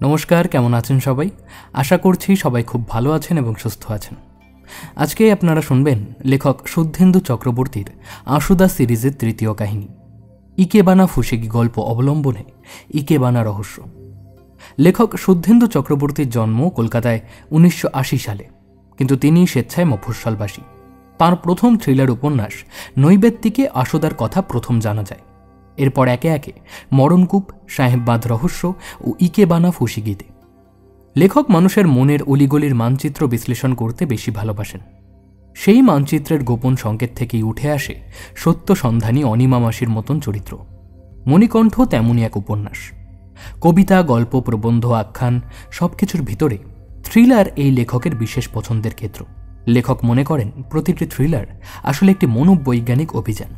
নমস্কার, কেমন আছেন সবাই? আশা করছি সবাই খুব ভালো আছেন এবং সুস্থ আছেন। আজকে আপনারা শুনবেন লেখক শুদ্ধেন্দু চক্রবর্তীর আশুদা সিরিজের তৃতীয় কাহিনী ইকেবানা ফুসেগি গল্প অবলম্বনে ইকেবানা রহস্য। লেখক শুদ্ধেন্দু চক্রবর্তীর জন্ম কলকাতায় 1980 সালে, কিন্তু তিনি স্বেচ্ছায় মফস্বলবাসী। তাঁর প্রথম থ্রিলার উপন্যাস নৈবেত্তিকে আশুদার কথা প্রথম জানা যায়। এরপর একে একে মরণকূপ, সাহেববাঁধ রহস্য ও ইকেবানা ফুসিগিতে। লেখক মানুষের মনের অলিগলির মানচিত্র বিশ্লেষণ করতে বেশি ভালোবাসেন। সেই মানচিত্রের গোপন সংকেত থেকেই উঠে আসে সত্য সন্ধানী অনিমা মাসির মতন চরিত্র। মণিকণ্ঠ তেমনই এক উপন্যাস। কবিতা, গল্প, প্রবন্ধ, আখ্যান সবকিছুর ভিতরে থ্রিলার এই লেখকের বিশেষ পছন্দের ক্ষেত্র। লেখক মনে করেন প্রতিটি থ্রিলার আসলে একটি মনোবৈজ্ঞানিক অভিযান।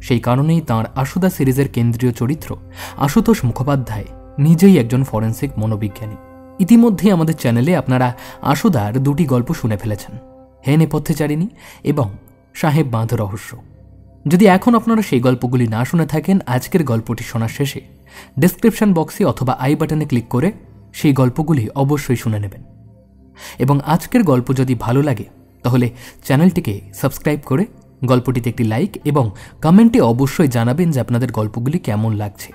সেই কারণেই তাঁর আশুদা সিরিজের কেন্দ্রীয় চরিত্র আশুতোষ মুখোপাধ্যায় নিজেই একজন ফরেন্সিক মনোবিজ্ঞানী। ইতিমধ্যেই আমাদের চ্যানেলে আপনারা আশুদার দুটি গল্প শুনে ফেলেছেন, হে নেপথ্যচারিণী এবং সাহেববাঁধ রহস্য। যদি এখন আপনারা সেই গল্পগুলি না শুনে থাকেন, আজকের গল্পটি শোনার শেষে ডেসক্রিপশন বক্সে অথবা আই বাটনে ক্লিক করে সেই গল্পগুলি অবশ্যই শুনে নেবেন। এবং আজকের গল্প যদি ভালো লাগে তাহলে চ্যানেলটিকে সাবস্ক্রাইব করে গল্পটিতে একটি লাইক এবং কমেন্টে অবশ্যই জানাবেন যে আপনাদের গল্পগুলি কেমন লাগছে।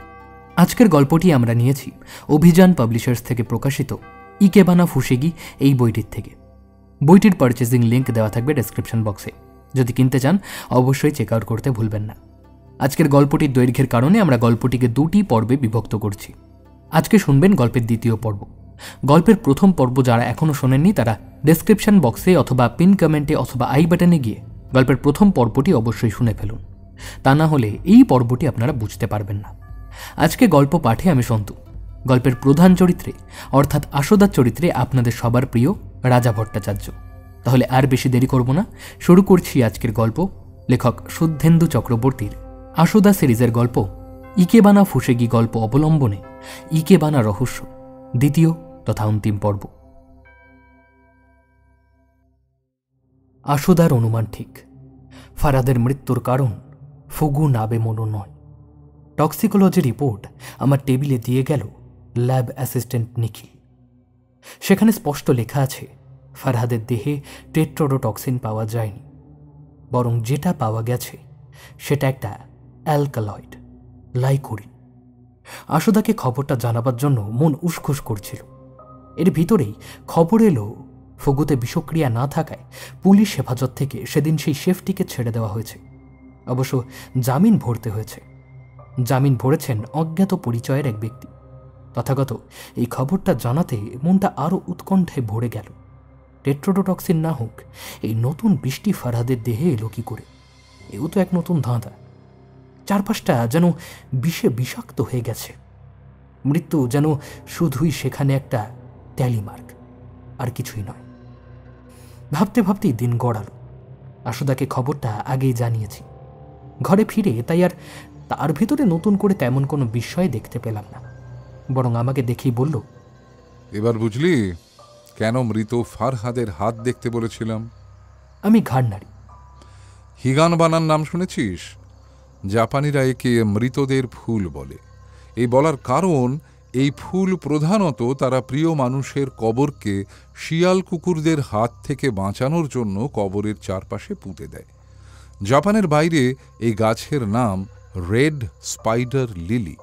আজকের গল্পটি আমরা নিয়েছি অভিযান পাবলিশার্স থেকে প্রকাশিত ইকেবানা ফুসেগি এই বইটির থেকে। বইটির পারচেজিং লিঙ্ক দেওয়া থাকবে ডেসক্রিপশন বক্সে। যদি কিনতে চান অবশ্যই চেক আউট করতে ভুলবেন না। আজকের গল্পটির দৈর্ঘ্যের কারণে আমরা গল্পটিকে দুটি পর্বে বিভক্ত করছি। আজকে শুনবেন গল্পের দ্বিতীয় পর্ব। গল্পের প্রথম পর্ব যারা এখনও শোনেননি তারা ডেসক্রিপশন বক্সে অথবা পিন কমেন্টে অথবা আই বাটনে গিয়ে গল্পের প্রথম পর্বটি অবশ্যই শুনে ফেলুন। তা না হলে এই পর্বটি আপনারা বুঝতে পারবেন না। আজকে গল্প পাঠে আমি সন্তু। গল্পের প্রধান চরিত্রে অর্থাৎ আশুদার চরিত্রে আপনাদের সবার প্রিয় রাজা ভট্টাচার্য। তাহলে আর বেশি দেরি করব না, শুরু করছি আজকের গল্প লেখক শুদ্ধেন্দু চক্রবর্তীর আশুদা সিরিজের গল্প ইকেবানা ফুসেগি গল্প অবলম্বনে ইকেবানা রহস্য, দ্বিতীয় তথা অন্তিম পর্ব। আশুদার অনুমান ঠিক। ফারাদের মৃত্যুর কারণ ফুগু নাবে মনো নয়। টক্সিকোলজি রিপোর্ট আমার টেবিলে দিয়ে গেল ল্যাব অ্যাসিস্ট্যান্ট নিখিল। সেখানে স্পষ্ট লেখা আছে ফারহাদের দেহে টেট্রোডোটক্সিন পাওয়া যায়নি, বরং যেটা পাওয়া গেছে সেটা একটা অ্যালকালয়েড, লাইকোরিন। আশুদাকে খবরটা জানাবার জন্য মন উসখুস করছিল। এর ভিতরেই খবর এলো ফুগুতে বিষক্রিয়া না থাকায় পুলিশ হেফাজত থেকে সেদিন সেই শেফটিকে ছেড়ে দেওয়া হয়েছে। অবশ্য জামিন ভরতে হয়েছে। জামিন ভরেছেন অজ্ঞাত পরিচয়ের এক ব্যক্তি। তথাগত এই খবরটা জানাতে মনটা আরও উৎকণ্ঠায় ভরে গেল। টেট্রোডোটক্সিন না হোক, এই নতুন বৃষ্টি ফারহাদের দেহে এলো কি করে? এও তো এক নতুন ধাঁধা। চারপাশটা যেন বিষে বিষাক্ত হয়ে গেছে। মৃত্যু যেন শুধুই সেখানে একটা ট্যালিমার্ক, আর কিছুই নয়। ভাবতে ভাবতেই দিন গড়াল। আশুদাকে খবরটা আগেই জানিয়েছি। ঘরে ফিরে তাই আর তার ভেতরে নতুন করে তেমন কোনো বিস্ময় দেখতে পেলাম না। বরং আমাকে দেখেই বলল, এবার বুঝলি কেন মৃত ফারহাদের হাত দেখতে বলেছিলাম? আমি ঘাড় নাড়ি। হিগান বানার নাম শুনেছিস? জাপানিরা একে মৃতদের ফুল বলে। এই বলার কারণ এই ফুল প্রধানত তারা প্রিয় মানুষের কবরকে শিয়াল কুকুরদের হাত থেকে বাঁচানোর জন্য কবরের চারপাশে পুঁতে দেয়। জাপানের বাইরে এই গাছের নাম রেড স্পাইডার লিলি।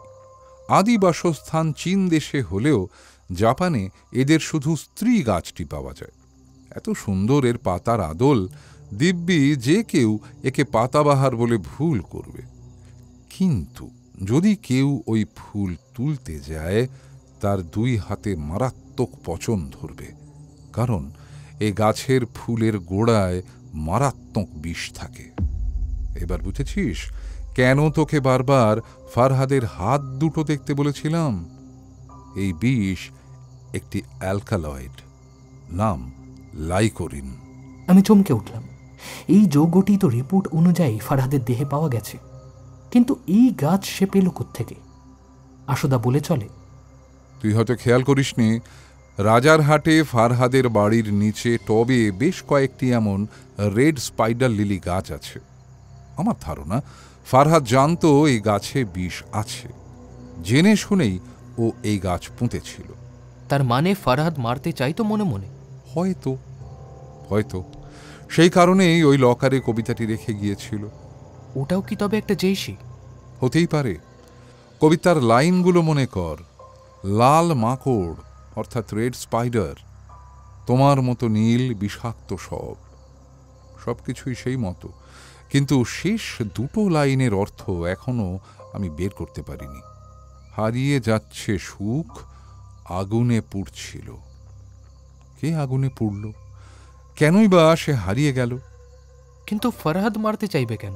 আদি বাসস্থান চীন দেশে হলেও জাপানে এদের শুধু স্ত্রী গাছটি পাওয়া যায়। এত সুন্দর এর পাতার আদল, দিব্যি যে কেউ একে পাতাবাহার বলে ভুল করবে। কিন্তু যদি কেউ ওই ফুল তুলতে যায় তার দুই হাতে মারাত্মক পচন ধরবে, কারণ এ গাছের ফুলের গোড়ায় মারাত্মক বিষ থাকে। এবার বুঝেছিস কেন তোকে বারবার ফারহাদের হাত দুটো দেখতে বলেছিলাম? এই বিষ একটি অ্যালকালয়েড, নাম লাইকোরিন। আমি চমকে উঠলাম। এই যৌগটি তো রিপোর্ট অনুযায়ী ফারহাদের দেহে পাওয়া গেছে, কিন্তু এই গাছ সে পেল কোত্থেকে? আশুদা বলে চলে, তুই হয়তো খেয়াল করিসনি, রাজারহাটে ফারহাদের বাড়ির নিচে টবে বেশ কয়েকটি এমন রেড স্পাইডার লিলি গাছ আছে। আমার ধারণা ফারহাদ জানতো এই গাছে বিষ আছে, জেনে শুনেই ও এই গাছ পুঁতেছিল। তার মানে ফারহাদ মারতে চাইতো মনে মনে? হয়তো হয়তো সেই কারণেই ওই লকারে কবিতাটি রেখে গিয়েছিল। ওটাও কি তবে একটা জেইশি? হতেই পারে। কবিতার লাইনগুলো মনে কর, লাল মাকড় অর্থাৎ রেড স্পাইডার, তোমার মতো নীল বিষাক্ত সব, সবকিছুই সেই মতো, কিন্তু শেষ দুটো লাইনের অর্থ এখনো আমি বের করতে পারিনি। হারিয়ে যাচ্ছে সুখ, আগুনে পুড়ছিল। কে আগুনে পুড়ল? কেনই বা সে হারিয়ে গেল? কিন্তু ফারহাদ মারতে চাইবে কেন?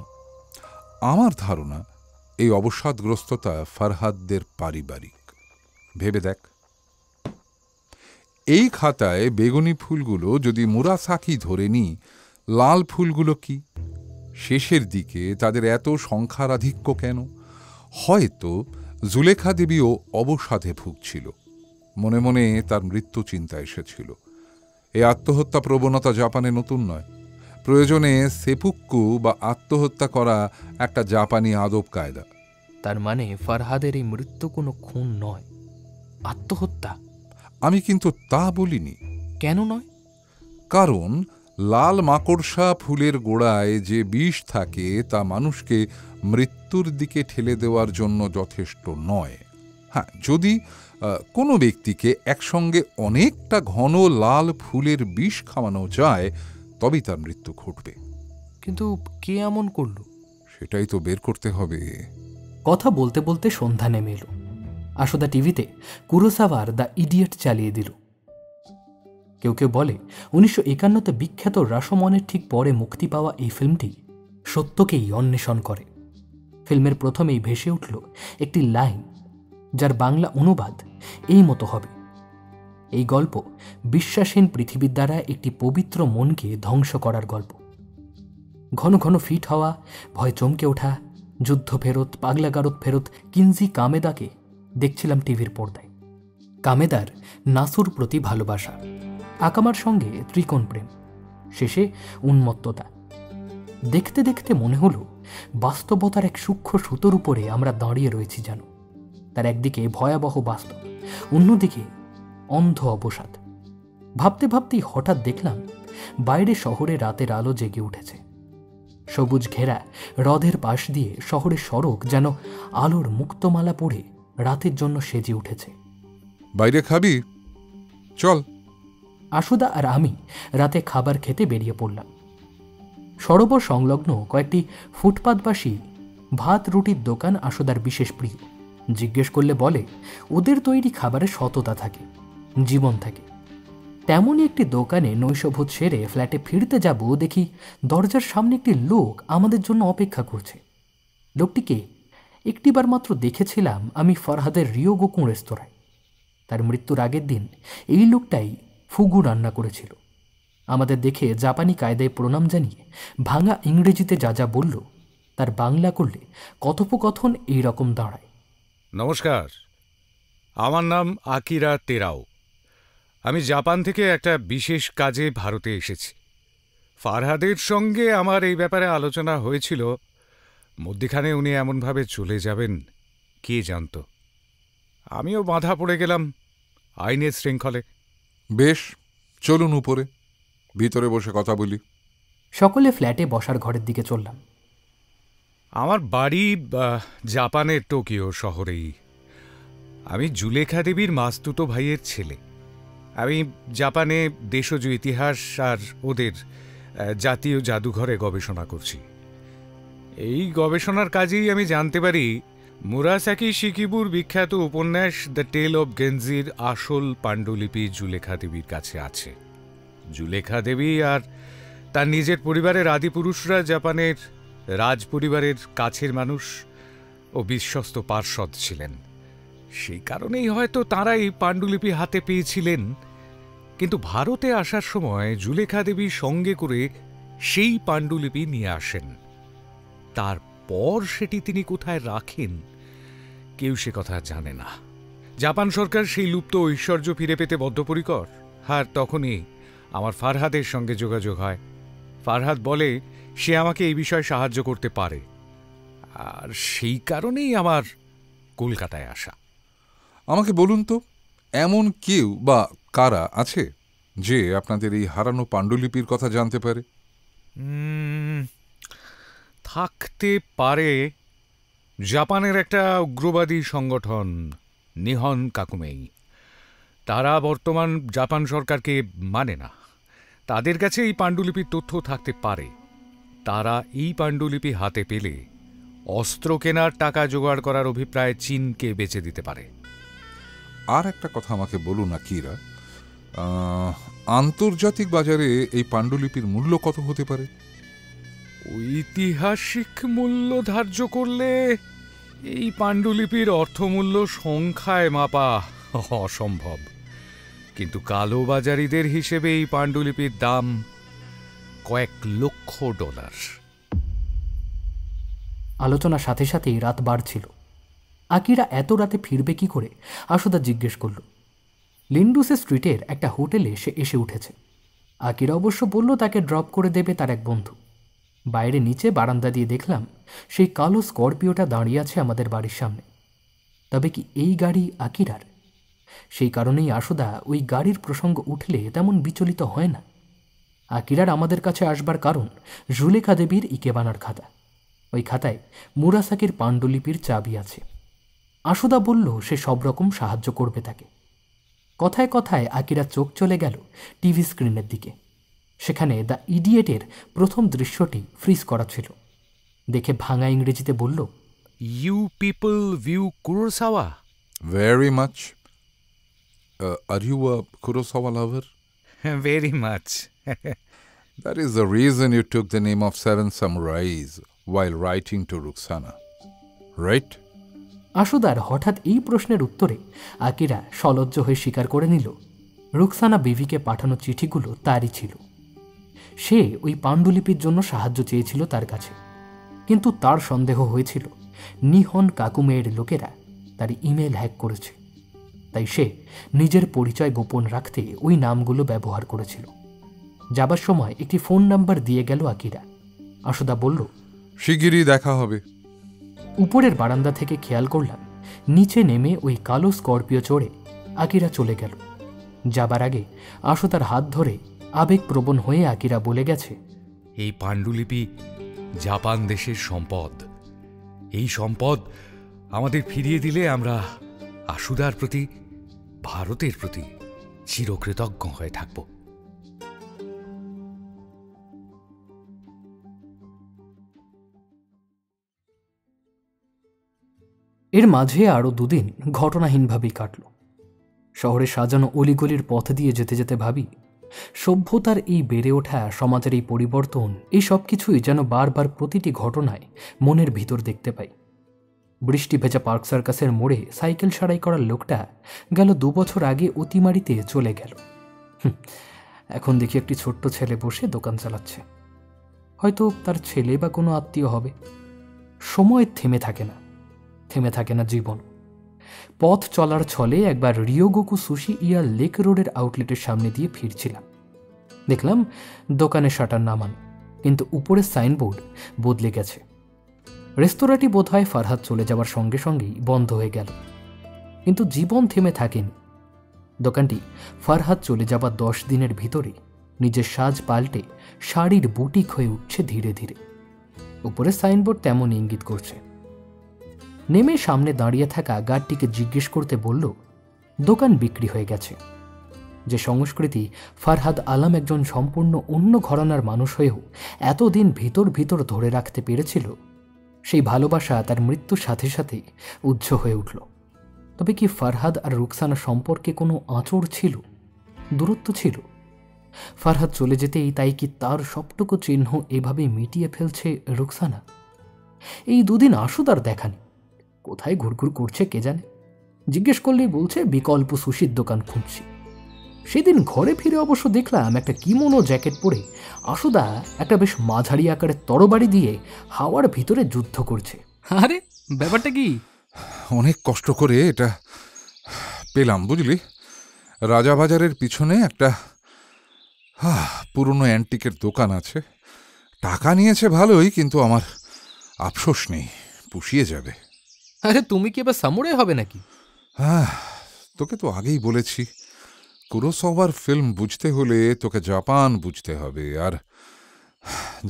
আমার ধারণা এই অবসাদগ্রস্ততা ফারহাদদের পারিবারিক। ভেবে দেখ, এই খাতায় বেগুনি ফুলগুলো যদি মুরাসাকি ধরে নি, লাল ফুলগুলো কি? শেষের দিকে তাদের এত সংখ্যারাধিক্য কেন? হয়তো জুলেখা দেবীও অবসাদে ভুগছিল। মনে মনে তার মৃত্যু চিন্তা এসেছিল। এই আত্মহত্যা প্রবণতা জাপানে নতুন নয়। প্রয়োজনে সেপুক্কু বা আত্মহত্যা করা একটা জাপানি আদব কায়দা। তার মানে ফারহাদের এই মৃত্যু কোনো খুন নয়, আত্মহত্যা? আমি কিন্তু তা বলিনি। কেন নয়? কারণ লাল মাকড়সা ফুলের গোড়ায় যে বিষ থাকে তা মানুষকে মৃত্যুর দিকে ঠেলে দেওয়ার জন্য যথেষ্ট নয়। হ্যাঁ, যদি কোনো ব্যক্তিকে একসঙ্গে অনেকটা ঘন লাল ফুলের বিষ খাওয়ানো যায় তবেই তার মৃত্যু ঘটবে। কিন্তু কে এমন করল? সেটাই তো বের করতে হবে। কথা বলতে বলতে সন্ধ্যা নেমে এলো। আশুদা টিভিতে কুরোসাওয়ার দ্য ইডিয়েট চালিয়ে দিল। কেউ কেউ বলে 1951-তে বিখ্যাত রাশমনের ঠিক পরে মুক্তি পাওয়া এই ফিল্মটি সত্যকেই অন্বেষণ করে। ফিল্মের প্রথমেই ভেসে উঠল একটি লাইন, যার বাংলা অনুবাদ এই মতো হবে: এই গল্প বিশ্বাসহীন পৃথিবীর দ্বারা একটি পবিত্র মনকে ধ্বংস করার গল্প। ঘন ঘন ফিট হওয়া, ভয় চমকে ওঠা, যুদ্ধ ফেরত, পাগলাগারদ ফেরত কিনজি কামেদাকে দেখছিলাম টিভির পর্দায়। কামেদার নাসুর প্রতি ভালোবাসা, আকামার সঙ্গে ত্রিকোণ প্রেম, শেষে উন্মত্ততা। দেখতে দেখতে মনে হলো বাস্তবতার এক সূক্ষ্ম সুতোর উপরে আমরা দাঁড়িয়ে রয়েছি যেন। তার একদিকে ভয়াবহ বাস্তব, অন্যদিকে অন্ধ অবসাদ। ভাবতে ভাবতেই হঠাৎ দেখলাম বাইরে শহরে রাতের আলো জেগে উঠেছে। সবুজ ঘেরা হ্রদের পাশ দিয়ে শহরের সড়ক যেন আলোর মুক্তমালা পড়ে রাতের জন্য সেজে উঠেছে। বাইরে খাবি? চল। আশুদা আর আমি রাতে খাবার খেতে বেরিয়ে পড়লাম। সরোবর সংলগ্ন কয়েকটি ফুটপাতবাসী ভাত রুটির দোকান আশুদার বিশেষ প্রিয়। জিজ্ঞেস করলে বলে ওদের তৈরি খাবারে সততা থাকে, জীবন থাকে। তেমনই একটি দোকানে নৈশভোজ সেরে ফ্ল্যাটে ফিরতে যাব, দেখি দরজার সামনে একটি লোক আমাদের জন্য অপেক্ষা করছে। লোকটিকে একটিবার মাত্র দেখেছিলাম আমি ফরহাদের রিও গোকুঁ রেস্তোরাঁয়। তার মৃত্যুর আগের দিন এই লোকটাই ফুগু রান্না করেছিল। আমাদের দেখে জাপানি কায়দায় প্রণাম জানিয়ে ভাঙা ইংরেজিতে যা যা বলল তার বাংলা করলে কথোপকথন এই রকম দাঁড়ায়। নমস্কার, আমার নাম আকিরা তেরাও। আমি জাপান থেকে একটা বিশেষ কাজে ভারতে এসেছি। ফারহাদের সঙ্গে আমার এই ব্যাপারে আলোচনা হয়েছিল, মধ্যিখানে উনি এমনভাবে চলে যাবেন কে জানত। আমিও বাঁধা পড়ে গেলাম আইনের শৃঙ্খলে। বেশ, চলুন উপরে, ভিতরে বসে কথা বলি। সকলে ফ্ল্যাটে বসার ঘরের দিকে চললাম। আমার বাড়ি জাপানের টোকিও শহরেই। আমি জুলেখা দেবীর মাস্তুতো ভাইয়ের ছেলে। আমি জাপানে দেশজ ইতিহাস আর ওদের জাতীয় জাদুঘরে গবেষণা করছি। এই গবেষণার কাজেই আমি জানতে পারি মুরাসাকি শিকিবুর বিখ্যাত উপন্যাস দ্য টেল অব গেনজির আসল পাণ্ডুলিপি জুলেখা দেবীর কাছে আছে। জুলেখা দেবী আর তার নিজের পরিবারের আদিপুরুষরা জাপানের রাজ পরিবারের কাছের মানুষ ও বিশ্বস্ত পার্ষদ ছিলেন। সেই কারণেই হয়তো তাঁরা এই পাণ্ডুলিপি হাতে পেয়েছিলেন। কিন্তু ভারতে আসার সময় জুলেখা দেবী সঙ্গে করে সেই পাণ্ডুলিপি নিয়ে আসেন। তারপর সেটি তিনি কোথায় রাখেন কেউ সে কথা জানে না। জাপান সরকার সেই লুপ্ত ঐশ্বর্য ফিরে পেতে বদ্ধপরিকর। আর তখনই আমার ফারহাদের সঙ্গে যোগাযোগ হয়। ফারহাদ বলে সে আমাকে এই বিষয়ে সাহায্য করতে পারে, আর সেই কারণেই আমার কলকাতায় আসা। আমাকে বলুন তো, এমন কেউ বা কারা আছে যে আপনাদের এই হারানো পাণ্ডুলিপির কথা জানতে পারে? থাকতে পারে। জাপানের একটা উগ্রবাদী সংগঠন নিহন কাকুমেই, তারা বর্তমান জাপান সরকারকে মানে না। তাদের কাছে এই পাণ্ডুলিপির তথ্য থাকতে পারে। তারা এই পাণ্ডুলিপি হাতে পেলে অস্ত্র কেনার টাকা জোগাড় করার অভিপ্রায় চীনকে বেচে দিতে পারে। আর একটা কথা আমাকে বলুন আকিরা, আন্তর্জাতিক বাজারে এই পাণ্ডুলিপির মূল্য কত হতে পারে? ঐতিহাসিক মূল্য ধার্য করলে এই পাণ্ডুলিপির অর্থমূল্য সংখ্যায় মাপা অসম্ভব, কিন্তু কালোবাজারিদের হিসেবে এই পাণ্ডুলিপির দাম কয়েক লক্ষ ডলার। আলোচনার সাথে সাথেই রাত বাড়ছিল। আকিরা এত রাতে ফিরবে কি করে আশুদা জিজ্ঞেস করল। লিন্ডুসে স্ট্রিটের একটা হোটেলে সে এসে উঠেছে। আকিরা অবশ্য বলল তাকে ড্রপ করে দেবে তার এক বন্ধু। বাইরে নিচে বারান্দা দিয়ে দেখলাম সেই কালো স্করপিওটা দাঁড়িয়ে আছে আমাদের বাড়ির সামনে। তবে কি এই গাড়ি আকিরার? সেই কারণেই আশুদা ওই গাড়ির প্রসঙ্গ উঠলে তেমন বিচলিত হয় না। আকিরার আমাদের কাছে আসবার কারণ জুলেখা দেবীর ইকেবানার খাতা। ওই খাতায় মুরাসাকির পাণ্ডুলিপির চাবি আছে। আশুদা বলল সে সব রকম সাহায্য করবে তাকে। কথায় কথায় আকিরা চোখ চলে গেল টিভি স্ক্রিনের দিকে। সেখানে দ্য ইডিয়েটের প্রথম দৃশ্যটি ফ্রিজ করা ছিল। দেখে ভাঙা ইংরেজিতে বলল, you people view Kurosawa? Very much. Are you a Kurosawa lover? Very much. That is the reason you took the name of Seven Samurais while writing to Ruxana, right? আশুদার হঠাৎ এই প্রশ্নের উত্তরে আকিরা সলজ্জ হয়ে স্বীকার করে নিল রুকসানা বিভিকে পাঠানো চিঠিগুলো তারই ছিল। সে ওই পাণ্ডুলিপির জন্য সাহায্য চেয়েছিল তার কাছে, কিন্তু তার সন্দেহ হয়েছিল নিহন কাকুমেয়ের লোকেরা তার ইমেল হ্যাক করেছে। তাই সে নিজের পরিচয় গোপন রাখতে ওই নামগুলো ব্যবহার করেছিল। যাবার সময় একটি ফোন নাম্বার দিয়ে গেল আকিরা। আশুদা বলল, শিগগিরই দেখা হবে। উপরের বারান্দা থেকে খেয়াল করলাম নিচে নেমে ওই কালো স্করপিও চড়ে আকিরা চলে গেল। যাবার আগে আশুদার হাত ধরে আবেগপ্রবণ হয়ে আকিরা বলে গেছে, এই পাণ্ডুলিপি জাপান দেশের সম্পদ। এই সম্পদ আমাদের ফিরিয়ে দিলে আমরা আশুদার প্রতি, ভারতের প্রতি চিরকৃতজ্ঞ হয়ে থাকব। এর মাঝে আরও দুদিন ঘটনাহীনভাবেই কাটল। শহরে সাজানো অলিগলির পথ দিয়ে যেতে যেতে ভাবি, সভ্যতার এই বেড়ে ওঠা, সমাজের এই পরিবর্তন, এই সব কিছুই যেন বারবার প্রতিটি ঘটনায় মনের ভিতর দেখতে পাই। বৃষ্টি ভেজা পার্ক সার্কাসের মোড়ে সাইকেল সারাই করার লোকটা গেল 2 বছর আগে অতিমারিতে চলে গেল। এখন দেখি একটি ছোট্ট ছেলে বসে দোকান চালাচ্ছে। হয়তো তার ছেলে বা কোনো আত্মীয় হবে। সময় থেমে থাকে না, থেমে থাকে না জীবন। পথ চলার ছলে একবার রিওগোকু সুশি ইয়া লেক রোডের আউটলেটের সামনে দিয়ে ফিরছিলাম। দেখলাম দোকানে শাটার নামান, কিন্তু উপরের সাইনবোর্ড বদলে গেছে। রেস্তোরাঁটি বোধহয় ফারহাদ চলে যাওয়ার সঙ্গে সঙ্গেই বন্ধ হয়ে গেল, কিন্তু জীবন থেমে থাকেনি। দোকানটি ফারহাদ চলে যাবার 10 দিনের ভিতরে নিজের সাজ পাল্টে শাড়ির বুটিক হয়ে উঠছে ধীরে ধীরে। উপরের সাইনবোর্ড তেমন ইঙ্গিত করছে। নেমে সামনে দাঁড়িয়ে থাকা গার্ডটিকে জিজ্ঞেস করতে বলল, দোকান বিক্রি হয়ে গেছে। যে সংস্কৃতি ফারহাদ আলম একজন সম্পূর্ণ অন্য ঘরানার মানুষ হয়েও এতদিন ভিতর ভিতর ধরে রাখতে পেরেছিল, সেই ভালোবাসা তার মৃত্যুর সাথে সাথেই উজ্জ হয়ে উঠল। তবে কি ফারহাদ আর রুকসানা সম্পর্কে কোনো আঁচড় ছিল, দূরত্ব ছিল? ফারহাদ চলে যেতেই তাই কি তার সবটুকু চিহ্ন এভাবে মিটিয়ে ফেলছে রুকসানা? এই 2 দিন আশুদার দেখা নেই, কোথায় ঘুরঘুর করছে কে জানে। জিজ্ঞেস করলেই বলছে বিকল্প সুশির দোকান খুঁজছি। সেদিন ঘরে ফিরে অবশ্য দেখলাম একটা কিমোনো জ্যাকেট পরে আশুদা একটা বেশ মাঝারি আকারের তরবারি দিয়ে হাওয়ার ভিতরে যুদ্ধ করছে। আরে ব্যাপারটা কি? অনেক কষ্ট করে এটা পেলাম, বুঝলি। রাজাবাজারের পিছনে একটা পুরনো অ্যান্টিকের দোকান আছে। টাকা নিয়েছে ভালোই, কিন্তু আমার আফসোস নেই, পুষিয়ে যাবে। আরে তুমি কি এবার সামুরাই হবে নাকি? তোকে তো আগেই বলেছি, কুরোসাওয়ার ফিল্ম বুঝতে হলে তোকে জাপান বুঝতে হবে, আর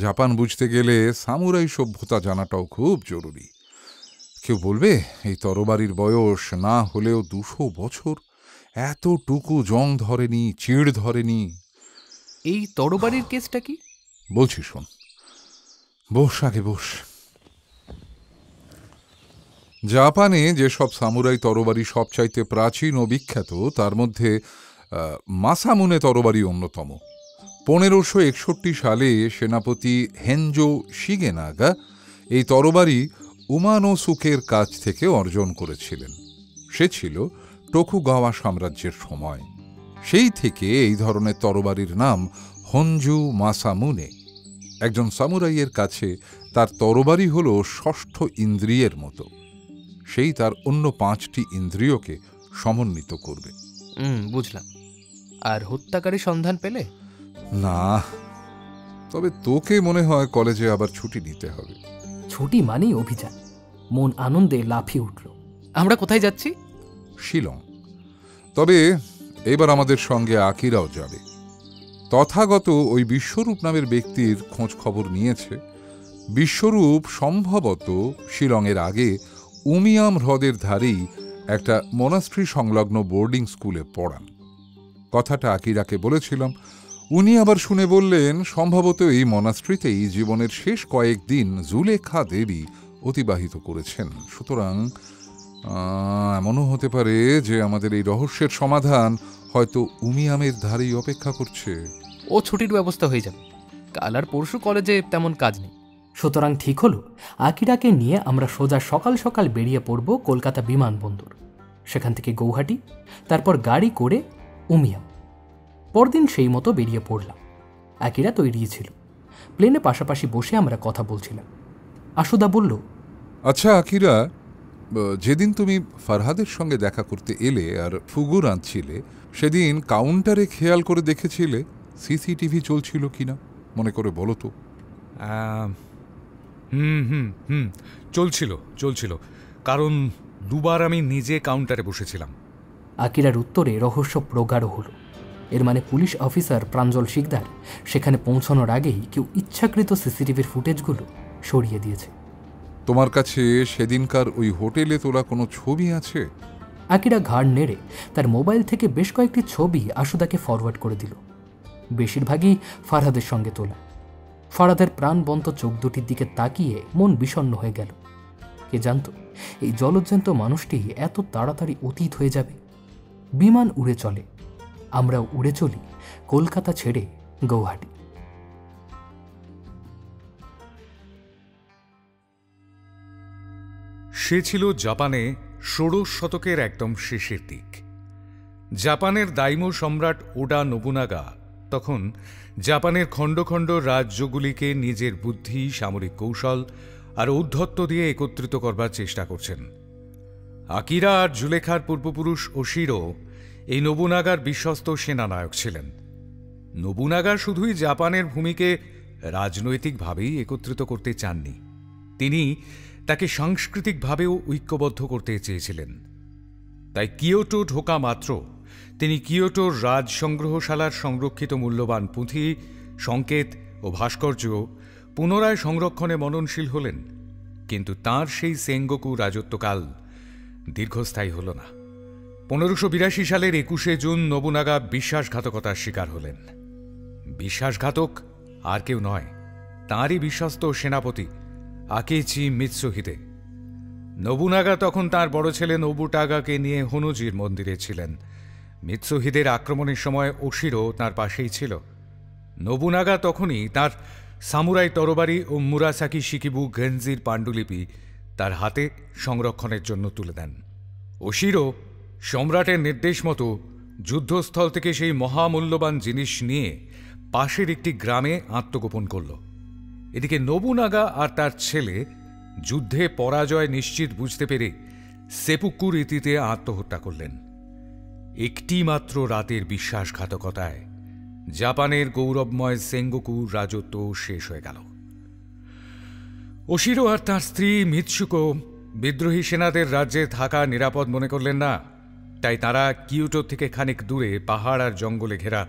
জাপান বুঝতে গেলে সামুরাই সভ্যতা জানাটাও খুব জরুরি। কেউ বলবে এই তরবারির বয়স না হলেও 200 বছর, এতটুকু জং ধরেনি, চিড় ধরেনি। এই তরবারির কেসটা কি? বলছি শোন, বস, আগে বস। জাপানে যেসব সামুরাই তরবারি সবচাইতে প্রাচীন ও বিখ্যাত, তার মধ্যে মাসামুনে তরবারি অন্যতম। 1561 সালে সেনাপতি হেনজো শিগেনাগা এই তরবারি উমানোসুকের কাছ থেকে অর্জন করেছিলেন। সে ছিল টোকুগাওয়া সাম্রাজ্যের সময়। সেই থেকে এই ধরনের তরবারির নাম হনজু মাসামুনে। একজন সামুরাইয়ের কাছে তার তরবারি হল ষষ্ঠ ইন্দ্রিয়ের মতো। সেই তার অন্য 5টি ইন্দ্রিয়কে সমন্বিত করবে। বুঝলাম। আর হত্যাকারী সন্ধান পেলে? না, তবে তোকে মনে হয় কলেজে আবার ছুটি নিতে হবে। ছুটি মানেই অভিযান। মন আনন্দে লাফিয়ে উঠল। আমরা কোথায় যাচ্ছি? শিলং। তবে এবার আমাদের সঙ্গে আকিরাও যাবে। তথাগত ওই বিশ্বরূপ নামের ব্যক্তির খোঁজ খবর নিয়েছে। বিশ্বরূপ সম্ভবত শিলংয়ের আগে উমিয়াম হ্রদের ধারেই একটা মনাস্ট্রি সংলগ্ন বোর্ডিং স্কুলে পড়ান। কথাটা আকিরাকে বলেছিলাম। উনি আবার শুনে বললেন, সম্ভবত এই মনাস্ট্রিতেই জীবনের শেষ কয়েকদিন জুলেখা দেবী অতিবাহিত করেছেন। সুতরাং এমনও হতে পারে যে আমাদের এই রহস্যের সমাধান হয়তো উমিয়ামের ধারেই অপেক্ষা করছে। ও ছুটির ব্যবস্থা হয়ে যাবে। কাল আর পরশু কলেজে তেমন কাজ নেই। সুতরাং ঠিক হলো আকিরাকে নিয়ে আমরা সোজা সকাল সকাল বেরিয়ে পড়ব কলকাতা বিমানবন্দর, সেখান থেকে গৌহাটি, তারপর গাড়ি করে উমিয়াম। পরদিন সেই মতো বেরিয়ে পড়লাম। আকিরা তৈরি ছিল। প্লেনে পাশাপাশি বসে আমরা কথা বলছিলাম। আশুদা বলল, আচ্ছা আকিরা, যেদিন তুমি ফারহাদের সঙ্গে দেখা করতে এলে আর ফুগুর আনছিলে, সেদিন কাউন্টারে খেয়াল করে দেখেছিলে সিসিটিভি চলছিল কিনা? মনে করে বলো তো। চলছিল, কারণ দুবার আমি নিজে কাউন্টারে বসেছিলাম। আকিরার উত্তরে রহস্য প্রগাঢ় হলো। এর মানে পুলিশ অফিসার প্রাঞ্জল শিকদার সেখানে পৌঁছানোর আগেই কেউ ইচ্ছাকৃত সিসিটিভির ফুটেজগুলো সরিয়ে দিয়েছে। তোমার কাছে সেদিনকার ওই হোটেলে তোলা কোনো ছবি আছে? আকিরা ঘাড় নেড়ে তার মোবাইল থেকে বেশ কয়েকটি ছবি আশুদাকে ফরওয়ার্ড করে দিল। বেশিরভাগই ফারহাদের সঙ্গে তোলা। ফারহাদের প্রাণবন্ত চোখ দুটির দিকে তাকিয়ে মন বিষণ্ণ হয়ে গেল। কে জানত এই জলজ্যান্ত মানুষটি এত তাড়াতাড়ি অতীত হয়ে যাবে। বিমান উড়ে চলে, আমরাও উড়ে চলি কলকাতা ছেড়ে গৌহাটি। সে ছিল জাপানে 16 শতকের একদম শেষের দিক। জাপানের দাইমো সম্রাট ওডা নোবুনাগা তখন জাপানের খণ্ড খণ্ড রাজ্যগুলিকে নিজের বুদ্ধি, সামরিক কৌশল আর ঔদ্ধত্য দিয়ে একত্রিত করবার চেষ্টা করছেন। আকিরা আর জুলেখার পূর্বপুরুষ ওশিরো এই নোবুনাগার বিশ্বস্ত সেনানায়ক ছিলেন। নোবুনাগা শুধুই জাপানের ভূমিকে রাজনৈতিকভাবেই একত্রিত করতে চাননি, তিনি তাকে সাংস্কৃতিকভাবেও ঐক্যবদ্ধ করতে চেয়েছিলেন। তাই কিয়োটো ঢোকা মাত্র তিনি কিয়োটোর রাজ সংগ্রহশালার সংরক্ষিত মূল্যবান পুঁথি, সংকেত ও ভাস্কর্য পুনরায় সংরক্ষণে মননশীল হলেন। কিন্তু তাঁর সেই সেঙ্গোকু রাজত্বকাল দীর্ঘস্থায়ী হল না। 1582 সালের 21শে জুন নোবুনাগা বিশ্বাসঘাতকতার শিকার হলেন। বিশ্বাসঘাতক আর কেউ নয়, তাঁরই বিশ্বস্ত সেনাপতি আকেইচি মিৎসুহিদে। নোবুনাগা তখন তার বড় ছেলে নোবুটাগাকে নিয়ে হনুজির মন্দিরে ছিলেন। মিৎসুহিদের আক্রমণের সময় ওশিরো তাঁর পাশেই ছিল। নোবুনাগা তখনই তার সামুরাই তরবারি ও মুরাসাকি শিকিবু গেনজির পাণ্ডুলিপি তার হাতে সংরক্ষণের জন্য তুলে দেন। ওশিরো সম্রাটের নির্দেশ মতো যুদ্ধস্থল থেকে সেই মহামূল্যবান জিনিস নিয়ে পাশের একটি গ্রামে আত্মগোপন করল। এদিকে নোবুনাগা আর তার ছেলে যুদ্ধে পরাজয় নিশ্চিত বুঝতে পেরে সেপুক্কু রীতিতে আত্মহত্যা করলেন। একটি মাত্র রাতের বিশ্বাসঘাতকতায় জাপানের গৌরবময় সেঙ্গোকু রাজত্ব শেষ হয়ে গেল। ওশিরো আর তাঁর স্ত্রী মিৎসুকো বিদ্রোহী সেনাদের রাজ্যে থাকা নিরাপদ মনে করলেন না। তাই তারা কিয়োটো থেকে খানিক দূরে পাহাড় আর জঙ্গলে ঘেরা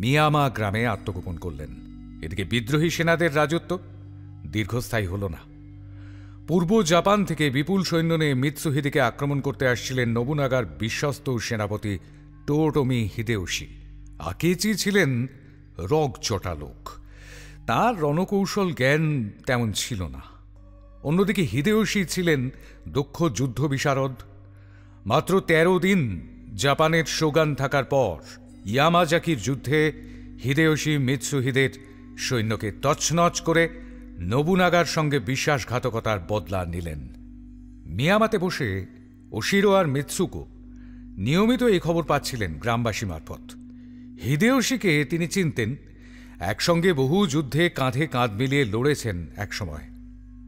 মিয়ামা গ্রামে আত্মগোপন করলেন। এদিকে বিদ্রোহী সেনাদের রাজত্ব দীর্ঘস্থায়ী হল না। পূর্ব জাপান থেকে বিপুল সৈন্য নিয়ে মিৎসুহিদেকে আক্রমণ করতে আসছিলেন নোবুনাগার বিশ্বস্ত সেনাপতি টোয়োটোমি হিদেয়োশি। আকেচি ছিলেন রগচটা লোক, তার রণকৌশল জ্ঞান তেমন ছিল না। অন্যদিকে হিদেয়োশি ছিলেন দক্ষ যুদ্ধ বিশারদ। মাত্র ১৩ দিন জাপানের শোগান থাকার পর ইয়ামাজাকির যুদ্ধে হিদেয়োশি মিৎসুহিদের সৈন্যকে তছনছ করে নোবুনাগার সঙ্গে বিশ্বাসঘাতকতার বদলা নিলেন। মিয়ামাতে বসে ওশিরো আর মিৎসুকো নিয়মিত এই খবর পাচ্ছিলেন গ্রামবাসী মারফত। হিদেয়োশিকে তিনি চিনতেন, একসঙ্গে বহু যুদ্ধে কাঁধে কাঁধ মিলিয়ে লড়েছেন একসময়।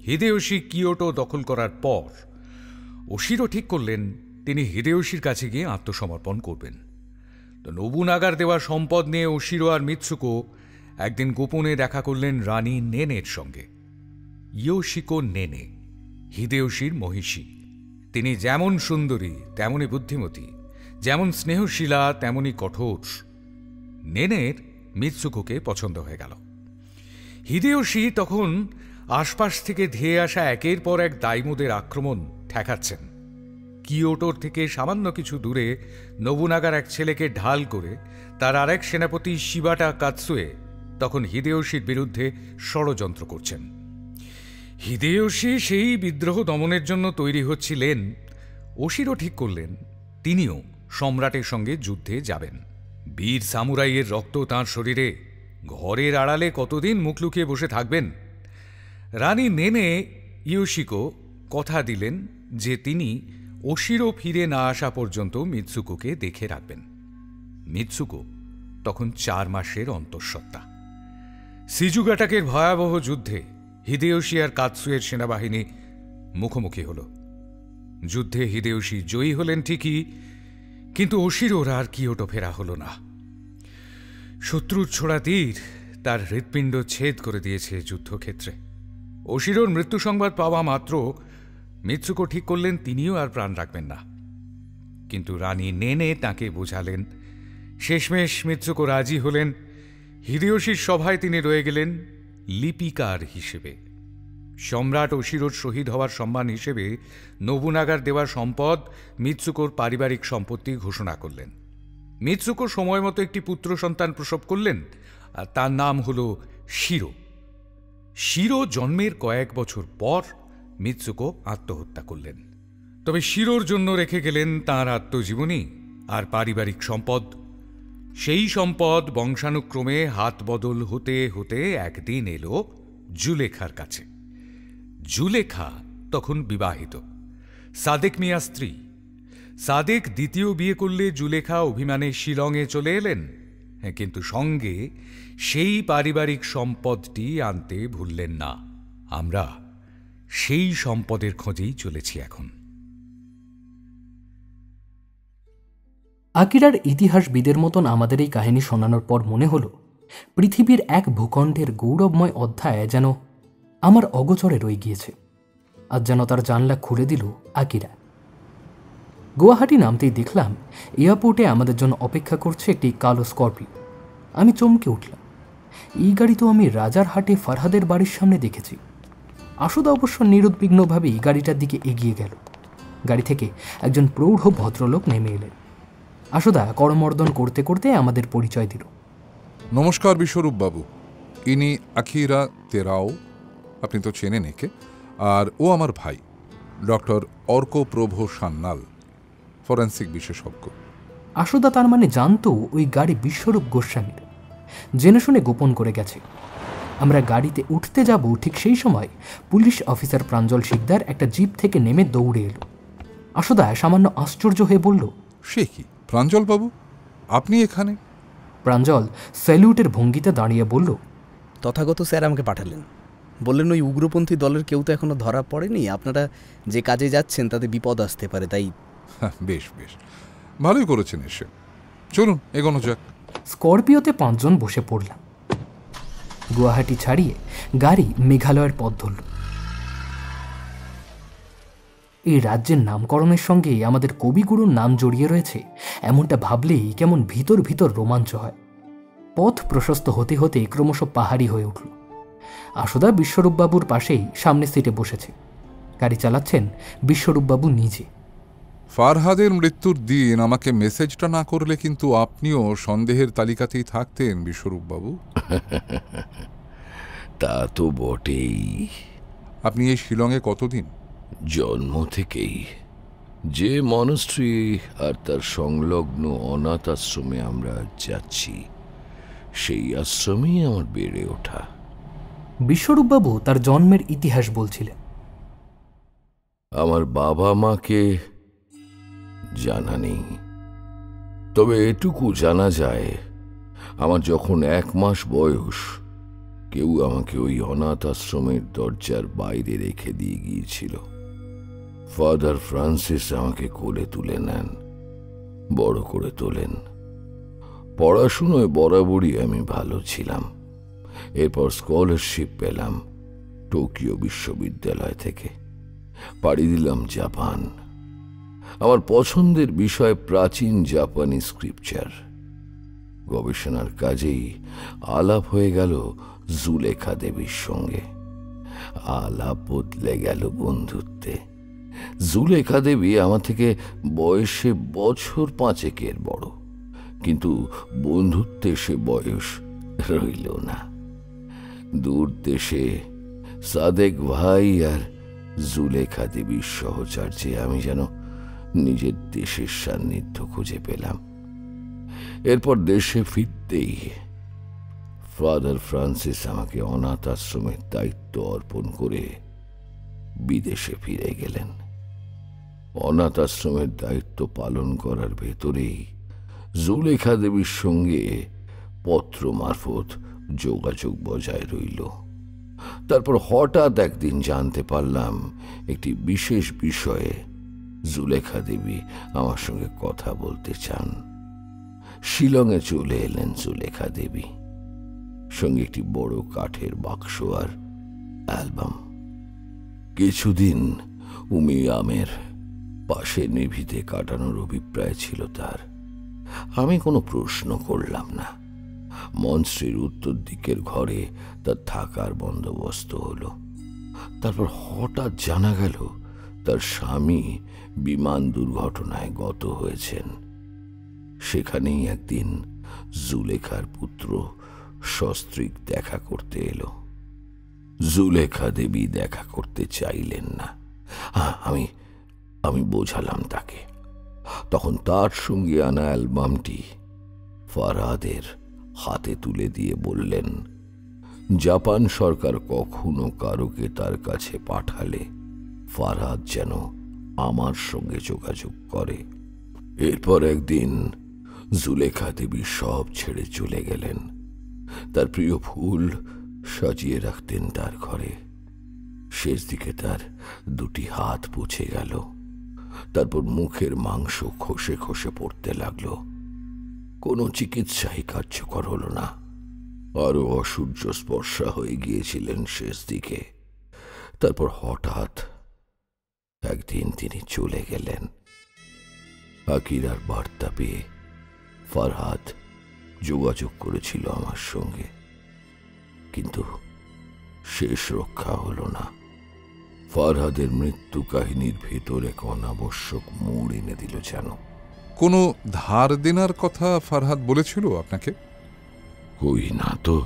হিদেয়োশি কিয়োটো দখল করার পর ওশিরো ঠিক করলেন তিনি হিদেয়োশির কাছে গিয়ে আত্মসমর্পণ করবেন। তো নোবুনাগার দেওয়া সম্পদ নিয়ে ওশিরো আর মিৎসুকো একদিন গোপনে দেখা করলেন রানী নেনের সঙ্গে। ইয়োশিকো নেনে হিদেয়োশির মহিষী। তিনি যেমন সুন্দরী তেমনই বুদ্ধিমতী, যেমন স্নেহশীলা তেমনই কঠোর। নেনের মিৎসুকোকে পছন্দ হয়ে গেল। হিদেয়োশি তখন আশপাশ থেকে ধেয়ে আসা একের পর এক দাইমোদের আক্রমণ ঠেকাচ্ছেন। কিয়োটোর থেকে সামান্য কিছু দূরে নোবুনাগার এক ছেলেকে ঢাল করে তার আরেক সেনাপতি শিবাটা কাতসুয়ে তখন হিদেয়োশির বিরুদ্ধে ষড়যন্ত্র করছেন। হিদেয়োশি সেই বিদ্রোহ দমনের জন্য তৈরি হচ্ছিলেন। ওশিরো ঠিক করলেন তিনিও সম্রাটের সঙ্গে যুদ্ধে যাবেন। বীর সামুরাইয়ের রক্ত তাঁর শরীরে, ঘরের আড়ালে কতদিন মুখ লুকিয়ে বসে থাকবেন? রানী নেনে ইয়োশিকো কথা দিলেন যে তিনি ওশিরো ফিরে না আসা পর্যন্ত মিৎসুকোকে দেখে রাখবেন। মিৎসুকো তখন ৪ মাসের অন্তঃসত্ত্বা। সিজুগাটাকের ভয়াবহ যুদ্ধে হিদেয়োশি আর কাতসুয়ের সেনাবাহিনী মুখোমুখি হল। যুদ্ধে হিদেয়োশি জয়ী হলেন ঠিকই, কিন্তু ওশিরোর আর কিয়োটো ফেরা হল না। শত্রুর ছোড়া তীর তার হৃৎপিণ্ড ছেদ করে দিয়েছে যুদ্ধক্ষেত্রে। ওশিরোর মৃত্যু সংবাদ পাওয়া মাত্র মিৎসুকো ঠিক করলেন তিনিও আর প্রাণ রাখবেন না। কিন্তু রানী নেনে তাকে বোঝালেন। শেষমেশ মিৎসুকো রাজি হলেন। হিদেয়োশির সভায় তিনি রয়ে গেলেন লিপিকার হিসেবে। সম্রাট ওশিরোর শহীদ হওয়ার সম্মান হিসেবে নোবুনাগার দেওয়া সম্পদ মিৎসুকোর পারিবারিক সম্পত্তি ঘোষণা করলেন। মিৎসুকো সময় মতো একটি পুত্র সন্তান প্রসব করলেন, আর তার নাম হল শিরো। শিরো জন্মের কয়েক বছর পর মিৎসুকো আত্মহত্যা করলেন। তবে শিরোর জন্য রেখে গেলেন তাঁর আত্মজীবনী আর পারিবারিক সম্পদ। সেই সম্পদ বংশানুক্রমে হাত বদল হতে হতে একদিন এলো জুলেখার কাছে। জুলেখা তখন বিবাহিত, সাদেক মিয়া স্ত্রী। সাদেক দ্বিতীয় বিয়ে করলে জুলেখা অভিমানে শিলংয়ে চলে এলেন, কিন্তু সঙ্গে সেই পারিবারিক সম্পদটি আনতে ভুললেন না। আমরা সেই সম্পদের খোঁজেই চলেছি এখন। আকিরার ইতিহাসবিদের মতন আমাদের এই কাহিনী শোনানোর পর মনে হল পৃথিবীর এক ভূখণ্ডের গৌরবময় অধ্যায় যেন আমার অগোচরে রয়ে গিয়েছে। আজ যেন তার জানলা খুলে দিল আকিরা। গুয়াহাটি নামতেই দেখলাম এয়ারপোর্টে আমাদের জন্য অপেক্ষা করছে একটি কালো স্করপিও। আমি চমকে উঠলাম। এই গাড়ি তো আমি রাজারহাটে ফারহাদের বাড়ির সামনে দেখেছি। আশুদা অবশ্য নিরুদ্বিগ্নভাবেই গাড়িটার দিকে এগিয়ে গেল। গাড়ি থেকে একজন প্রৌঢ় ভদ্রলোক নেমে এলেন। আশুদা করমর্দন করতে করতে আমাদের পরিচয় দিল। নমস্কার বিশ্বরূপ বাবু, ইনি আকিরা তেরাও, আপনি তো চেনেন একে। আর ও আমার ভাই ডক্টর অর্কপ্রভ সান্যাল, ফরেন্সিক বিশেষজ্ঞ। আশুদা তার মানে জানতো ওই গাড়ি বিশ্বরূপ গোস্বামীর, জেনে শুনে গোপন করে গেছে। আমরা গাড়িতে উঠতে যাব, ঠিক সেই সময় পুলিশ অফিসার প্রাঞ্জল শিকদার একটা জিপ থেকে নেমে দৌড়ে এলো। আশুদা সামান্য আশ্চর্য হয়ে বলল, সে কি প্রাঞ্জল বাবু, আপনি এখানে? প্রাঞ্জল স্যালিউটের ভঙ্গিতে দাঁড়িয়ে বলল, তথাগত স্যার আমাকে পাঠালেন, বললেন ওই উগ্রপন্থী দলের কেউ তো এখনো ধরা পড়েনি, আপনারা যে কাজে যাচ্ছেন তাতে বিপদ আসতে পারে, তাই। বেশ বেশ, ভালোই করেছেন এসে। চলুন এগোনো যাক। স্করপিওতে 5 জন বসে পড়লাম। গুয়াহাটি ছাড়িয়ে গাড়ি মেঘালয়ের পথ ধরল। এই রাজ্যের নামকরণের সঙ্গে আমাদের কবিগুরুর নাম জড়িয়ে রয়েছে, এমনটা ভাবলেই কেমন ভিতর ভিতর রোমাঞ্চ হয়। পথ প্রশস্ত হতে হতে ক্রমশ পাহাড়ি হয়ে উঠল। আশুদা বিশ্বরূপবাবুর পাশেই সামনের সিটে বসেছে। গাড়ি চালাচ্ছেন বিশ্বরূপবাবু নিজে। ফারহাদের মৃত্যুর দিন আমাকে মেসেজটা না করলে কিন্তু আপনিও সন্দেহের তালিকাতেই থাকতেন বিশ্বরূপবাবু। তা তো বটেই। আপনি এই শিলংয়ে কতদিন? জন্ম থেকেই। যে মনস্ট্রি আর তার সংলগ্ন অনাথ আশ্রমে আমরা যাচ্ছি, সেই আশ্রমেই আমার বেড়ে ওঠা। বিশ্বরূপবাবু তার জন্মের ইতিহাস বলছিলেন। আমার বাবা মাকে জানা নেই, তবে এটুকু জানা যায়, আমার যখন 1 মাস বয়স, কেউ আমাকে ওই অনাথ আশ্রমের দরজার বাইরে রেখে দিয়ে গিয়েছিল। ফাদার ফ্রান্সিস আমাকে কোলে তুলে নেন, বড় করে তোলেন। পড়াশুনোয় বরাবরই আমি ভালো ছিলাম। এরপর স্কলারশিপ পেলাম টোকিও বিশ্ববিদ্যালয় থেকে। পাড়ি দিলাম জাপান। আমার পছন্দের বিষয় প্রাচীন জাপানি স্ক্রিপচার। গবেষণার কাজেই আলাপ হয়ে গেল জুলেখা দেবীর সঙ্গে। আলাপ বদলে গেল বন্ধুত্বে। জুলেখা দেবী আমার থেকে বয়সে বছর 5 বড়, কিন্তু বন্ধুত্বে সে বয়স রইল না। দূর দেশে সাদেক ভাই আর জুলেখা দেবীর সহচর্যে আমি যেন নিজের দেশের সান্নিধ্য খুঁজে পেলাম। এরপর দেশে ফিরতেই ফাদার ফ্রান্সিস আমাকে অনাথ আশ্রমের দায়িত্ব অর্পণ করে বিদেশে ফিরে গেলেন। অনাথ আশ্রমের দায়িত্ব পালন করার ভেতরেই জুলেখা দেবীর সঙ্গে পত্র মারফত যোগাযোগ বজায় রইল। তারপর হঠাৎ একদিন জানতে পারলাম একটি বিশেষ বিষয়ে জুলেখা দেবী আমার সঙ্গে কথা বলতে চান। শিলংয়ে চলে এলেন জুলেখা দেবী, সঙ্গে একটি বড় কাঠের বাক্স আর অ্যালবাম। কিছুদিন উমিয়ামের পাশে নিভিতে কাটানোর অভিপ্রায় ছিল তার। আমি কোনো প্রশ্ন করলাম না। মনস্ট্রির উত্তর দিকের ঘরে তার থাকার বন্দোবস্ত হলো। তারপর হঠাৎ জানা গেল তার স্বামী বিমান দুর্ঘটনায় গত হয়েছেন। সেখানেই একদিন জুলেখার পুত্র সস্ত্রীক দেখা করতে এলো। জুলেখা দেবী দেখা করতে চাইলেন না। আমি বোঝালাম তাকে। তখন তার সঙ্গে আনা অ্যালবামটি ফারহাদের হাতে তুলে দিয়ে বললেন, জাপান সরকার কখনো কারোকে তার কাছে পাঠালে ফারহাদ যেন আমার সঙ্গে যোগাযোগ করে। এরপর একদিন জুলেখা দেবী সব ছেড়ে চলে গেলেন। তার প্রিয় ফুল সাজিয়ে রাখতেন তার ঘরে। শেষ দিকে তার 2টি হাত পচে গেল। তারপর মুখের মাংস খসে খসে পড়তে লাগলো। কোনো চিকিৎসাই কার্যকর হলো না। আরো অসূর্য স্পর্শা হয়ে গিয়েছিলেন শেষ দিকে। তারপর হঠাৎ একদিন তিনি চলে গেলেন। আকিরার বার্তা পেয়ে ফারহাদ যোগাযোগ করেছিল আমার সঙ্গে, কিন্তু শেষ রক্ষা হলো না। ফারহাদের মৃত্যু কাহিনীর ভেতর এক অনাবশ্যক মোড় এনে দিল যেন। কোনো ধার দেনার কথা ফারহাদ বলেছিল আপনাকে? কই না তো,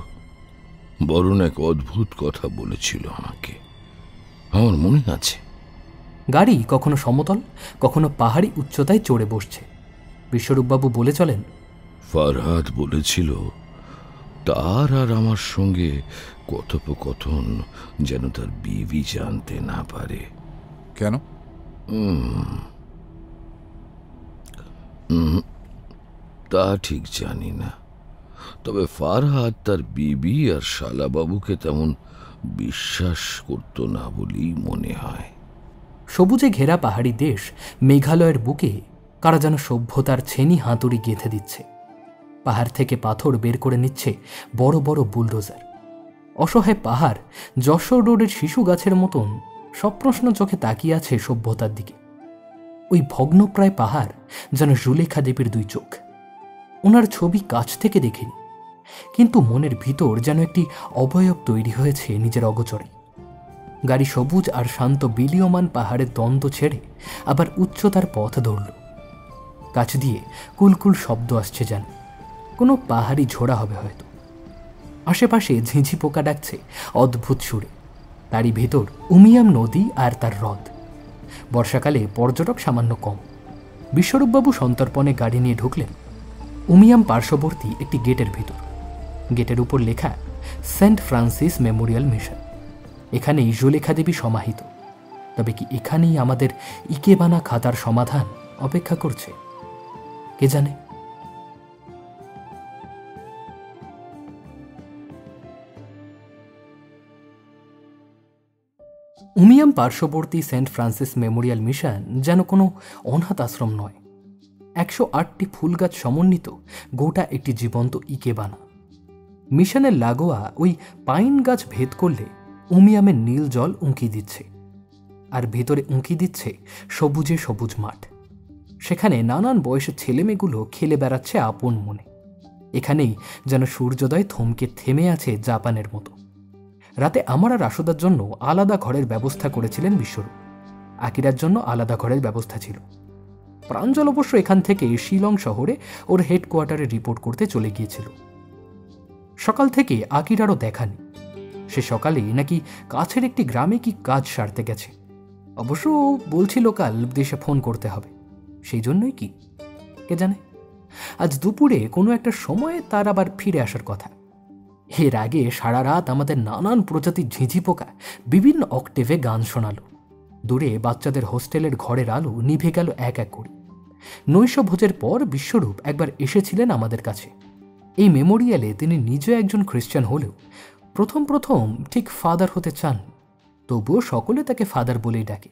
বরং এক অদ্ভুত কথা বলেছিল আমাকে। আমার মনে আছে। গাড়ি কখনো সমতল, কখনো পাহাড়ি উচ্চতায় চড়ে বসছে। বিশ্বরূপবাবু বলে চলেন, ফারহাদ বলেছিল তার আর আমার সঙ্গে কথোপকথন যেন তার বিবি জানতে না পারে। কেন? তা ঠিক জানি না, তবে ফারহাদ তার বিবি আর শালাবাবুকে তেমন বিশ্বাস করত না বলেই মনে হয়। সবুজে ঘেরা পাহাড়ি দেশ মেঘালয়ের বুকে কারা যেন সভ্যতার ছেনি হাতুড়ি গেঁথে দিচ্ছে। পাহাড় থেকে পাথর বের করে নিচ্ছে বড় বড় বুলডোজার। অসহায় পাহাড় যশোর রোডের শিশু গাছের মতন সপ্রশ্ন চোখে তাকিয়ে আছে সভ্যতার দিকে। ওই ভগ্নপ্রায় পাহাড় যেন জুলেখা দেবীর দুই চোখ। ওনার ছবি কাছ থেকে দেখিনি, কিন্তু মনের ভিতর যেন একটি অবয়ব তৈরি হয়েছে নিজের অগোচরে। গাড়ি সবুজ আর শান্ত বিলীয়মান পাহাড়ের দ্বন্দ্ব ছেড়ে আবার উচ্চতার পথ ধরল। কাছ দিয়ে কুলকুল শব্দ আসছে, যেন কোনো পাহাড়ি ঝোড়া হবে হয়তো। আশেপাশে ঝিঁঝি পোকা ডাকছে অদ্ভুত সুরে। তারই ভেতর উমিয়াম নদী আর তার হ্রদ। বর্ষাকালে পর্যটক সামান্য কম। বিশ্বরূপবাবু সন্তর্পণে গাড়ি নিয়ে ঢুকলেন উমিয়াম পার্শ্ববর্তী একটি গেটের ভিতর। গেটের উপর লেখা সেন্ট ফ্রান্সিস মেমোরিয়াল মিশন। এখানেই জুলেখা দেবী সমাহিত। তবে কি এখানেই আমাদের ইকেবানা খাতার সমাধান অপেক্ষা করছে? কে জানে। উমিয়াম পার্শ্ববর্তী সেন্ট ফ্রান্সিস মেমোরিয়াল মিশন যেন কোনো অনাথ আশ্রম নয়। 108টি ফুল গাছ সমন্বিত গোটা একটি জীবন্ত ইকেবানা। মিশনের লাগোয়া ওই পাইন গাছ ভেদ করলে উমিয়ামের নীল জল উঁকি দিচ্ছে, আর ভেতরে উঁকি দিচ্ছে সবুজে সবুজ মাঠ। সেখানে নানান বয়সের ছেলেমেয়েগুলো খেলে বেড়াচ্ছে আপন মনে। এখানেই যেন সূর্যোদয় থমকে থেমে আছে জাপানের মতো। রাতে আমার আর আশুদার জন্য আলাদা ঘরের ব্যবস্থা করেছিলেন বিশ্বরূপ। আকিরার জন্য আলাদা ঘরের ব্যবস্থা ছিল। প্রাঞ্জল অবশ্য এখান থেকে শিলং শহরে ওর হেডকোয়ার্টারে রিপোর্ট করতে চলে গিয়েছিল। সকাল থেকে আকিরারও দেখা নেই। সে সকালেই নাকি কাছের একটি গ্রামে কি কাজ সারতে গেছে। অবশ্য বলছিল কাল দেশে ফোন করতে হবে, সেই জন্যই কি কে জানে। আজ দুপুরে কোনো একটা সময়ে তার আবার ফিরে আসার কথা। এর আগে সারা রাত আমাদের নানান প্রজাতির ঝিঁঝি পোকা বিভিন্ন অক্টেভে গান শোনালো। দূরে বাচ্চাদের হোস্টেলের ঘরের আলো নিভে গেল এক এক করে। নৈশভোজের পর বিশ্বরূপ একবার এসেছিলেন আমাদের কাছে। এই মেমোরিয়ালে তিনি নিজে একজন খ্রিস্টান হলেও প্রথম প্রথম ঠিক ফাদার হতে চান, তবুও সকলে তাকে ফাদার বলেই ডাকে।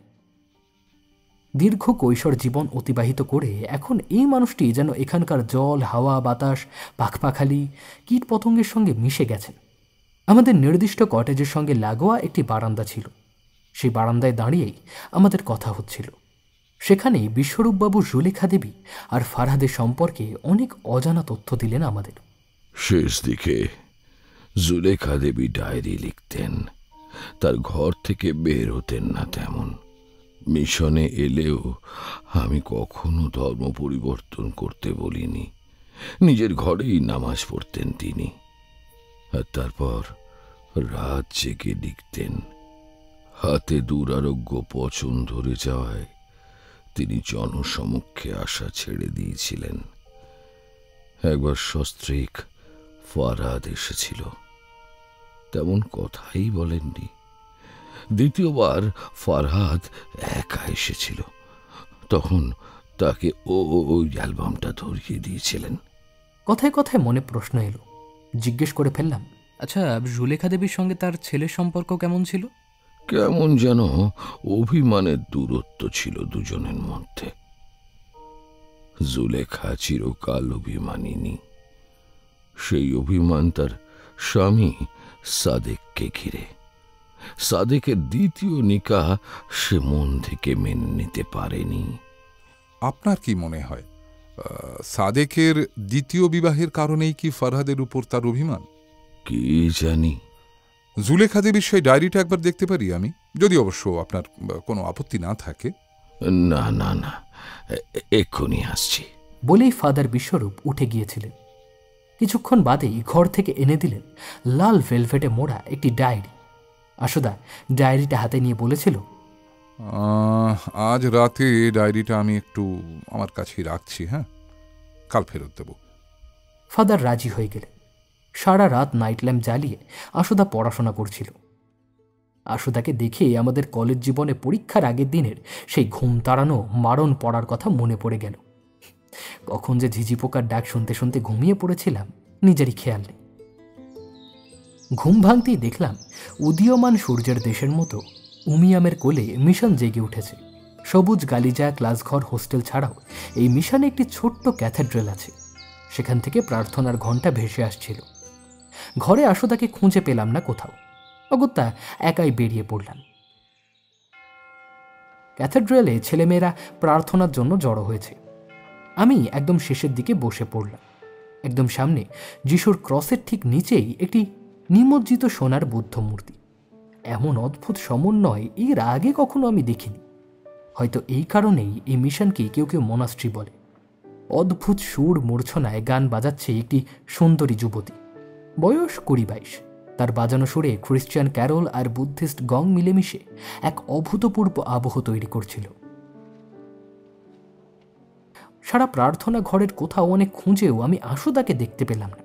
দীর্ঘ কৈশোর জীবন অতিবাহিত করে এখন এই মানুষটি যেন এখানকার জল, হাওয়া, বাতাস, পাখপাখালি, কীট পতঙ্গের সঙ্গে মিশে গেছেন। আমাদের নির্দিষ্ট কটেজের সঙ্গে লাগোয়া একটি বারান্দা ছিল। সেই বারান্দায় দাঁড়িয়েই আমাদের কথা হচ্ছিল। সেখানেই বিশ্বরূপবাবু জুলেখা দেবী আর ফারহাদের সম্পর্কে অনেক অজানা তথ্য দিলেন আমাদের। শেষ দিকে জুলেখা দেবী ডায়েরি লিখতেন। তার ঘর থেকে বের হতেন না তেমন। মিশনে এলেও আমি কখনো ধর্ম পরিবর্তন করতে বলিনি। নিজের ঘরেই নামাজ পড়তেন তিনি। আর তারপর রাত জেগে লিখতেন। হাতে দুরারোগ্য পচন ধরে যাওয়ায় তিনি জনসমক্ষে আসা ছেড়ে দিয়েছিলেন। একবার সস্ত্রীক ফারহাদ এসেছিল, তেমন কথাই বলেননি। দ্বিতীয়বার ফারহাদ একা এসেছিল, তখন তাকে ওই অ্যালবামটা ধরিয়ে দিয়েছিলেন। কথায় কথায় মনে প্রশ্ন এলো। জিজ্ঞেস করে ফেললাম, আচ্ছা জুলেখা দেবীর সঙ্গে তার ছেলের সম্পর্ক কেমন ছিল? কেমন যেন অভিমানের দূরত্ব ছিল দুজনের মধ্যে। জুলেখা চিরকাল অভিমানিনী। সেই অভিমান তার স্বামী সাদেককে ঘিরে। সাদেকের দ্বিতীয় নিকাহ সে মন থেকে মেনে নিতে পারেনি। আপনার কি মনে হয় সাদেকের দ্বিতীয় বিবাহের কারণেই কি ফারহাদের উপর তার অভিমান? কি জানি। জুলেখা দেবীর সেই ডায়েরিটা একবার দেখতে পারি আমি, যদি অবশ্য আপনার কোনো আপত্তি না থাকে। না না না, এক্ষুনি আসছি বলেই ফাদার বিশ্বরূপ উঠে গিয়েছিলেন। কিছুক্ষণ বাদেই ঘর থেকে এনে দিলেন লাল ভেলভেটে মোড়া একটি ডায়েরি। আশুদা ডায়েরিটা হাতে নিয়ে বলেছিল, আজ রাতে ডায়েরিটা আমি একটু আমার কাছেই রাখছি, হ্যাঁ, কাল ফেরত দেব। ফাদার রাজি হয়ে গেলেন। সারা রাত নাইট ল্যাম্প জ্বালিয়ে আশুদা পড়াশোনা করছিল। আশুদাকে দেখে আমাদের কলেজ জীবনে পরীক্ষার আগের দিনের সেই ঘুম তাড়ানো মারণ পড়ার কথা মনে পড়ে গেল। কখন যে ঝিঝি পোকার ডাক শুনতে শুনতে ঘুমিয়ে পড়েছিলাম নিজেরই খেয়াল নেই। ঘুম ভাঙতেই দেখলাম উদীয়মান সূর্যের দেশের মতো উমিয়ামের কোলে মিশন জেগে উঠেছে। সবুজ গালিজা, ক্লাসঘর, হোস্টেল ছাড়াও এই মিশনে একটি ছোট্ট ক্যাথেড্রাল আছে। সেখান থেকে প্রার্থনার ঘণ্টা ভেসে আসছিল। ঘরে আশুদাকে খুঁজে পেলাম না কোথাও। অগত্যা একাই বেরিয়ে পড়লাম। ক্যাথেড্রালে ছেলেমেয়েরা প্রার্থনার জন্য জড়ো হয়েছে। আমি একদম শেষের দিকে বসে পড়লাম। একদম সামনে যিশুর ক্রসের ঠিক নিচেই একটি নিমজ্জিত সোনার বুদ্ধ মূর্তি। এমন অদ্ভুত সমন্বয় এর আগে কখনো আমি দেখিনি। হয়তো এই কারণেই এই মিশনকে কেউ কেউ মোনাস্ট্রি বলে। অদ্ভুত সুর মূর্ছনায় গান বাজাচ্ছে একটি সুন্দরী যুবতী, বয়স 20-22। তার বাজানো সুরে খ্রিস্টান ক্যারল আর বুদ্ধিস্ট গং মিলেমিশে এক অভূতপূর্ব আবহ তৈরি করছিল। সারা প্রার্থনা ঘরের কোথাও অনেক খুঁজেও আমি আশুদাকে দেখতে পেলাম না,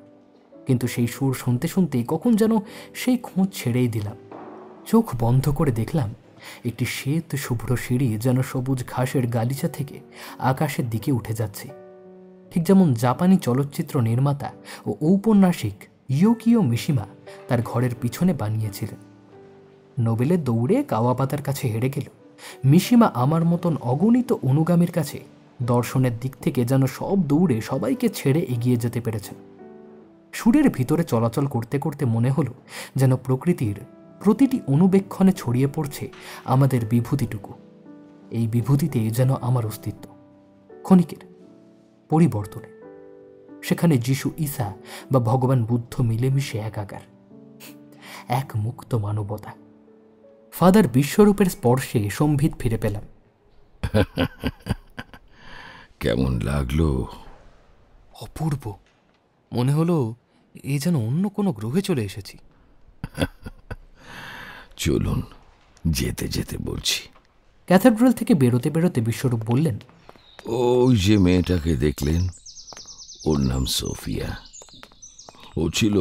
কিন্তু সেই সুর শুনতে শুনতেই কখন যেন সেই খোঁজ ছেড়েই দিলাম। চোখ বন্ধ করে দেখলাম একটি শ্বেত শুভ্র সিঁড়ি যেন সবুজ ঘাসের গালিচা থেকে আকাশের দিকে উঠে যাচ্ছে, ঠিক যেমন জাপানি চলচ্চিত্র নির্মাতা ও ঔপন্যাসিক ইয়োকিও মিশিমা তার ঘরের পিছনে বানিয়েছিলেন। নোবেলের দৌড়ে কাওয়াবাতার কাছে হেরে গেল মিশিমা আমার মতন অগণিত অনুগামীর কাছে দর্শনের দিক থেকে যেন সব দৌড়ে সবাইকে ছেড়ে এগিয়ে যেতে পেরেছেন। সুরের ভিতরে চলাচল করতে করতে মনে হলো যেন প্রকৃতির প্রতিটি অনুবেক্ষণে ছড়িয়ে পড়ছে আমাদের বিভূতিটুকু। এই বিভূতিতে যেন আমার অস্তিত্ব, ক্ষণিকের পরিবর্তনে। সেখানে যিশু ঈসা বা ভগবান বুদ্ধ মিলেমিশে একাকার, এক মুক্ত মানবতা। ফাদার বিশ্বরূপের স্পর্শে সম্ভিত ফিরে পেলাম। কেমন লাগলো? অপূর্ব। মনে হলো এই যেন অন্য কোনো গ্রহে চলে এসেছি। চলুন, যেতে যেতে বলছি। ক্যাথেড্রাল থেকে বেরোতে বেরোতে বিশ্বরূপ বললেন, ওই যে মেয়েটাকে দেখলেন, ওর নাম সোফিয়া। ও ছিল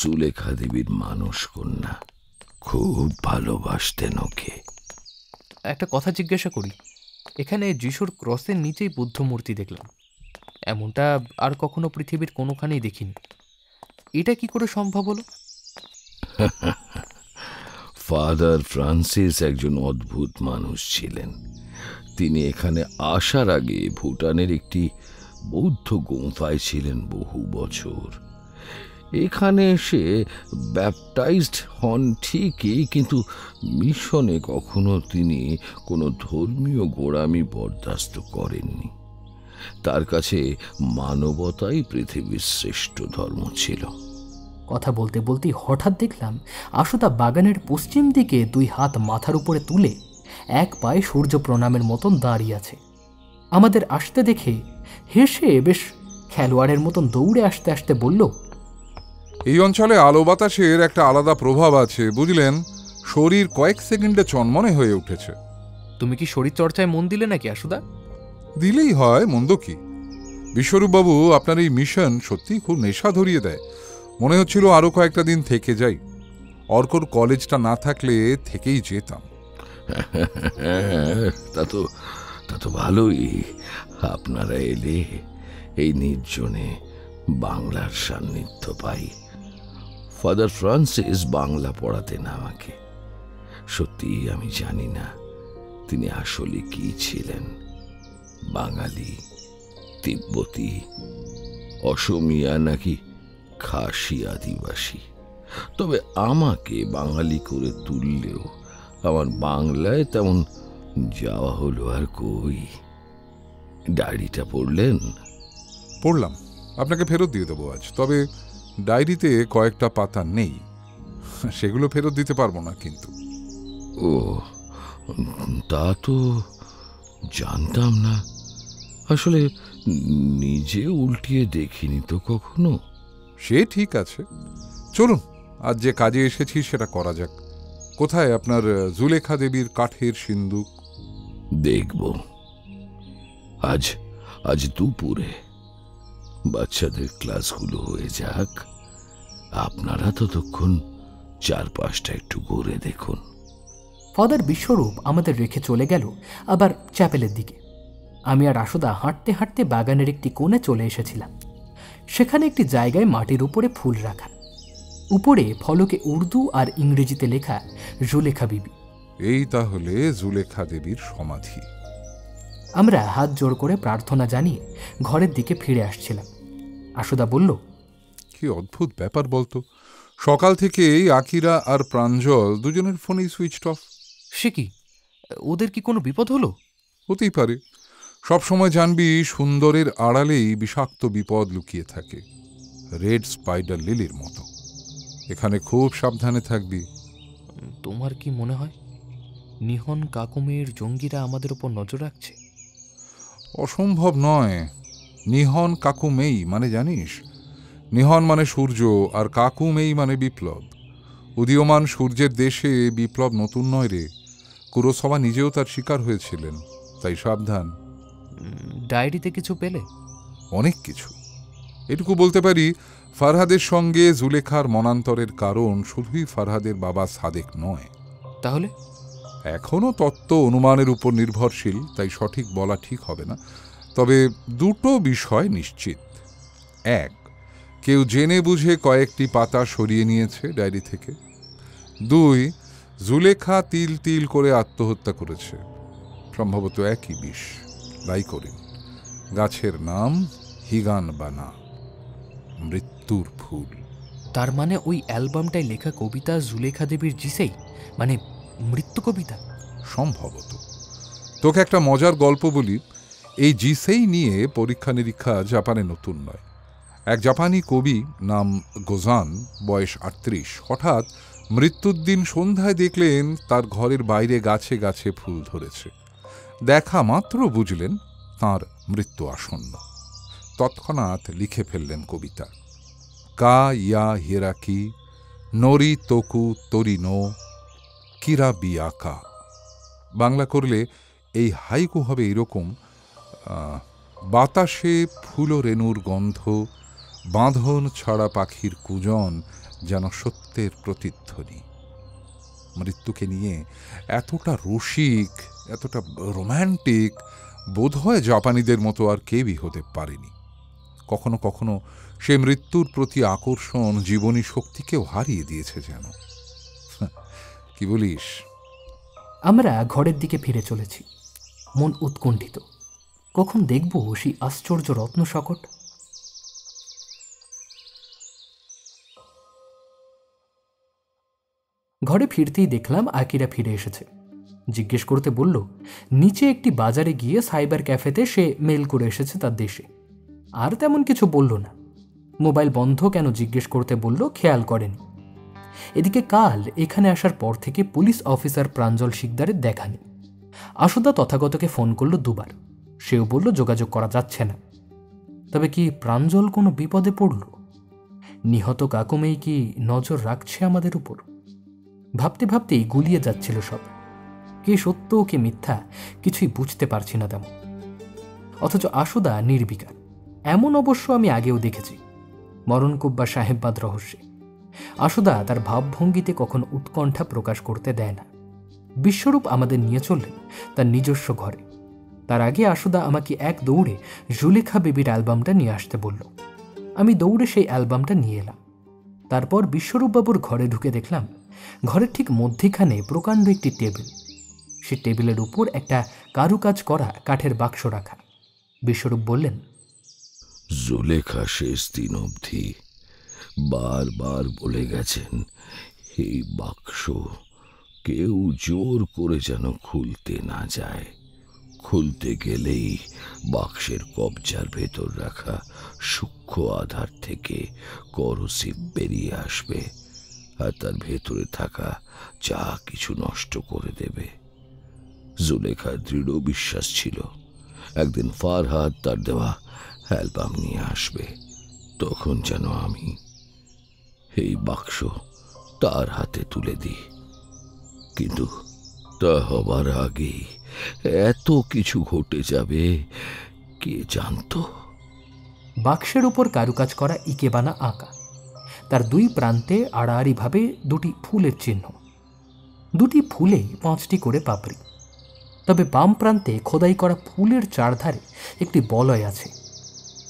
জুলেখা দেবীর মানস কন্যা। খুব ভালোবাসতেন ওকে। একটা কথা জিজ্ঞাসা করি, এখানে যিশুর ক্রসের নিচেই বুদ্ধ মূর্তি দেখলাম। এমনটা আর কখনো পৃথিবীর কোনোখানেই দেখিনি। এটা কি করে সম্ভব হলো? ফাদার ফ্রান্সিস একজন অদ্ভুত মানুষ ছিলেন। তিনি এখানে আসার আগে ভুটানের একটি বৌদ্ধ গুম্ফায় ছিলেন বহু বছর। এখানে এসে ব্যাপটাইজড হন ঠিকই, কিন্তু মিশনে কখনো তিনি কোনো ধর্মীয় গোঁড়ামি বরদাস্ত করেননি। তার কাছে মানবতাই পৃথিবীর শ্রেষ্ঠ ধর্ম ছিল। কথা বলতে বলতেই হঠাৎ দেখলাম আশুদা বাগানের পশ্চিম দিকে 2 হাত মাথার উপরে তুলে এক পায়ে সূর্য প্রণামের মতন দাঁড়িয়ে আছে। আমাদের আসতে দেখে হেসে বেশ খেলোয়াড়ের মতন দৌড়ে আসতে আসতে বলল, এই অঞ্চলে আলো বাতাসের একটা আলাদা প্রভাব আছে, বুঝলেন? শরীর কয়েক সেকেন্ডে চনমনে হয়ে উঠেছে। তুমি কি শরীর চর্চায় মন দিলে নাকি আশুদা? দিলেই হয়, মন্দ কি? বিশ্বরূপবাবু, আপনার এই মিশন সত্যিই খুব নেশা ধরিয়ে দেয়। মনে হচ্ছিল আরো কয়েকটা দিন থেকে যাই। অর্কর কলেজটা না থাকলে থেকেই যেতাম। তা তো ভালোই। আপনারা এলে এই নির্জনে বাংলার সান্নিধ্য পাই। ফাদার ফ্রান্সিস বাংলা পড়াতেন আমাকে। সত্যি আমি জানি না তিনি আসলে কি ছিলেন, বাঙালি, তিব্বতী, অসমিয়া নাকি খাসি আদিবাসী। তবে আমাকে বাঙালি করে তুললেও আমার বাংলায় তেমন যাওয়া হলো আর কই। ডায়েরিটা পড়লেন? পড়লাম, আপনাকে ফেরত দিয়ে দেবো আজ। তবে ডায়েরিতে কয়েকটা পাতা নেই, সেগুলো ফেরত দিতে পারবো না। কিন্তু ও, তা তো জানতাম না। আসলে নিজে উল্টিয়ে দেখিনি তো কখনো। সে ঠিক আছে, চলুন আজ যে কাজে এসেছি সেটা করা যাক। কোথায় আপনার জুলেখা দেবীর কাঠের সিন্দুক? দেখব আজ দুপুরে। বাচ্চাদের ক্লাসগুলো হয়ে যাক, আপনারা ততক্ষণ চারপাশটা একটু ঘুরে দেখুন। ফাদার বিশ্বরূপ আমাদের রেখে চলে গেল আবার চ্যাপেলের দিকে। আমি আর আশুদা হাঁটতে হাঁটতে বাগানের একটি কোণে চলে এসেছিলাম। সেখানে একটি জায়গায় মাটির উপরে ফুল রাখা, উপরে ফলকে উর্দু আর ইংরেজিতে লেখা জুলেখা বিবি। এই তাহলে জুলেখা দেবীর সমাধি। আমরা হাত জোড় করে প্রার্থনা জানিয়ে ঘরের দিকে ফিরে আসছিলাম। আশুদা বলল, কি অদ্ভুত ব্যাপার বলতো, সকাল থেকেই আকিরা আর প্রাঞ্জল দুজনের ফোনেই সুইচ অফ। সে কি, ওদের কি কোনো বিপদ হলো? হতেই পারে। সবসময় জানবি সুন্দরের আড়ালেই বিষাক্ত বিপদ লুকিয়ে থাকে, রেড স্পাইডার লিলির মতো। এখানে খুব সাবধানে থাকবি। তোমার কি মনে হয় নিহন কাকুমের জঙ্গিরা আমাদের উপর নজর রাখছে? অসম্ভব নয়। নিহন কাকুমেই মানে জানিস? নিহন মানে সূর্য, আর কাকুমেই মানে বিপ্লব। উদীয়মান সূর্যের দেশে বিপ্লব নতুন নয় রে। কুরোসাওয়া নিজেও তার শিকার হয়েছিলেন, তাই সাবধান। ডায়েরিতে কিছু পেলে? অনেক কিছু। এটুকু বলতে পারি, ফারহাদের সঙ্গে জুলেখার মনান্তরের কারণ শুধুই ফারহাদের বাবা সাদেক নয়। তাহলে? এখনও তত্ত্ব অনুমানের উপর নির্ভরশীল, তাই সঠিক বলা ঠিক হবে না। তবে দুটো বিষয় নিশ্চিত। এক, কেউ জেনে বুঝে কয়েকটি পাতা সরিয়ে নিয়েছে ডায়েরি থেকে। দুই, জুলেখা তিল তিল করে আত্মহত্যা করেছে, সম্ভবত একই বিষ, লাইকোরিন। গাছের নাম হিগান বানা, মৃত্যুর ফুল। তার মানে ওই অ্যালবামটায় লেখা কবিতা জুলেখা দেবীর জিসেই, মানে মৃত্যু কবিতা? সম্ভবত। তোকে একটা মজার গল্প বলি। এই জিসেই নিয়ে পরীক্ষা নিরীক্ষা জাপানে নতুন নয়। এক জাপানি কবি নাম গোজান, বয়স 38, হঠাৎ মৃত্যুর দিন সন্ধ্যায় দেখলেন তার ঘরের বাইরে গাছে গাছে ফুল ধরেছে। দেখা মাত্র বুঝলেন তাঁর মৃত্যু আসন্ন। তৎক্ষণাৎ লিখে ফেললেন কবিতা, কা ইয়া হিরাকি নরি তোকু তরিনো কিরা বিয়াকা। বাংলা করলে এই হাইকু হবে এরকম: বাতাসে ফুল রেণুর গন্ধ, বাঁধন ছাড়া পাখির কুজন, যেন সত্যের প্রতিধ্বনি। মৃত্যুকে নিয়ে এতটা রসিক, এতটা রোম্যান্টিক বোধহয় জাপানিদের মতো আর কেউই হতে পারেনি। কখনো কখনো সে মৃত্যুর প্রতি আকর্ষণ জীবনী শক্তিকেও হারিয়ে দিয়েছে যেন। কি বলিস? আমরা ঘরের দিকে ফিরে চলেছি, মন উৎকণ্ঠিত। কখন দেখব সেই আশ্চর্য রত্ন সকট? ঘরে ফিরতেই দেখলাম আকিরা ফিরে এসেছে। জিজ্ঞেস করতে বলল নিচে একটি বাজারে গিয়ে সাইবার ক্যাফেতে সে মেল করে এসেছে তার দেশে। আর তেমন কিছু বলল না। মোবাইল বন্ধ কেন জিজ্ঞেস করতে বলল, খেয়াল করেনি। এদিকে কাল এখানে আসার পর থেকে পুলিশ অফিসার প্রাঞ্জল শিকদারের দেখা নেই। আশুদা তথাগতকে ফোন করল 2 বার, সেও বলল যোগাযোগ করা যাচ্ছে না। তবে কি প্রাঞ্জল কোনো বিপদে পড়ল? নিহত কাকুমেই কি নজর রাখছে আমাদের উপর? ভাবতে ভাবতেই গুলিয়ে যাচ্ছিল সব। কে সত্য কে মিথ্যা কিছুই বুঝতে পারছি না তেমন। অথচ আশুদা নির্বিকার, এমন অবশ্য আমি আগেও দেখেছি মরণকুব্বা সাহেববাদ রহস্যে। আশুদা তার ভাবভঙ্গিতে কখনো উৎকণ্ঠা প্রকাশ করতে দেয় না। বিশ্বরূপ আমাদের নিয়ে চললেন তার নিজস্ব ঘরে। তার আগে আশুদা আমাকে এক দৌড়ে জুলেখা বেবির অ্যালবামটা নিয়ে আসতে বলল। আমি দৌড়ে সেই অ্যালবামটা নিয়ে এলাম। তারপর বিশ্বরূপবাবুর ঘরে ঢুকে দেখলাম ঘরের ঠিক মধ্যেখানে প্রকাণ্ড একটি টেবিল। সে টেবিলের উপর একটা কারুকাজ করা কাঠের বাক্স রাখা। বিশ্বরূপ বললেন, জুলেখা শেষ দিন অবধি বারবার বলে গেছেন এই বাক্স কেউ জোর করে যেন খুলতে না যায়। খুলতে গেলেই বাক্সের কবজার ভেতর রাখা সূক্ষ্ম আধার থেকে করসিভ বেরিয়ে আসবে আর তার ভেতরে থাকা যা কিছু নষ্ট করে দেবে। জুলেখার দৃঢ় বিশ্বাস ছিল একদিন ফারহাদ তার দেওয়া অ্যালবাম নিয়ে আসবে। তখন যেন আমি এই বাক্স তার হাতে তুলে দিই। কিন্তু তা হবার আগেই এত কিছু ঘটে যাবে কে জানত। বাক্সের উপর কারুকাজ করা ইকেবানা আঁকা। তার 2 প্রান্তে আড়াআড়িভাবে 2টি ফুলের চিহ্ন। 2টি ফুলে 5টি করে পাপড়ি। তবে বাম প্রান্তে খোদাই করা ফুলের চারধারে একটি বলয় আছে,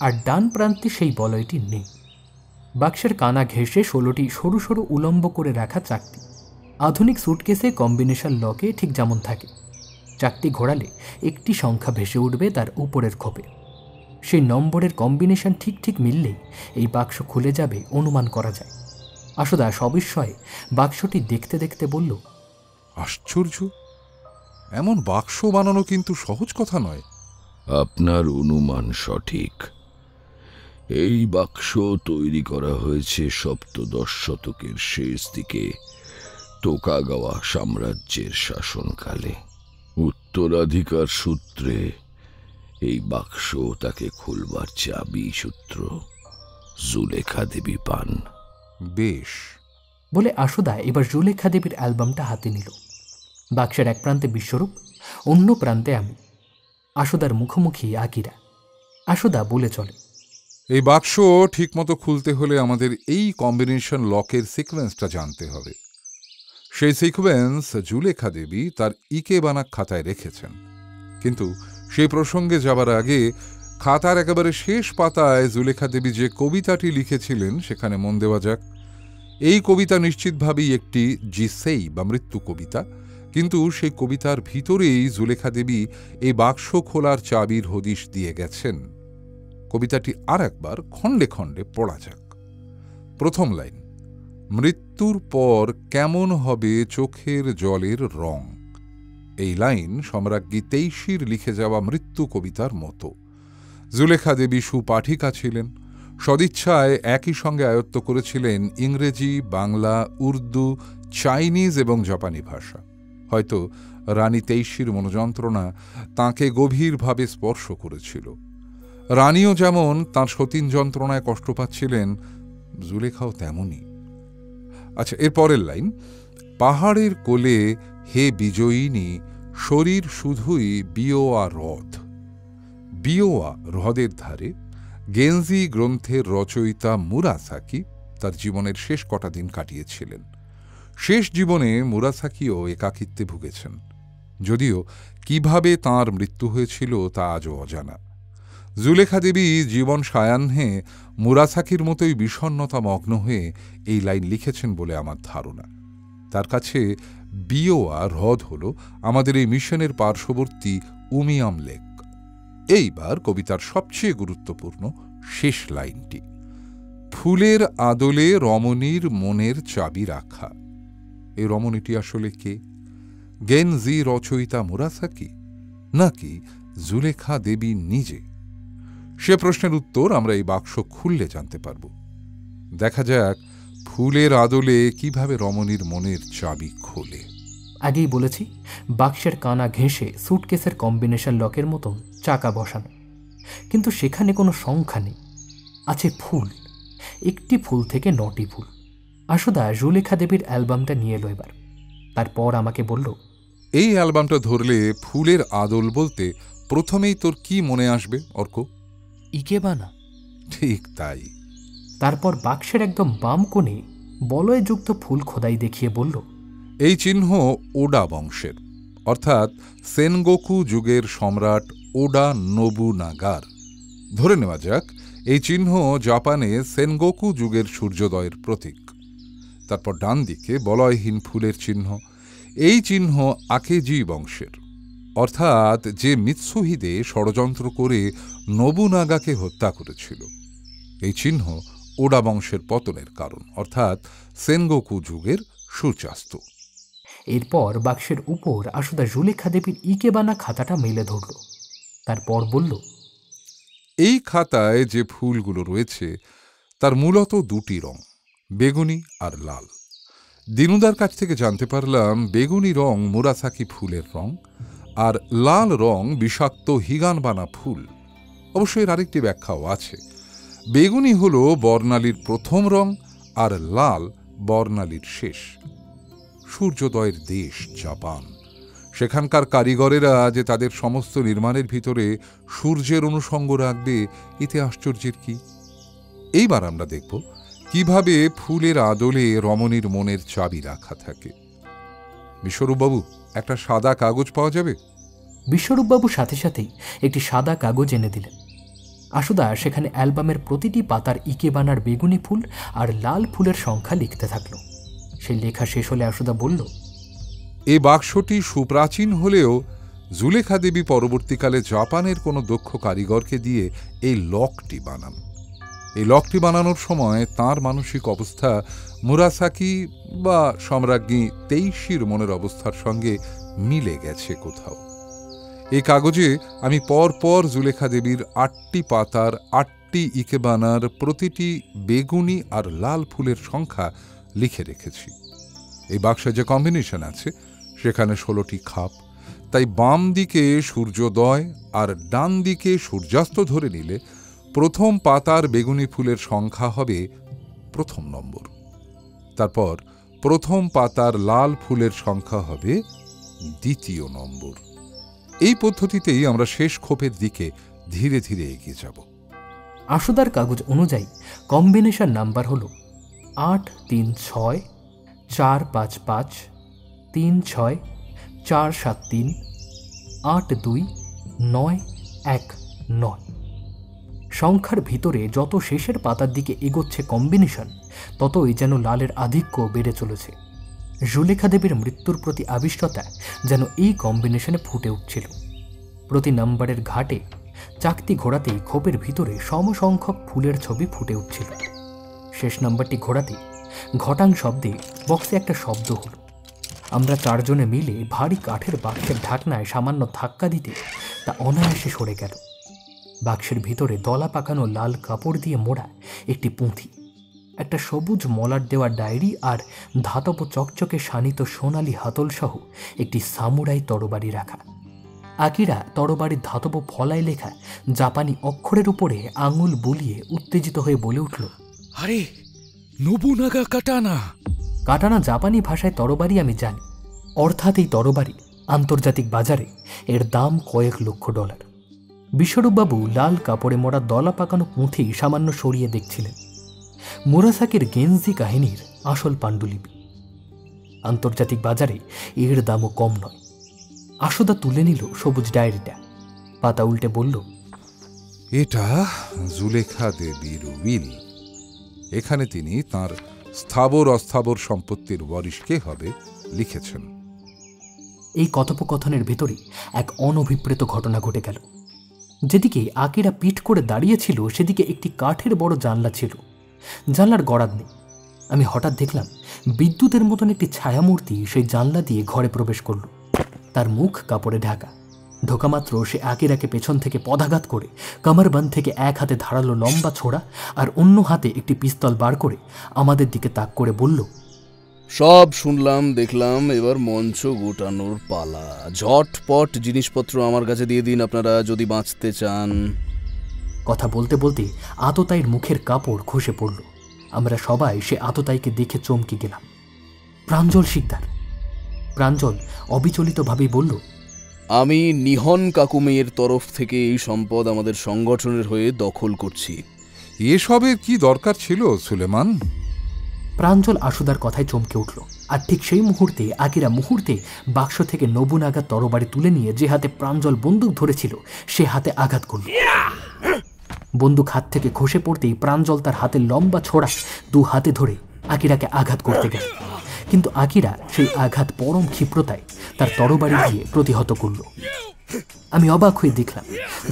আর ডান প্রান্তে সেই বলয়টি নেই। বাক্সের কানা ঘেঁষে 16টি সরু সরু উলম্ব করে রাখা চাকতি। আধুনিক সুটকেসে কম্বিনেশন লকে ঠিক যেমন থাকে। চাকতি ঘোরালে একটি সংখ্যা ভেসে উঠবে তার উপরের খোপে। সেই নম্বরের কম্বিনেশন ঠিক ঠিক মিললেই এই বাক্স খুলে যাবে অনুমান করা যায়। আশুদা সবিস্ময়ে বাক্সটি দেখতে দেখতে বলল, আশ্চর্য, এমন বাক্স বানানো কিন্তু সহজ কথা নয়। আপনার অনুমান সঠিক। এই বাক্স তৈরি করা হয়েছে সপ্তদশ শতকের শেষ দিকে তোকাগাওয়া সাম্রাজ্যের শাসনকালে। উত্তরাধিকার সূত্রে এই বাক্স তাকে খুলবার চাবি সূত্র জুলেখা দেবী পান। বেশ, বলে আশুদা এবার জুলেখা দেবীর অ্যালবামটা হাতে নিল। বাক্সের এক প্রান্তে বিশ্বরূপ, অন্য প্রান্তে আমি। আশুদার মুখোমুখি আকিরা। আশুদা বলে চলে, এই বাক্স ঠিকমতো খুলতে হলে আমাদের এই কম্বিনেশন লকের সিকোয়েন্সটা জানতে হবে। সেই সিকোয়েন্স জুলেখা দেবী তার ইকেবানা খাতায় রেখেছেন। কিন্তু সেই প্রসঙ্গে যাবার আগে খাতার একেবারে শেষ পাতায় জুলেখা দেবী যে কবিতাটি লিখেছিলেন সেখানে মন দেওয়া যাক। এই কবিতা নিশ্চিতভাবেই একটি জিসেই বা মৃত্যু কবিতা, কিন্তু সেই কবিতার ভিতরেই জুলেখা দেবী এই বাক্স খোলার চাবির হদিশ দিয়ে গেছেন। কবিতাটি আর একবার খণ্ডে খণ্ডে পড়া যাক। প্রথম লাইন, মৃত্যুর পর কেমন হবে চোখের জলের রং। এই লাইন সম্রাজ্ঞী তেইশির লিখে যাওয়া মৃত্যু কবিতার মতো। জুলেখা দেবী সুপাঠিকা ছিলেন, সদিচ্ছায় একই সঙ্গে আয়ত্ত করেছিলেন ইংরেজি, বাংলা, উর্দু, চাইনিজ এবং জাপানি ভাষা। হয়তো রানী তেইশির মনোযন্ত্রণা তাঁকে গভীরভাবে স্পর্শ করেছিল। রানীও যেমন তাঁর সতীন যন্ত্রণায় কষ্ট পাচ্ছিলেন, জুলেখাও তেমনই। আচ্ছা, এর পরের লাইন, পাহাড়ের কোলে হে বিজয়িনী, শরীর শুধুই বিয়োয়া হ্রদ। বিয়োয়া হ্রদের ধারে গেনজি গ্রন্থের রচয়িতা মুরাসাকি তার জীবনের শেষ কটা দিন কাটিয়েছিলেন। শেষ জীবনে মুরাসাকিও একাকিত্বে ভুগেছেন, যদিও কিভাবে তাঁর মৃত্যু হয়েছিল তা আজও অজানা। জুলেখা দেবী জীবন সায়াহ্নে মুরাসাকির মতোই বিষণ্ণতা মগ্ন হয়ে এই লাইন লিখেছেন বলে আমার ধারণা। তার কাছে বিয়োয়া হ্রদ হল আমাদের এই মিশনের পার্শ্ববর্তী উমিয়াম লেক। এইবার কবিতার সবচেয়ে গুরুত্বপূর্ণ শেষ লাইনটি, ফুলের আদলে রমণীর মনের চাবি রাখা। এই রমণীটি আসলে কে? গেনজি রচয়িতা মুরাসাকি নাকি জুলেখা দেবী নিজে? সে প্রশ্নের উত্তর আমরা এই বাক্স খুললে জানতে পারব। দেখা যাক ফুলের আদলে কিভাবে রমণীর মনের চাবি খোলে। আগেই বলেছি, বাক্সের কানা ঘেঁষে সুটকেসের কম্বিনেশন লকের মতন চাকা বসানো, কিন্তু সেখানে কোনো সংখ্যা নেই, আছে ফুল। একটি ফুল থেকে 9টি ফুল। আশুদা জুলেখা দেবীর অ্যালবামটা নিয়ে এলো এবার। তারপর আমাকে বলল, এই অ্যালবামটা ধরলে ফুলের আদল বলতে প্রথমেই তোর কি মনে আসবে অর্ক? ইকেবানা। ঠিক তাই। তারপর বাক্সের একদম বাম কোণে বলয়যুক্ত ফুল খোদাই দেখিয়ে বলল, এই চিহ্ন ওডা বংশের, অর্থাৎ সেনগোকু যুগের সম্রাট ওডা নোবুনাগার। ধরে নেওয়া যাক এই চিহ্ন জাপানে সেনগোকু যুগের সূর্যোদয়ের প্রতীক। তারপর ডান দিকে বলয়হীন ফুলের চিহ্ন। এই চিহ্ন আকেজি বংশের, অর্থাৎ যে মিৎসুহিদে ষড়যন্ত্র করে নোবুনাগাকে হত্যা করেছিল। এই চিহ্ন ওডা বংশের পতনের কারণ, অর্থাৎ সেনগোকু যুগের সূর্যাস্ত। এরপর বাক্সের উপর আশুদা জুলেখা দেবীর ইকেবানা খাতাটা মেলে ধরল। তারপর বলল, এই খাতায় যে ফুলগুলো রয়েছে তার মূলত দুটি রং, বেগুনি আর লাল। দিনুদার কাছ থেকে জানতে পারলাম বেগুনি রং মুরাসাকি ফুলের রং, আর লাল রং বিষাক্ত হিগানবানা ফুল। অবশ্যই এর আরেকটি ব্যাখ্যাও আছে। বেগুনি হল বর্ণালীর প্রথম রং, আর লাল বর্ণালীর শেষ। সূর্যোদয়ের দেশ জাপান, সেখানকার কারিগরেরা যে তাদের সমস্ত নির্মাণের ভিতরে সূর্যের অনুষঙ্গ রাখবে, এতে আশ্চর্যের কি? এইবার আমরা দেখব কিভাবে ফুলের আদলে রমণীর মনের চাবি রাখা থাকে। বিশ্বরূপবাবু, একটা সাদা কাগজ পাওয়া যাবে? বিশ্বরূপবাবু সাথে সাথেই একটি সাদা কাগজ এনে দিলেন। আশুদা সেখানে অ্যালবামের প্রতিটি পাতার ইকেবানার বেগুনি ফুল আর লাল ফুলের সংখ্যা লিখতে থাকল। সেই লেখা শেষ হলে আশুদা বলল, এই বাক্সটি সুপ্রাচীন হলেও জুলেখা দেবী পরবর্তীকালে জাপানের কোনো দক্ষ কারিগরকে দিয়ে এই লকটি বানান। এই লকটি বানানোর সময় তাঁর মানসিক অবস্থা মুরাসাকি বা সম্রাজ্ঞী তেইশির মনের অবস্থার সঙ্গে মিলে গেছে কোথাও। এই কাগজে আমি পরপর জুলেখা দেবীর 8টি পাতার 8টি ইকেবানার প্রতিটি বেগুনি আর লাল ফুলের সংখ্যা লিখে রেখেছি। এই বাক্সে যে কম্বিনেশন আছে সেখানে 16টি খাপ, তাই বাম দিকে সূর্যোদয় আর ডান দিকে সূর্যাস্ত ধরে নিলে প্রথম পাতার বেগুনি ফুলের সংখ্যা হবে প্রথম নম্বর, তারপর প্রথম পাতার লাল ফুলের সংখ্যা হবে দ্বিতীয় নম্বর। এই পদ্ধতিতেই আমরা শেষ খোপের দিকে ধীরে ধীরে এগিয়ে যাব। আশুদার কাগজ অনুযায়ী কম্বিনেশন নাম্বার হল 836 455 36 473 829119। সংখ্যার ভিতরে যত শেষের পাতার দিকে এগোচ্ছে কম্বিনেশন, ততই যেন লালের আধিক্য বেড়ে চলেছে। জুলেখা দেবীর মৃত্যুর প্রতি আবিষ্টতা যেন এই কম্বিনেশনে ফুটে উঠছিল। প্রতি নাম্বারের ঘাটে চাকতি ঘোরাতেই খোপের ভিতরে সমসংখ্যক ফুলের ছবি ফুটে উঠছিল। শেষ নাম্বারটি ঘোরাতেই ঘটাং শব্দে বক্সে একটা শব্দ হল। আমরা 4 জনে মিলে ভারী কাঠের বাক্সের ঢাকনায় সামান্য ধাক্কা দিতে তা অনায়াসে সরে গেল। বাক্সের ভিতরে দলা পাকানো লাল কাপড় দিয়ে মোড়া একটি পুঁথি, একটা সবুজ মলাট দেওয়া ডায়েরি আর ধাতব চকচকে শানিত সোনালি হাতল সহ একটি সামুরাই তরবারি রাখা। আকিরা তরবারির ধাতব ফলায় লেখা জাপানি অক্ষরের উপরে আঙুল বুলিয়ে উত্তেজিত হয়ে বলে উঠল, আরে নোবুনাগা কাটানা। কাটানা জাপানি ভাষায় তরবারি আমি জানি, অর্থাৎ এই তরবারি আন্তর্জাতিক বাজারে এর দাম কয়েক লক্ষ ডলার। বিশ্বরূপবাবু লাল কাপড়ে মোড়া দলা পাকানো পুঁথি সামান্য সরিয়ে দেখছিলেন। মুরাসাকির গেঞ্জি কাহিনীর আসল পাণ্ডুলিপি। আন্তর্জাতিক বাজারে এর দামও কম নয়। আশুদা তুলে নিল সবুজ ডায়েরিটা, পাতা উল্টে বলল, এটা জুলেখা দেবীর উইল। এখানে তিনি তার স্থাবর অস্থাবর সম্পত্তির ওয়ারিশ কে হবে লিখেছেন। এই কথোপকথনের ভেতরে এক অনভিপ্রেত ঘটনা ঘটে গেল। যেদিকে আকিরা পিঠ করে দাঁড়িয়েছিল সেদিকে একটি কাঠের বড় জানলা ছিল। জানলার গড়াদ নেই। আমি হঠাৎ দেখলাম বিদ্যুতের মতন একটি ছায়ামূর্তি সেই জানলা দিয়ে ঘরে প্রবেশ করল। তার মুখ কাপড়ে ঢাকা। ঢোকামাত্র সে আকিরাকে পেছন থেকে পদাঘাত করে কামারবান থেকে এক হাতে ধারালো লম্বা ছোড়া আর অন্য হাতে একটি পিস্তল বার করে আমাদের দিকে তাক করে বলল, সব শুনলাম দেখলাম, এবার মঞ্চ গোটানোর পালা। ঝটপট জিনিসপত্র আমার কাছে দিয়ে দিন আপনারা, যদি বাঁচতে চান। কথা বলতে বলতে আততায়ীর মুখের কাপড় খসে পড়ল। আমরা সবাই সে আততায়ীকে দেখে চমকে গেলাম। প্রাঞ্জল শিকদার। প্রাঞ্জল অবিচলিতভাবেই বলল, আমি নিহন কাকুমের তরফ থেকে এই সম্পদ আমাদের সংগঠনের হয়ে দখল করছি। এসবের কি দরকার ছিল সুলেমান? প্রাঞ্জল আশুদার কথায় চমকে উঠল। আর ঠিক সেই মুহূর্তে আকিরা বাক্স থেকে নবুনাগা তরবারি তুলে নিয়ে যে হাতে প্রাঞ্জল বন্দুক ধরেছিল সে হাতে আঘাত করল। বন্দুক হাত থেকে খসে পড়তেই প্রাঞ্জল তার হাতে লম্বা ছোড়া 2 হাতে ধরে আকিরাকে আঘাত করতে গেল। কিন্তু আকিরা সেই আঘাত পরম ক্ষিপ্রতায় তার তরবারি দিয়ে প্রতিহত করল। আমি অবাক হয়ে দেখলাম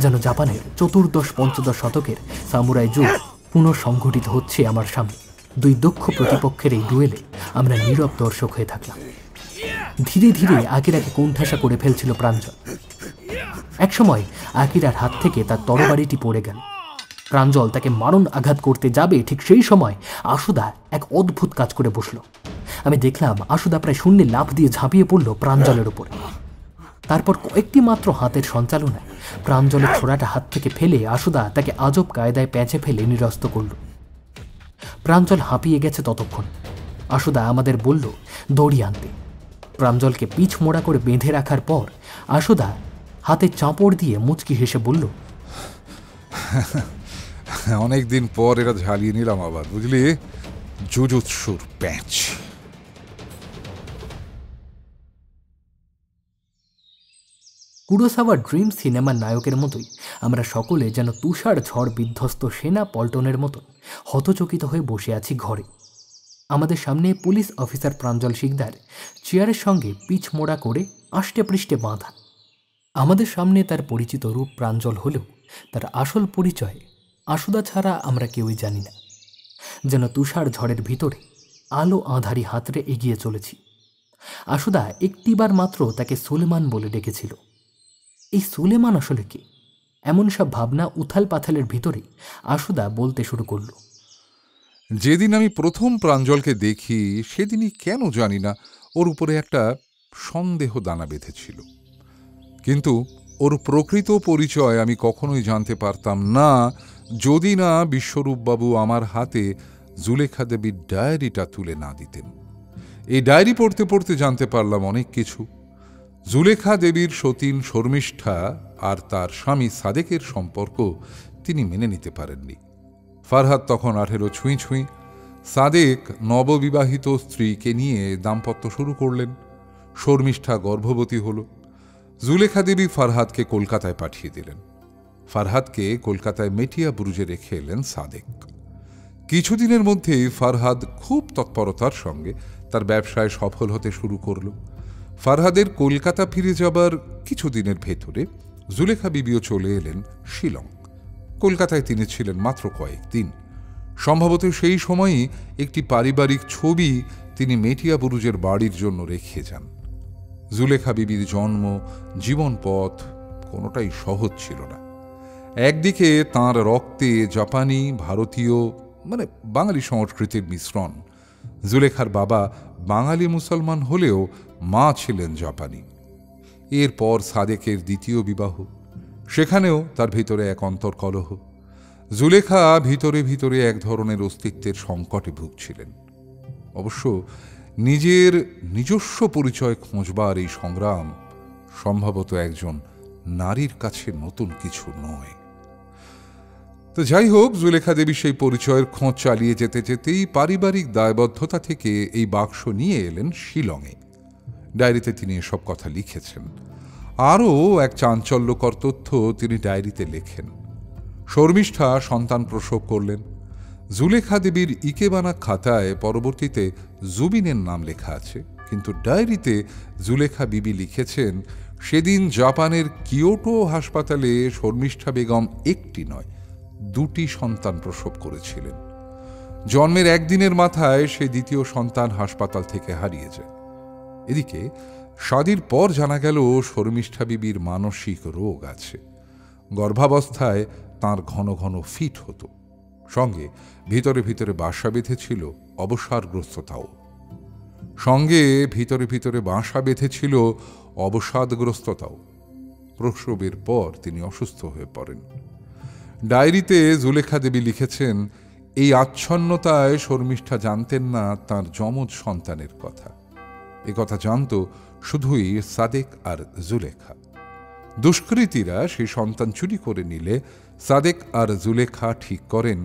যেন জাপানের 14-15 শতকের সামুরাই যুগ পুনঃসংঘটিত হচ্ছে আমার সামনে। 2 দক্ষ প্রতিপক্ষের এই ডুয়েলে আমরা নীরব দর্শক হয়ে থাকলাম। ধীরে ধীরে আকিরাকে কোণঠাসা করে ফেলছিল প্রাঞ্জল। একসময় আকিরার হাত থেকে তার তরবারিটি পড়ে গেল। প্রাঞ্জল তাকে মারণ আঘাত করতে যাবে, ঠিক সেই সময় আশুদা এক অদ্ভুত কাজ করে বসল। আমি দেখলাম আশুদা প্রায় শূন্যে লাফ দিয়ে ঝাঁপিয়ে পড়ল প্রাঞ্জলের ওপরে। তারপর কয়েকটি মাত্র হাতের সঞ্চালনায় প্রাঞ্জলের ছোড়াটা হাত থেকে ফেলে আশুদা তাকে আজব কায়দায় প্যাঁচে ফেলে নিরস্ত করল। প্রাঞ্জল হাঁপিয়ে গেছে ততক্ষণ। আশুদা আমাদের বলল দড়ি আনতে। প্রাঞ্জলকে পিছ মোড়া করে বেঁধে রাখার পর আশুদা হাতে চাপড় দিয়ে মুচকি হেসে বলল, অনেকদিন পর এরা ঝালিয়ে নিলাম আবার, বুঝলি, জুজুৎসুর প্যাঁচ। কুরোসাওয়া ড্রিম সিনেমার নায়কের মতোই আমরা সকলে যেন তুষার ঝড় বিধ্বস্ত সেনা পল্টনের মতন হতচকিত হয়ে বসে আছি ঘরে। আমাদের সামনে পুলিশ অফিসার প্রাঞ্জল শিকদার চেয়ারের সঙ্গে পিছ মোড়া করে আষ্টে পৃষ্ঠে বাঁধা। আমাদের সামনে তার পরিচিত রূপ প্রাঞ্জল হলেও তার আসল পরিচয় আশুদা ছাড়া আমরা কেউই জানি না। যেন তুষার ঝড়ের ভিতরে আলো আঁধারি হাতড়ে এগিয়ে চলেছি। আশুদা একটিবার মাত্র তাকে সুলেমান বলে ডেকেছিল। এই সুলেমান আসলে কি? এমন সব ভাবনা উথাল পাথালের ভিতরেই আশুদা বলতে শুরু করল। যেদিন আমি প্রথম প্রাঞ্জলকে দেখি সেদিনই কেন জানি না ওর উপরে একটা সন্দেহ দানা বেঁধেছিল, কিন্তু ওর প্রকৃত পরিচয় আমি কখনোই জানতে পারতাম না যদি না বিশ্বরূপবাবু আমার হাতে জুলেখা দেবীর ডায়েরিটা তুলে না দিতেন। এই ডায়েরি পড়তে পড়তে জানতে পারলাম অনেক কিছু। জুলেখা দেবীর সতীন শর্মিষ্ঠা আর তার স্বামী সাদেকের সম্পর্ক তিনি মেনে নিতে পারেননি। ফারহাদ তখন 18 ছুঁই ছুঁই। সাদেক নববিবাহিত স্ত্রীকে নিয়ে দাম্পত্য শুরু করলেন। শর্মিষ্ঠা গর্ভবতী হল। জুলেখা দেবী ফারহাদকে কলকাতায় পাঠিয়ে দিলেন। ফারহাদকে কলকাতায় মেটিয়া বুরুজে রেখে এলেন সাদেক। কিছুদিনের মধ্যেই ফারহাদ খুব তৎপরতার সঙ্গে তার ব্যবসায় সফল হতে শুরু করল। ফারহাদের কলকাতা ফিরে যাবার কিছুদিনের ভেতরে জুলেখা বিবিও চলে এলেন শিলং। কলকাতায় তিনি ছিলেন মাত্র কয়েকদিন। সম্ভবত সেই সময়ই একটি পারিবারিক ছবি তিনি মেটিয়া বুরুজের বাড়ির জন্য রেখে যান। জুলেখা বিবির জন্ম, জীবন পথ কোনোটাই সহজ ছিল না। একদিকে তাঁর রক্তে জাপানি ভারতীয় বাঙালি সংস্কৃতির মিশ্রণ। জুলেখার বাবা বাঙালি মুসলমান হলেও মা ছিলেন জাপানি। এরপর সাদেকের দ্বিতীয় বিবাহ, সেখানেও তার ভিতরে এক অন্তর্কলহ। জুলেখা ভিতরে ভিতরে এক ধরনের অস্তিত্বের সংকটে ভুগছিলেন। অবশ্য নিজের নিজস্ব পরিচয় খোঁজবার এই সংগ্রাম সম্ভবত একজন নারীর কাছে নতুন কিছু নয়। তো যাই হোক, জুলেখা দেবী সেই পরিচয়ের খোঁজ চালিয়ে যেতে যেতেই পারিবারিক দায়বদ্ধতা থেকে এই বাক্স নিয়ে এলেন শিলংয়ে। ডায়েরিতে তিনি এসব কথা লিখেছেন। আরও এক চাঞ্চল্যকর তথ্য তিনি ডায়েরিতে লেখেন। শর্মিষ্ঠা সন্তান প্রসব করলেন। জুলেখা দেবীর ইকেবানা খাতায় পরবর্তীতে জুবিনের নাম লেখা আছে, কিন্তু ডায়েরিতে জুলেখা বিবি লিখেছেন সেদিন জাপানের কিয়োটো হাসপাতালে শর্মিষ্ঠা বেগম একটি নয়, 2টি সন্তান প্রসব করেছিলেন। জন্মের একদিনের মাথায় সে দ্বিতীয় সন্তান হাসপাতাল থেকে হারিয়ে যায়। এদিকে শাদীর পর জানা গেল শর্মিষ্ঠা বিবির মানসিক রোগ আছে। গর্ভাবস্থায় তাঁর ঘন ঘন ফিট হতো, সঙ্গে ভিতরে ভিতরে বাসা বেঁধেছিল অবসাদগ্রস্ততাও। প্রসবের পর তিনি অসুস্থ হয়ে পড়েন। ডায়েরিতে জুলেখা দেবী লিখেছেন, এই আচ্ছন্নতায় শর্মিষ্ঠা জানতেন না তাঁর যমজ সন্তানের কথা। এ কথা জানত শুধুই সাদেক আর জুলেখা। দুষ্কৃতীরা সেই সন্তান চুরি করে নিলে সাদেক আর জুলেখা ঠিক করেন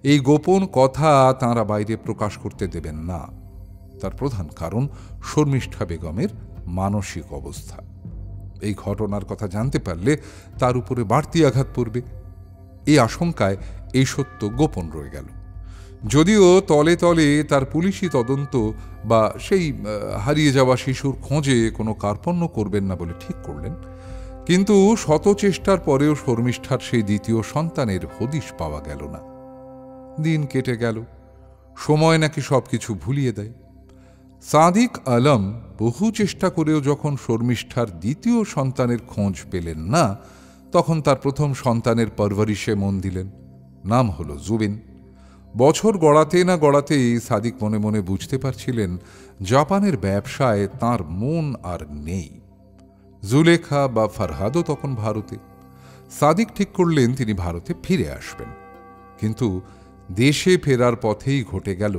এই গোপন কথা তাঁরা বাইরে প্রকাশ করতে দেবেন না। তার প্রধান কারণ শর্মিষ্ঠা বেগমের মানসিক অবস্থা। এই ঘটনার কথা জানতে পারলে তার উপরে বাড়তি আঘাত পড়বে। এই আশঙ্কায় এই সত্য গোপন রয়ে গেল। যদিও তলে তলে তার পুলিশি তদন্ত বা সেই হারিয়ে যাওয়া শিশুর খোঁজে কোনো কার্পণ্য করবেন না বলে ঠিক করলেন, কিন্তু শত চেষ্টার পরেও শর্মিষ্ঠার সেই দ্বিতীয় সন্তানের হদিশ পাওয়া গেল না। দিন কেটে গেল, সময় নাকি সবকিছু ভুলিয়ে দেয়। সাদিক আলম বহু চেষ্টা করেও যখন শর্মিষ্ঠার দ্বিতীয় সন্তানের খোঁজ পেলেন না, তখন তার প্রথম সন্তানের পরবরিশে মন দিলেন। নাম হলো জুবিন। বছর গড়াতে না গড়াতেই সাদিক মনে মনে বুঝতে পারছিলেন জাপানের ব্যবসায় তার মন আর নেই। জুলেখা বা ফারহাদও তখন ভারতে। সাদিক ঠিক করলেন তিনি ভারতে ফিরে আসবেন, কিন্তু দেশে ফেরার পথেই ঘটে গেল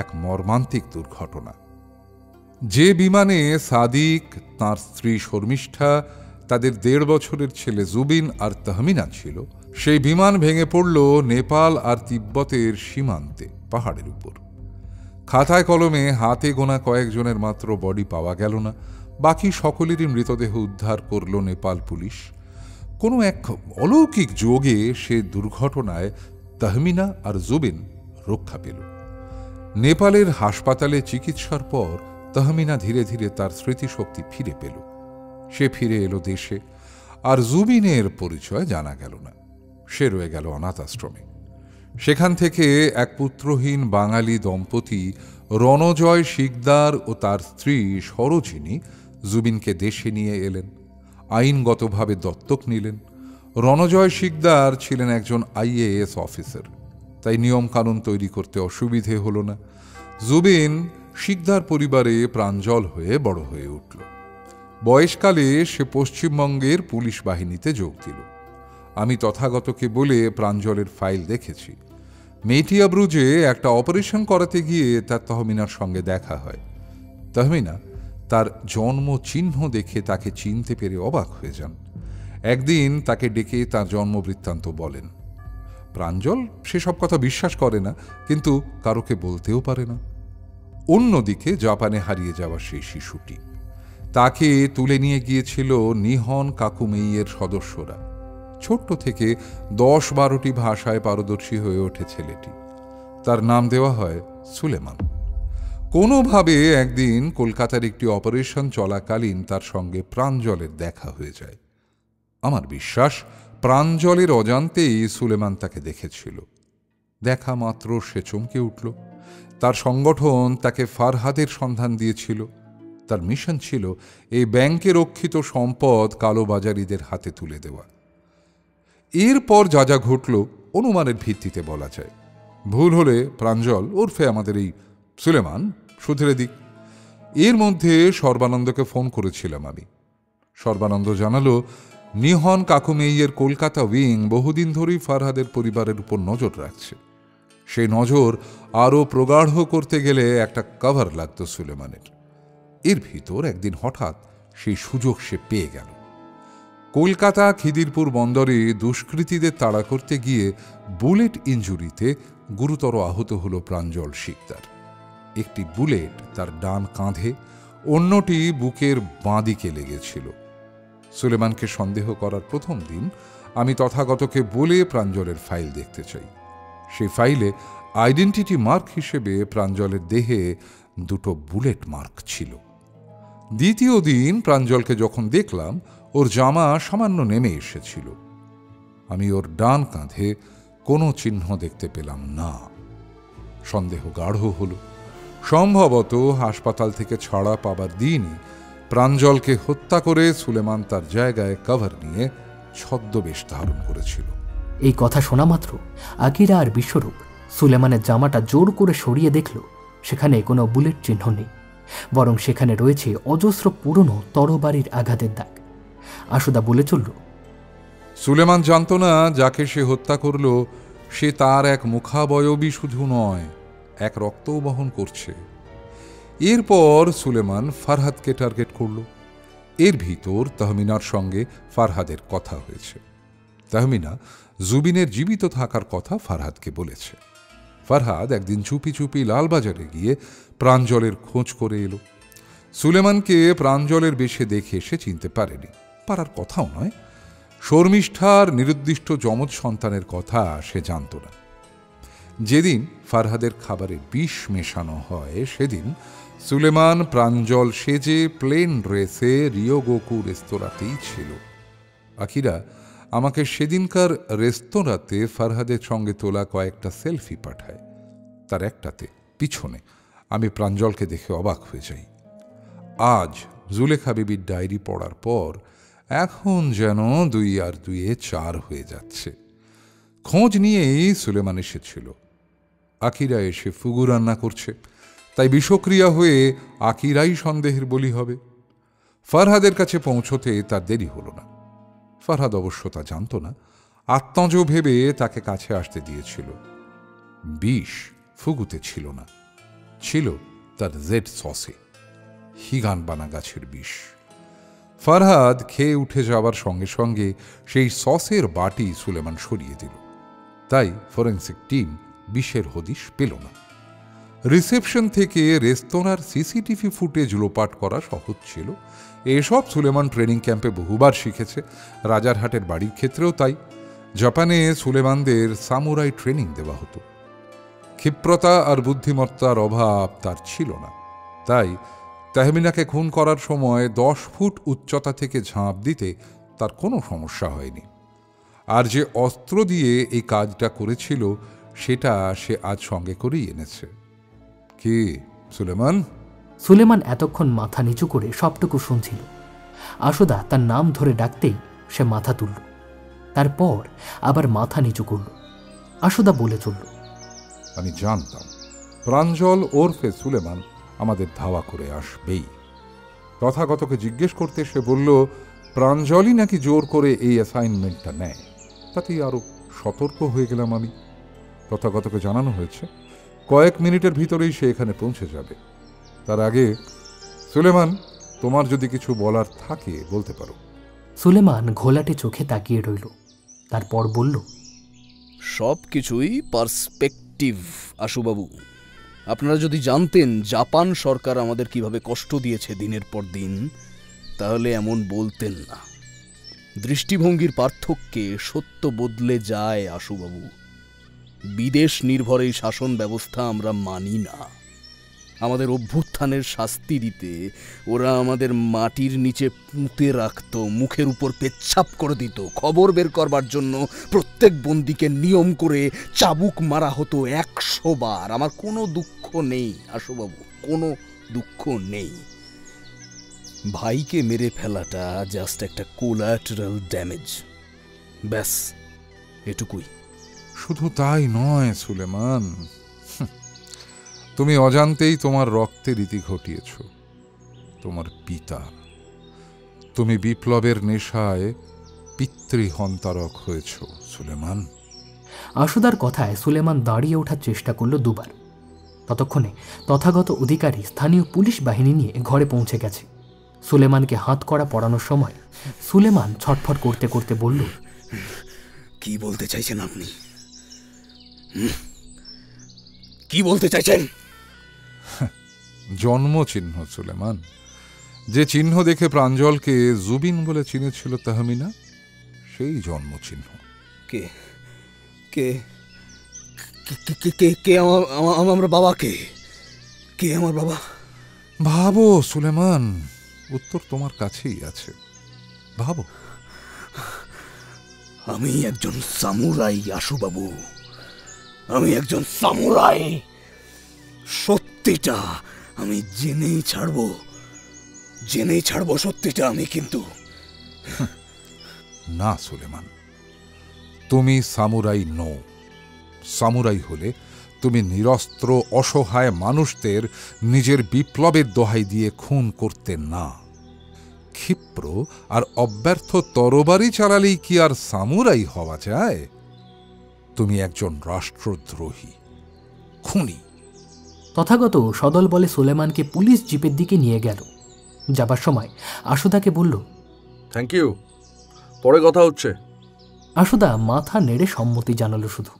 এক মর্মান্তিক দুর্ঘটনা। যে বিমানে সাদিক, তাঁর স্ত্রী শর্মিষ্ঠা, তাদের 1.5 বছরের ছেলে জুবিন আর তহমিনা ছিল, সেই বিমান ভেঙে পড়ল নেপাল আর তিব্বতের সীমান্তে পাহাড়ের উপর। খাতায় কলমে হাতে গোনা কয়েকজনের মাত্র বডি পাওয়া গেল না, বাকি সকলেরই মৃতদেহ উদ্ধার করল নেপাল পুলিশ। কোনো এক অলৌকিক যোগে সে দুর্ঘটনায় তহমিনা আর জুবিন রক্ষা পেল। নেপালের হাসপাতালে চিকিৎসার পর তহমিনা ধীরে ধীরে তার স্মৃতিশক্তি ফিরে পেল। সে ফিরে এলো দেশে, আর জুবিনের পরিচয় জানা গেল না। সে রয়ে গেল অনাথ আশ্রমে। সেখান থেকে এক পুত্রহীন বাঙালি দম্পতি রণজয় শিকদার ও তার স্ত্রী সরোজিনী জুবিনকে দেশে নিয়ে এলেন, আইনগতভাবে দত্তক নিলেন। রণজয় শিকদার ছিলেন একজন IAS অফিসার, তাই নিয়মকানুন তৈরি করতে অসুবিধে হল না। জুবিন শিকদার পরিবারে প্রাঞ্জল হয়ে বড় হয়ে উঠল। বয়সকালে সে পশ্চিমবঙ্গের পুলিশ বাহিনীতে যোগ দিল। আমি তথাগতকে বলে প্রাঞ্জলের ফাইল দেখেছি। মেটিয়া ব্রুজে একটা অপারেশন করাতে গিয়ে তার তহমিনার সঙ্গে দেখা হয়। তহমিনা তার জন্ম চিহ্ন দেখে তাকে চিনতে পেরে অবাক হয়ে যান। একদিন তাকে ডেকে তার জন্মবৃত্তান্ত বলেন। প্রাঞ্জল সেসব কথা বিশ্বাস করে না, কিন্তু কারোকে বলতেও পারে না। অন্যদিকে জাপানে হারিয়ে যাওয়া সেই শিশুটি, তাকে তুলে নিয়ে গিয়েছিল নিহন কাকুমেইয়ের সদস্যরা। ছোট্ট থেকে 10-12টি ভাষায় পারদর্শী হয়ে ওঠে ছেলেটি। তার নাম দেওয়া হয় সুলেমান। কোনোভাবে একদিন কলকাতার একটি অপারেশন চলাকালীন তার সঙ্গে প্রাঞ্জলের দেখা হয়ে যায়। আমার বিশ্বাস প্রাঞ্জলের অজান্তেই সুলেমান তাকে দেখেছিল। দেখা মাত্র সে চমকে উঠল। তার সংগঠন তাকে ফারহাদের সন্ধান দিয়েছিল। তার মিশন ছিল এই ব্যাংকে রক্ষিত সম্পদ কালোবাজারিদের হাতে তুলে দেওয়া। এরপর যা যা ঘটল অনুমানের ভিত্তিতে বলা যায়। ভুল হলে প্রাঞ্জল ওরফে আমাদের এই সুলেমান শুধরে দিক। এর মধ্যে সর্বানন্দকে ফোন করেছিলাম আমি। সর্বানন্দ জানালো, নিহন কাকুমেইয়ের কলকাতা উইং বহুদিন ধরেই ফারহাদের পরিবারের উপর নজর রাখছে। সেই নজর আরও প্রগাঢ় করতে গেলে একটা কভার লাগতো সুলেমানের। এর ভিতর একদিন হঠাৎ সেই সুযোগ সে পেয়ে গেল। কলকাতা খিদিরপুর বন্দরে দুষ্কৃতীদের তাড়া করতে গিয়ে বুলেট ইঞ্জুরিতে গুরুতর আহত হল প্রাঞ্জল শিকদার। একটি বুলেট তার ডান কাঁধে, অন্যটি বুকের বাঁ দিকে লেগেছিল। সুলেমানকে সন্দেহ করার প্রথম দিন আমি তথাগতকে বলে প্রাঞ্জলের ফাইল দেখতে চাই। সেই ফাইলে আইডেন্টিটি মার্ক হিসেবে প্রাঞ্জলের দেহে 2টো বুলেট মার্ক ছিল। দ্বিতীয় দিন প্রাঞ্জলকে যখন দেখলাম, ওর জামা সামান্য নেমে এসেছিল। আমি ওর ডান কাঁধে কোনো চিহ্ন দেখতে পেলাম না। সন্দেহ গাঢ় হল। সম্ভবত হাসপাতাল থেকে ছাড়া পাবার দিনই প্রাঞ্জলকে হত্যা করে সুলেমান তার জায়গায় কভার নিয়ে ছদ্মবেশ ধারণ করেছিল। এই কথা শোনা মাত্র আকিরা আর বিশ্বরূপ সুলেমানের জামাটা জোর করে সরিয়ে দেখল সেখানে কোনো বুলেট চিহ্ন নেই, বরং সেখানে রয়েছে অজস্র পুরনো তরবারির আঘাতের দাগ। আশুদা বলে চলল, সুলেমান জানত না যাকে সে হত্যা করল সে তার এক মুখাবয়বী শুধু নয়, এক রক্তও বহন করছে। এরপর সুলেমান ফারহাদকে টার্গেট করল। এর ভিতর তহমিনার সঙ্গে ফারহাদের কথা হয়েছে। তহমিনা জুবিনের জীবিত থাকার কথা ফারহাদকে বলেছে। ফারহাদ একদিন চুপি চুপি লালবাজারে গিয়ে প্রাঞ্জলের খোঁজ করে এলো। সুলেমানকে প্রাঞ্জলের বেশে দেখে সে চিনতে পারেনি, পারার কথাও নয়। শর্মিষ্ঠার নিরুদ্দিষ্ট যমজ সন্তানের কথা সে জানত না। যেদিন ফারহাদের খাবারে বিষ মেশানো হয় সেদিন সুলেমান প্রাঞ্জল সেজে প্লেন ড্রেসে রিয়োগোকু রেস্তোরাঁতেই ছিল। আকিরা আমাকে সেদিনকার রেস্তোরাঁতে ফারহাদের সঙ্গে তোলা কয়েকটা সেলফি পাঠায়। তার একটাতে পিছনে আমি প্রাঞ্জলকে দেখে অবাক হয়ে যাই। আজ জুলেখা বিবির ডায়েরি পড়ার পর এখন যেন 2 আর 2 4 হয়ে যাচ্ছে। খোঁজ নিয়েই সুলেমান এসেছিল। আকিরা এসে ফুগু রান্না করছে, তাই বিষক্রিয়া হয়ে আকিরাই সন্দেহের বলি হবে। ফারহাদের কাছে পৌঁছতে তার দেরি হল না। ফারহাদ অবশ্য তা জানত না, আত্মজ ভেবে তাকে কাছে আসতে দিয়েছিল। বিষ ফুগুতে ছিল না, ছিল তার জেড সসে, হিগানবানা গাছের বিষ। ফারহাদ খেয়ে উঠে যাওয়ার সঙ্গে সঙ্গে সেই সসের বাটি সুলেমান সরিয়ে দিল। তাই ফরেন্সিক টিম বিষের হদিশ পেল না। রিসেপশন থেকে রেস্তোরাঁর সিসিটিভি ফুটেজ লোপাট করা সহজ ছিল। এসব সুলেমান ট্রেনিং ক্যাম্পে বহুবার শিখেছে। রাজারহাটের বাড়ির ক্ষেত্রেও তাই। জাপানে সুলেমানদের সামুরাই ট্রেনিং দেওয়া হতো। ক্ষিপ্রতা আর বুদ্ধিমত্তার অভাব তার ছিল না। তাই তাহমিনাকে খুন করার সময় 10 ফুট উচ্চতা থেকে ঝাঁপ দিতে তার কোনো সমস্যা হয়নি। আর যে অস্ত্র দিয়ে এই কাজটা করেছিল সেটা সে আজ সঙ্গে করেই এনেছে। কি সুলেমান। সুলেমান এতক্ষণ মাথা নিচু করে সবটুকু শুনছিল। আশুদা তার নাম ধরে ডাকতেই সে মাথা তুলল, তারপর আবার মাথা নিচু করল। আশুদা বলে চলল, আমি জানতাম প্রাঞ্জল ওরফে সুলেমান আমাদের ধাওয়া করে আসবেই। তথাগতকে জিজ্ঞেস করতে সে বলল প্রাঞ্জলই নাকি জোর করে এই অ্যাসাইনমেন্টটা নেয়। তাতেই আরো সতর্ক হয়ে গেলাম আমি। তথাগতকে জানানো হয়েছে কয়েক মিনিটের ভিতরেই সে এখানে পৌঁছে যাবে। তার আগে সুলেমান, তোমার যদি কিছু বলার থাকে বলতে পারো। সুলেমান ঘোলাটে চোখে তাকিয়ে রইল, তারপর বলল, সব কিছুই পার্সপেক্টিভ আশুবাবু। আপনারা যদি জানতেন জাপান সরকার আমাদের কিভাবে কষ্ট দিয়েছে দিনের পর দিন, তাহলে এমন বলতেন না। দৃষ্টিভঙ্গির পার্থক্যে সত্য বদলে যায় আশুবাবু। বিদেশ নির্ভর এই শাসন ব্যবস্থা আমরা মানি না। আমাদের অভ্যুত্থানের শাস্তি দিতে ওরা আমাদের মাটির নিচে পুঁতে রাখত, মুখের উপর পেচ্ছাপ করে দিত। খবর বের করবার জন্য প্রত্যেক বন্দীকে নিয়ম করে চাবুক মারা হতো 100 বার। আমার কোনো দুঃখ নেই আশুবাবু, কোনো দুঃখ নেই। ভাইকে মেরে ফেলাটা জাস্ট একটা কোলাটারাল ড্যামেজ, ব্যাস এটুকুই। শুধু তাই নয় সুলেমান, তুমি অজান্তেই তোমার রক্তে রীতি ঘটিয়েছ। তোমার পিতা, তুমি বিপ্লবের নেশায় পিতৃহন্তারক হয়েছ সুলেমান। আশুদার কথায় সুলেমান দাঁড়িয়ে ওঠার চেষ্টা করল দুবার। ততক্ষণে তথাগত অধিকারী স্থানীয় পুলিশ বাহিনী নিয়ে ঘরে পৌঁছে গেছে। সুলেমানকে হাত করা পড়ানোর সময় সুলেমান ছটফট করতে করতে বলল, কি বলতে চাইছেন আপনি? কি বলতে চাইছেন? জন্মচিহ্ন সুলেমান, যে চিহ্ন দেখে প্রাঞ্জলকে জুবিন বলে চিনেছিল তাহমিনা, সেই জন্মচিহ্ন। কে কে কে কে আমার বাবাকে? কে আমার বাবা? ভাবো সুলেমান, উত্তর তোমার কাছেই আছে, ভাবো। আমি একজন সামুরাই আশুবাবু, আমি একজন সামুরাই। সত্যিটা আমি জেনেই ছাড়বো সত্যিটা আমি। কিন্তু না সুলেমান, তুমি সামুরাই নও। সামুরাই হলে তুমি নিরস্ত্র অসহায় মানুষদের নিজের বিপ্লবের দোহাই দিয়ে খুন করতে না। ক্ষিপ্র আর অব্যর্থ তরবারি চালালেই কি আর সামুরাই হওয়া যায়? তুমি একজন রাষ্ট্রদ্রোহী, খুনি। তথাগত সদল বলে সুলেমানকে পুলিশ জিপের দিকে নিয়ে গেল। যাবার সময় আশুদাকে বলল, থ্যাংক ইউ, পরে কথা হচ্ছে। আশুদা মাথা নেড়ে সম্মতি জানালো শুধু।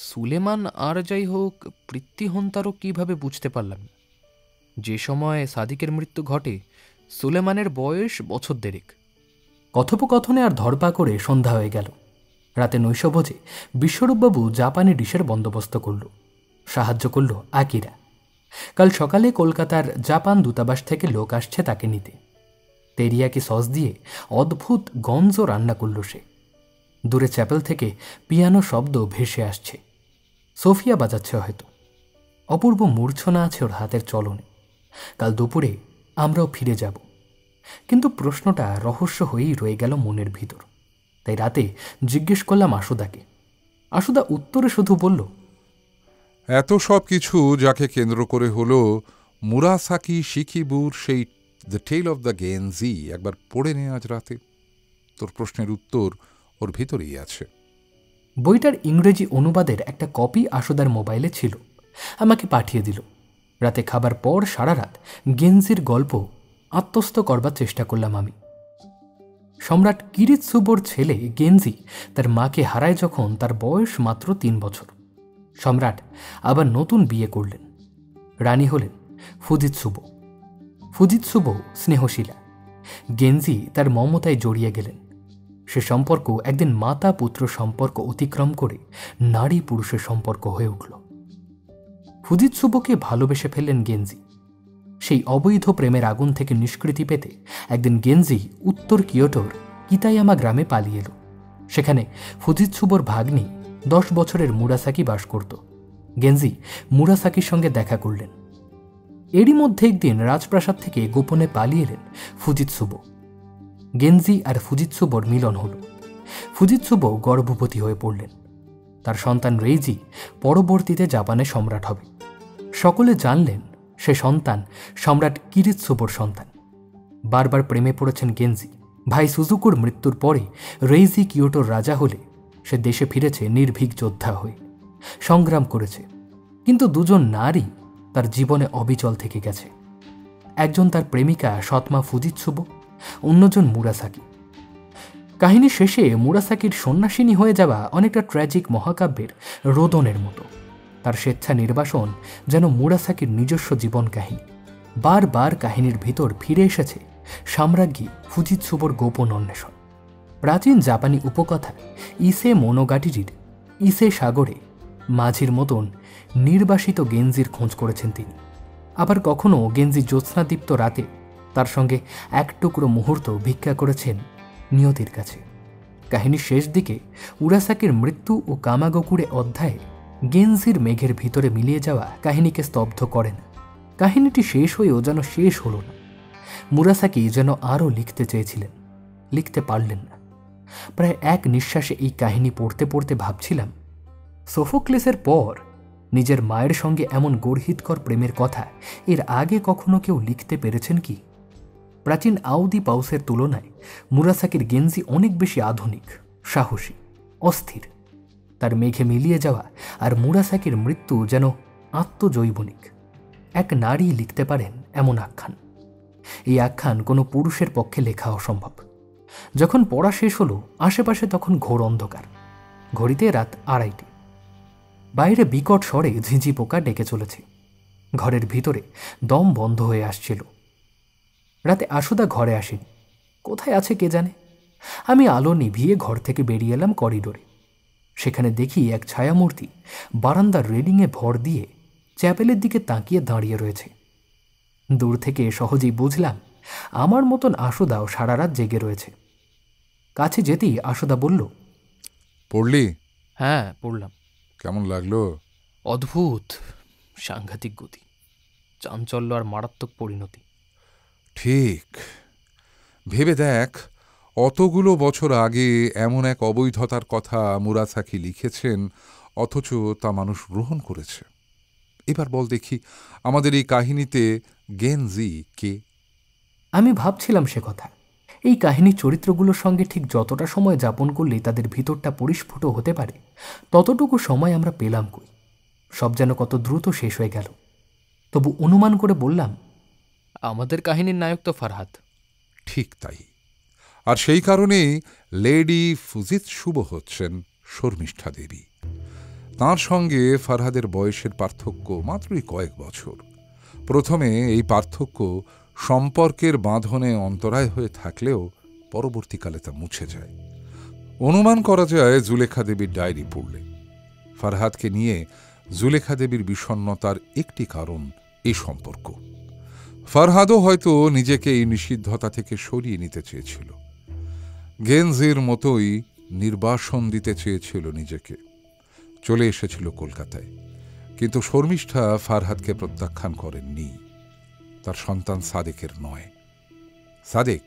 সুলেমান আর যাই হোক, পিতৃহন্তারক কিভাবে বুঝতে পারলাম না। যে সময় সাদিকের মৃত্যু ঘটে সুলেমানের বয়স বছর 1.5। কথোপকথনে আর ধরপা করে সন্ধ্যা হয়ে গেল। রাতে 9:00 বাজে বিশ্বরূপবাবু জাপানি ডিশের বন্দোবস্ত করল। সাহায্য করল আকিরা। কাল সকালে কলকাতার জাপান দূতাবাস থেকে লোক আসছে তাকে নিতে। তেরিয়াকি সস দিয়ে অদ্ভুত গঞ্জ রান্না করল সে। দূরে চ্যাপেল থেকে পিয়ানো শব্দ ভেসে আসছে। সোফিয়া বাজাচ্ছে হয়তো। অপূর্ব মূর্ছনা আছে ওর হাতের চলনে। কাল দুপুরে আমরাও ফিরে যাব। কিন্তু প্রশ্নটা রহস্য হয়েই রয়ে গেল মনের ভিতর। তাই রাতে জিজ্ঞেস করলাম আশুদাকে। আশুদা উত্তরে শুধু বলল, এত সব কিছু যাকে কেন্দ্র করে হলো মুরাসাকি শিকিবুর সেই the tale of the Genji একবার পড়ে নে আজ রাতে। তোর প্রশ্নের উত্তর ওর ভিতরেই আছে। বইটার ইংরেজি অনুবাদের একটা কপি আশুদার মোবাইলে ছিল, আমাকে পাঠিয়ে দিল। রাতে খাবার পর সারা রাত গেনজির গল্প আত্মস্থ করবার চেষ্টা করলাম আমি। সম্রাট কিরিৎসুবোর ছেলে গেনজি তার মাকে হারায় যখন তার বয়স মাত্র 3 বছর। সম্রাট আবার নতুন বিয়ে করলেন। রানী হলেন ফুজিৎসুবো। ফুজিৎসুবো স্নেহশীলা। গেনজি তার মমতায় জড়িয়ে গেলেন। সে সম্পর্ক একদিন মাতা পুত্র সম্পর্ক অতিক্রম করে নারী পুরুষের সম্পর্ক হয়ে উঠল। ফুজিৎসুবোকে ভালোবেসে ফেললেন গেনজি। সেই অবৈধ প্রেমের আগুন থেকে নিষ্কৃতি পেতে একদিন গেনজি উত্তর কিয়োটোর কিতায়ামা গ্রামে পালিয়ে এলো। সেখানে ফুজিৎসুবোর ভাগ্নি 10 বছরের মুরাসাকি বাস করত। গেনজি মুরাসাকির সঙ্গে দেখা করলেন। এরই মধ্যে একদিন রাজপ্রাসাদ থেকে গোপনে পালিয়ে এলেন ফুজিতসুবো। গেনজি আর ফুজিতসুবোর মিলন হল। ফুজিতসুবো গর্ভবতী হয়ে পড়লেন। তার সন্তান রেইজি পরবর্তীতে জাপানের সম্রাট হবে। সকলে জানলেন সে সন্তান সম্রাট কিরিতসুবোর সন্তান। বারবার প্রেমে পড়েছেন গেনজি। ভাই সুজুকুর মৃত্যুর পরে রেইজি কিয়োটোর রাজা হলে সে দেশে ফিরেছে নির্ভীক যোদ্ধা হয়ে, সংগ্রাম করেছে। কিন্তু দুজন নারী তার জীবনে অবিচল থেকে গেছে। একজন তার প্রেমিকা সৎমা ফুজিতসুবো, অন্যজন মুরাসাকি। কাহিনী শেষে মুরাসাকির সন্ন্যাসিনী হয়ে যাওয়া অনেকটা ট্র্যাজিক মহাকাব্যের রোদনের মতো। তার স্বেচ্ছা নির্বাসন যেন মুরাসাকির নিজস্ব জীবন কাহিনী। বারবার কাহিনীর ভিতর ফিরে এসেছে সাম্রাজ্ঞী ফুজিতসুবোর গোপন অন্বেষণ। প্রাচীন জাপানি উপকথা ইসে মোনোগাটিরির ইসে সাগরে মাঝির মতন নির্বাসিত গেনজির খোঁজ করেছেন তিনি। আবার কখনো গেনজি জ্যোৎস্নাদীপ্ত রাতে তার সঙ্গে এক টুকরো মুহূর্ত ভিক্ষা করেছেন নিয়তির কাছে। কাহিনীর শেষ দিকে উরাসাকির মৃত্যু ও কামাগোকুরে অধ্যায়ে গেনজির মেঘের ভিতরে মিলিয়ে যাওয়া কাহিনীকে স্তব্ধ করে না। কাহিনীটি শেষ হয়েও যেন শেষ হল না। মুরাসাকি যেন আরও লিখতে চেয়েছিলেন, লিখতে পারলেন না। প্রায় এক নিঃশ্বাসে এই কাহিনী পড়তে পড়তে ভাবছিলাম, সোফোক্লেসের পর নিজের মায়ের সঙ্গে এমন গর্হিতকর প্রেমের কথা এর আগে কখনো কেউ লিখতে পেরেছেন কি? প্রাচীন আউদি পাউসের তুলনায় মুরাসাকির গেনজি অনেক বেশি আধুনিক, সাহসী, অস্থির। তার মেঘে মিলিয়ে যাওয়া আর মুরাসাকির মৃত্যু যেন আত্মজৈবনিক। এক নারী লিখতে পারেন এমন আখ্যান। এই আখ্যান কোনো পুরুষের পক্ষে লেখা অসম্ভব। যখন পড়া শেষ হলো আশেপাশে তখন ঘোর অন্ধকার। ঘড়িতে রাত 2:30। বাইরে বিকট স্বরে ঝিঁঝি পোকা ডেকে চলেছে। ঘরের ভিতরে দম বন্ধ হয়ে আসছিল। রাতে আশুদা ঘরে আসেনি। কোথায় আছে কে জানে। আমি আলো নিভিয়ে ঘর থেকে বেরিয়ে এলাম করিডোরে। সেখানে দেখি এক ছায়ামূর্তি বারান্দার রেলিংয়ে ভর দিয়ে চ্যাপেলের দিকে তাকিয়ে দাঁড়িয়ে রয়েছে। দূর থেকে সহজেই বুঝলাম আমার মতন আশুদাও সারা রাত জেগে রয়েছে। কাছে যেতেই আশুদা বলল, পড়লি? হ্যাঁ, পড়লাম। কেমন লাগলো? অদ্ভুত, সাংঘাতিক গতি, চাঞ্চল্য আর মারাত্মক পরিণতি। ঠিক। ভেবে দেখ, অতগুলো বছর আগে এমন এক অবৈধতার কথা মুরাসাকি লিখেছেন, অথচ তা মানুষ গ্রহণ করেছে। এবার বল দেখি, আমাদের এই কাহিনীতে গেনজি কে? আমি ভাবছিলাম সে কথা। এই কাহিনীর চরিত্রগুলোর সঙ্গে ঠিক যতটা সময় যাপন করলে তাদের ভিতরটা পরিস্ফুট হতে পারে, ততটুকু সময় আমরা পেলাম কই। সব যেন কত দ্রুত শেষ হয়ে গেল। তবু অনুমান করে বললাম, আমাদের কাহিনীর নায়ক তো ফারহাদ। ঠিক তাই। আর সেই কারণেই লেডি ফুজিতসুবো হচ্ছেন শর্মিষ্ঠা দেবী। তাঁর সঙ্গে ফারহাদের বয়সের পার্থক্য মাত্রই কয়েক বছর। প্রথমে এই পার্থক্য সম্পর্কের বাঁধনে অন্তরায় হয়ে থাকলেও পরবর্তীকালে তা মুছে যায়। অনুমান করা যায় জুলেখা দেবীর ডায়েরি পড়লে। ফারহাদকে নিয়ে জুলেখা দেবীর বিষণ্ণতার একটি কারণ এই সম্পর্ক। ফারহাদও হয়তো নিজেকে এই নিষিদ্ধতা থেকে সরিয়ে নিতে চেয়েছিল। গেনজির মতোই নির্বাসন দিতে চেয়েছিল নিজেকে। চলে এসেছিল কলকাতায়। কিন্তু শর্মিষ্ঠা ফারহাদকে প্রত্যাখ্যান করেননি। তার সন্তান সাদেকের নয়। সাদেক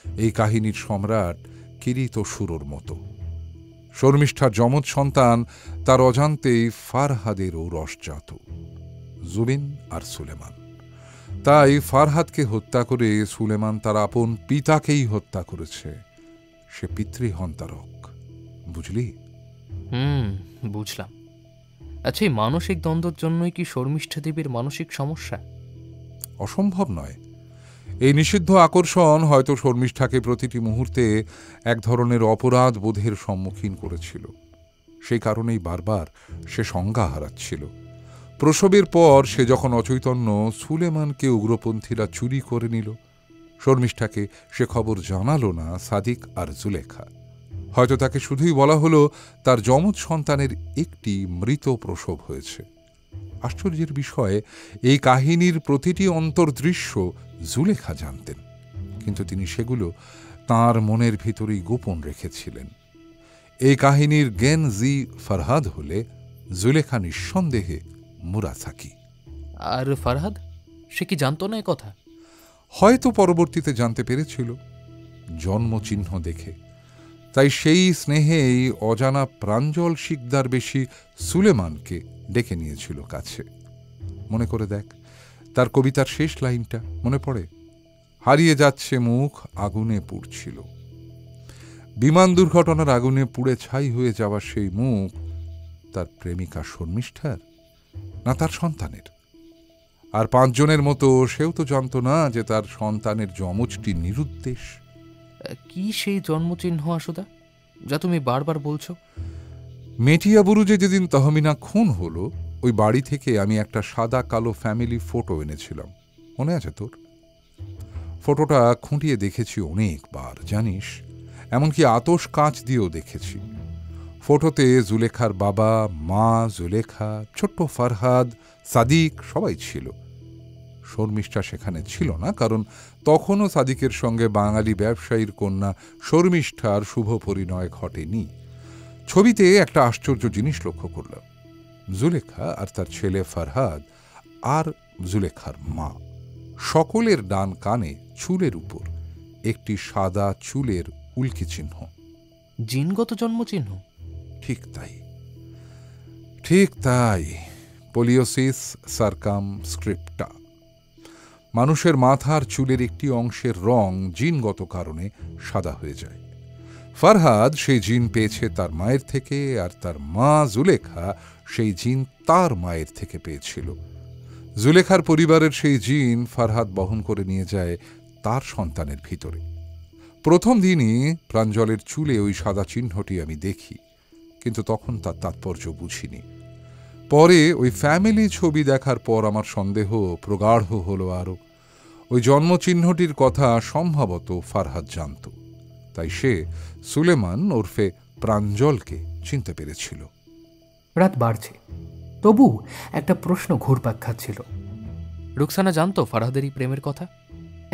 এই কাহিনীর সম্রাট কিরিতসুরোর মতো। শর্মিষ্ঠার যমজ সন্তান তার অজান্তেই ফারহাদেরও রসজাত, জুবিন আর সুলেমান। তাই ফারহাদকে হত্যা করে সুলেমান তার আপন পিতাকেই হত্যা করেছে। সে পিতৃহন্তারক। বুঝলি? বুঝলাম। আচ্ছা, এই মানসিক দ্বন্দ্বের জন্যই কি শর্মিষ্ঠা দেবীর মানসিক সমস্যা? অসম্ভব নয়। এই নিষিদ্ধ আকর্ষণ হয়তো শর্মিষ্ঠাকে প্রতিটি মুহূর্তে এক ধরনের অপরাধ বোধের সম্মুখীন করেছিল। সেই কারণেই বারবার সে সংজ্ঞা হারাচ্ছিল। প্রসবের পর সে যখন অচৈতন্য, সুলেমানকে উগ্রপন্থীরা চুরি করে নিল। শর্মিষ্ঠাকে সে খবর জানালো না সাদিক আর জুলেখা। হয়তো তাকে শুধুই বলা হলো তার যমজ সন্তানের একটি মৃত প্রসব হয়েছে। আশ্চর্যের বিষয়ে এই কাহিনীর প্রতিটি অন্তর্দৃশ্য জুলেখা জানতেন, কিন্তু তিনি সেগুলো তাঁর মনের ভিতরেই গোপন রেখেছিলেন। এই কাহিনীর গেন জি ফারহাদ হলে জুলেখা নিঃসন্দেহে মুরাসাকি। আর ফারহাদ, সে কি জানতো না এ কথা? হয়তো পরবর্তীতে জানতে পেরেছিল জন্মচিহ্ন দেখে, তাই সেই স্নেহেই অজানা প্রাঞ্জল শিকদার বেশি সুলেমানকে ডেকে নিয়েছিল কাছে। মনে করে দেখ, তার কবিতার শেষ লাইনটা মনে পড়ে? হারিয়ে যাচ্ছে মুখ, আগুনে পুড়ছিল। বিমান দুর্ঘটনার আগুনে পুড়ে ছাই হয়ে যাওয়া সেই মুখ তার প্রেমিকা শর্মিষ্ঠার না তার সন্তানের? আর 5 জনের মতো সেও তো জানত না যে তার সন্তানের যমজটি নিরুদ্দেশ। কি সেই জন্মচিহ্ন আশুদা, যা তুমি বারবার বলছো? মেটিয়া বুরুজে যেদিন তহমিনা খুন হলো, ওই বাড়ি থেকে আমি একটা সাদা কালো ফ্যামিলি ফটো এনেছিলাম, মনে আছে তোর? ফটোটা খুঁটিয়ে দেখেছি অনেকবার, জানিস, এমনকি আতশ কাঁচ দিয়েও দেখেছি। ফটোতে জুলেখার বাবা, মা, জুলেখা, ছোট্ট ফারহাদ, সাদিক সবাই ছিল। শর্মিষ্ঠা সেখানে ছিল না, কারণ তখনও সাদিকের সঙ্গে বাঙালি ব্যবসায়ীর কন্যা শর্মিষ্ঠার শুভ পরিণয় ঘটেনি। ছবিতে একটা আশ্চর্য জিনিস লক্ষ্য করলাম, জুলেখা আর তার ছেলে ফারহাদ আর জুলেখার মা সকলের ডান কানে চুলের উপর একটি সাদা চুলের উল্কি চিহ্ন। জিনগত জন্মচিহ্ন? ঠিক তাই, ঠিক তাই, পোলিওসিস সার্কামস্ক্রিপ্টা। মানুষের মাথার চুলের একটি অংশের রং জিনগত কারণে সাদা হয়ে যায়। ফারহাদ সেই জিন পেয়েছে তার মায়ের থেকে, আর তার মা জুলেখা সেই জিন তার মায়ের থেকে পেয়েছিল। জুলেখার পরিবারের সেই জিন ফারহাদ বহন করে নিয়ে যায় তার সন্তানের ভিতরে। প্রথম দিনই প্রাঞ্জলের চুলে ওই সাদা চিহ্নটি আমি দেখি, কিন্তু তখন তার তাৎপর্য বুঝিনি। পরে ওই ফ্যামিলি ছবি দেখার পর আমার সন্দেহ প্রগাঢ় হলো আরও। ওই জন্মচিহ্নটির কথা সম্ভবত ফারহাদ জানত, তাই সে সুলেমান ওরফে প্রাঞ্জলকে চিনতে পেরেছিল। রাত বাড়ছে, তবু একটা প্রশ্ন ঘুরপাক খাচ্ছিল। রুকসানা জানতো ফারহাদের এই প্রেমের কথা?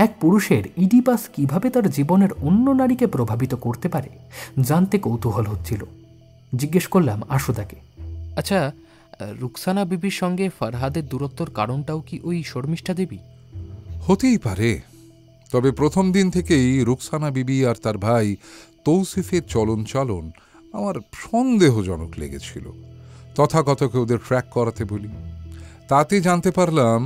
এক পুরুষের ইডিপাস কিভাবে তার জীবনের অন্য নারীকে প্রভাবিত করতে পারে জানতে কৌতূহল হচ্ছিল। জিজ্ঞেস করলাম আশুদাকে। আচ্ছা, রুকসানা বিবির সঙ্গে ফারহাদের দূরত্বর কারণটাও কি ওই শর্মিষ্ঠা দেবী? হতেই পারে, তবে প্রথম দিন থেকেই রুকসানা বিবি আর তার ভাই তৌসিফের চলন চালন আমার সন্দেহজনক লেগেছিল। তথাকথকে ওদের ট্র্যাক করাতে বলি। তাতে জানতে পারলাম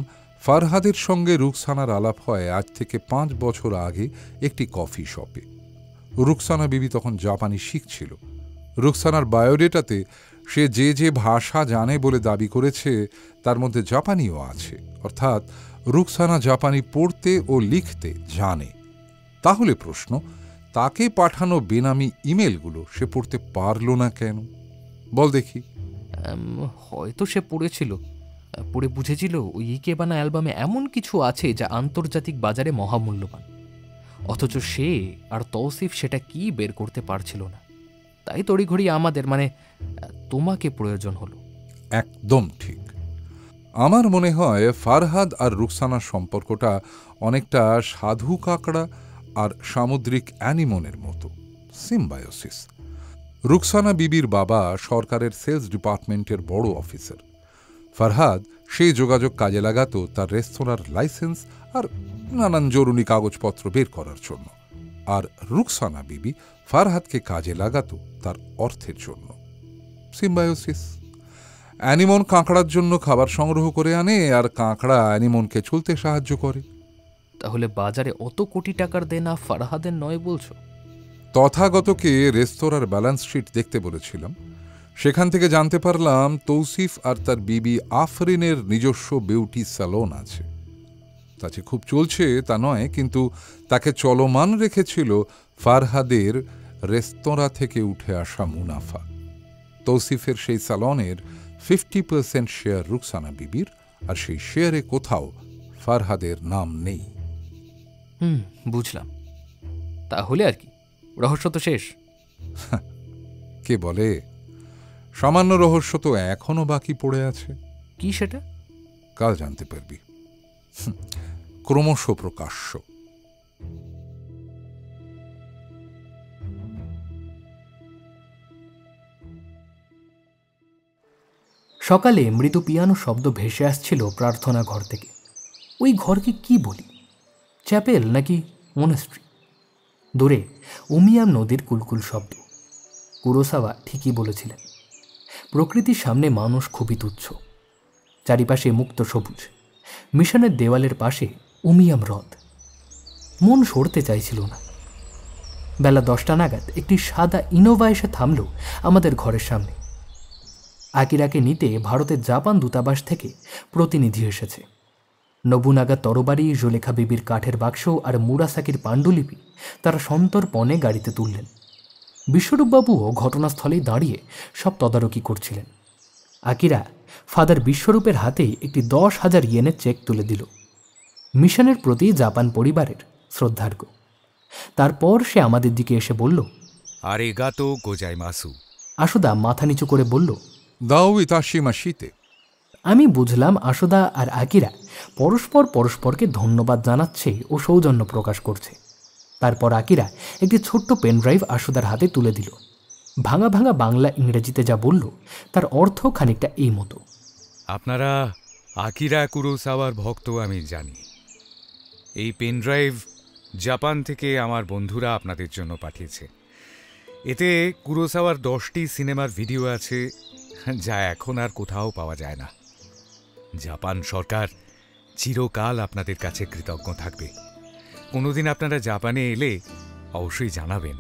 ফারহাদের সঙ্গে রুকসানার আলাপ হয় আজ থেকে 5 বছর আগে একটি কফি শপে। রুকসানা বিবি তখন জাপানি শিখছিল। রুকসানার বায়োডেটাতে সে যে যে ভাষা জানে বলে দাবি করেছে তার মধ্যে জাপানিও আছে, অর্থাৎ রুকসানা জাপানি পড়তে ও লিখতে জানে। তাহলে প্রশ্ন, তাকে পাঠানো বেনামি ইমেলগুলো সে পড়তে পারল না কেন? বল দেখি। হয়তো সে পড়েছিল, পড়ে বুঝেছিল ওই ইকেবানা অ্যালবামে এমন কিছু আছে যা আন্তর্জাতিক বাজারে মহামূল্যবান, অথচ সে আর তৌসিফ সেটা কি বের করতে পারছিল না। তাই তড়িঘড়ি আমাদের মানে তোমাকে প্রয়োজন হলো। একদম ঠিক। আমার মনে হয় ফারহাদ আর রুকসানার সম্পর্কটা অনেকটা সাধু কাকড়া আর সামুদ্রিক অ্যানিমনের মতো, সিম্বায়োসিস। রুকসানা বিবির বাবা সরকারের সেলস ডিপার্টমেন্টের বড় অফিসার। ফারহাদ সেই যোগাযোগ কাজে লাগাতো তার রেস্তোরাঁর লাইসেন্স আর নানান জরুরি কাগজপত্র বের করার জন্য, আর রুকসানা বিবি ফারহাদকে কাজে লাগাতো তার অর্থের জন্য। সিম্বায়োসিস। অ্যানিমন কাঁকড়ার জন্য খাবার সংগ্রহ করে আনে, আর কাঁকড়া অ্যানিমনকে চলতে সাহায্য করে। তাহলে বাজারে অত কোটি টাকার দেনা ফারহাদের নয় বলছো? তথাগতকে রেস্তোরাঁর ব্যালেন্স শিট দেখতে বলেছিলাম। সেখান থেকে জানতে পারলাম তৌসিফ আর তার বিবি আফরিনের নিজস্ব বিউটি স্যালন আছে। তাতে খুব চলছে তা নয়, কিন্তু তাকে চলমান রেখেছিল ফারহাদের রেস্তোরাঁ থেকে উঠে আসা মুনাফা। তৌসিফের সেই স্যালনের 50% শেয়ার রুকসানা বিবির, আর সেই শেয়ারে কোথাও ফারহাদের নাম নেই। বুঝলাম। তাহলে আর কি, রহস্য তো শেষ? কে বলে? সামান্য রহস্য তো এখনো বাকি পড়ে আছে। কি সেটা? কাল জানতে পারবি। ক্রমশ প্রকাশ্য। সকালে মৃদু পিয়ানো শব্দ ভেসে আসছিল প্রার্থনা ঘর থেকে। ওই ঘরকে কি বলি, চ্যাপেল নাকি মনেস্ট্রি? দূরে উমিয়াম নদীর কুলকুল শব্দ। কুরোসাওয়া ঠিকই বলেছিলেন, প্রকৃতির সামনে মানুষ খুবই তুচ্ছ। চারিপাশে মুক্ত সবুজ, মিশনের দেওয়ালের পাশে উমিয়াম হ্রদ। মন সরতে চাইছিল না। বেলা 10টা নাগাদ একটি সাদা ইনোভা এসে থামল আমাদের ঘরের সামনে। আকিরাকে নিতে ভারতের জাপান দূতাবাস থেকে প্রতিনিধি এসেছে। নবুনাগা তরবারি, জোলেখা বিবির কাঠের বাক্স আর মুরাসাকির পাণ্ডুলিপি তারা সন্তর্পণে গাড়িতে তুললেন। বিশ্বরূপবাবুও ঘটনাস্থলেই দাঁড়িয়ে সব তদারকি করছিলেন। আকিরা ফাদার বিশ্বরূপের হাতেই একটি 10,000 ইয়েনের চেক তুলে দিল, মিশনের প্রতি জাপান পরিবারের শ্রদ্ধার্ঘ। তারপর সে আমাদের দিকে এসে বলল, আরিগাতো গোজাইমাসু। আশুদা মাথা নিচু করে বলল, দাও ইতাশিমাশিতে। আমি বুঝলাম আশুদা আর আকিরা পরস্পরকে ধন্যবাদ জানাচ্ছে ও সৌজন্য প্রকাশ করছে। তারপর আকিরা একটি ছোট্ট পেনড্রাইভ আশুদার হাতে তুলে দিল। ভাঙা ভাঙা বাংলা ইংরেজিতে যা বলল তার অর্থ খানিকটা এই মতো: আপনারা আকিরা কুরোসাওয়ার ভক্ত আমি জানি। এই পেনড্রাইভ জাপান থেকে আমার বন্ধুরা আপনাদের জন্য পাঠিয়েছে। এতে কুরোসাওয়ার 10টি সিনেমার ভিডিও আছে, যা এখন আর কোথাও পাওয়া যায় না। জাপান সরকার চিরকাল আপনাদের কাছে কৃতজ্ঞ থাকবে। কোনোদিন আপনারা জাপানে এলে অবশ্যই জানাবেন,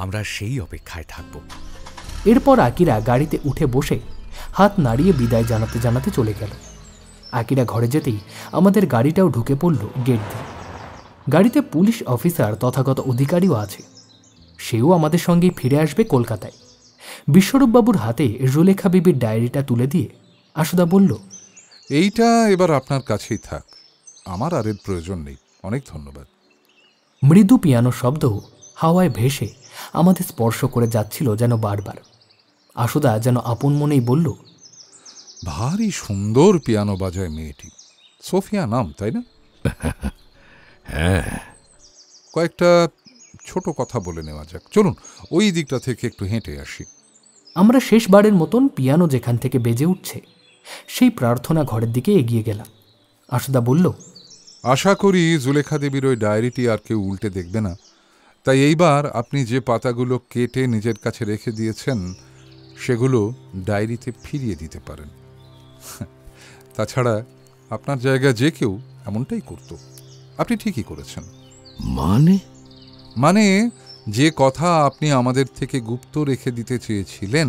আমরা সেই অপেক্ষায় থাকব। এরপর আকিরা গাড়িতে উঠে বসে হাত নাড়িয়ে বিদায় জানাতে জানাতে চলে গেল। আকিরা ঘরে যেতেই আমাদের গাড়িটাও ঢুকে পড়ল গেট দিয়ে। গাড়িতে পুলিশ অফিসার তথাগত অধিকারীও আছে। সেও আমাদের সঙ্গেই ফিরে আসবে কলকাতায়। বিশ্বরূপবাবুর হাতে জুলেখা বিবির ডায়েরিটা তুলে দিয়ে আশুদা বলল, এইটা এবার আপনার কাছেই থাক, আমার আর এর প্রয়োজন নেই, অনেক ধন্যবাদ। মৃদু পিয়ানো শব্দ হাওয়ায় ভেসে আমাদের স্পর্শ করে যাচ্ছিল যেন বারবার। আশুদা যেন আপন মনেই বলল, ভারী সুন্দর পিয়ানো বাজায় মেয়েটি। সোফিয়া নাম, তাই না? হ্যাঁ। কয়েকটা ছোট কথা বলে নেওয়া যাক, চলুন ওই দিকটা থেকে একটু হেঁটে আসি। আমরা শেষবারের মতন পিয়ানো যেখান থেকে বেজে উঠছে সেই প্রার্থনা ঘরের দিকে এগিয়ে গেলাম। আশুদা বলল, আশা করি জুলেখা দেবীর ওই ডায়েরিটি আর কেউ উল্টে দেখবে না, তাই এইবার আপনি যে পাতাগুলো কেটে নিজের কাছে রেখে দিয়েছেন সেগুলো ডায়েরিতে ফিরিয়ে দিতে পারেন। তাছাড়া আপনার জায়গায় যে কেউ এমনটাই করত। আপনি ঠিকই করেছেন। মানে যে কথা আপনি আমাদের থেকে গুপ্ত রেখে দিতে চেয়েছিলেন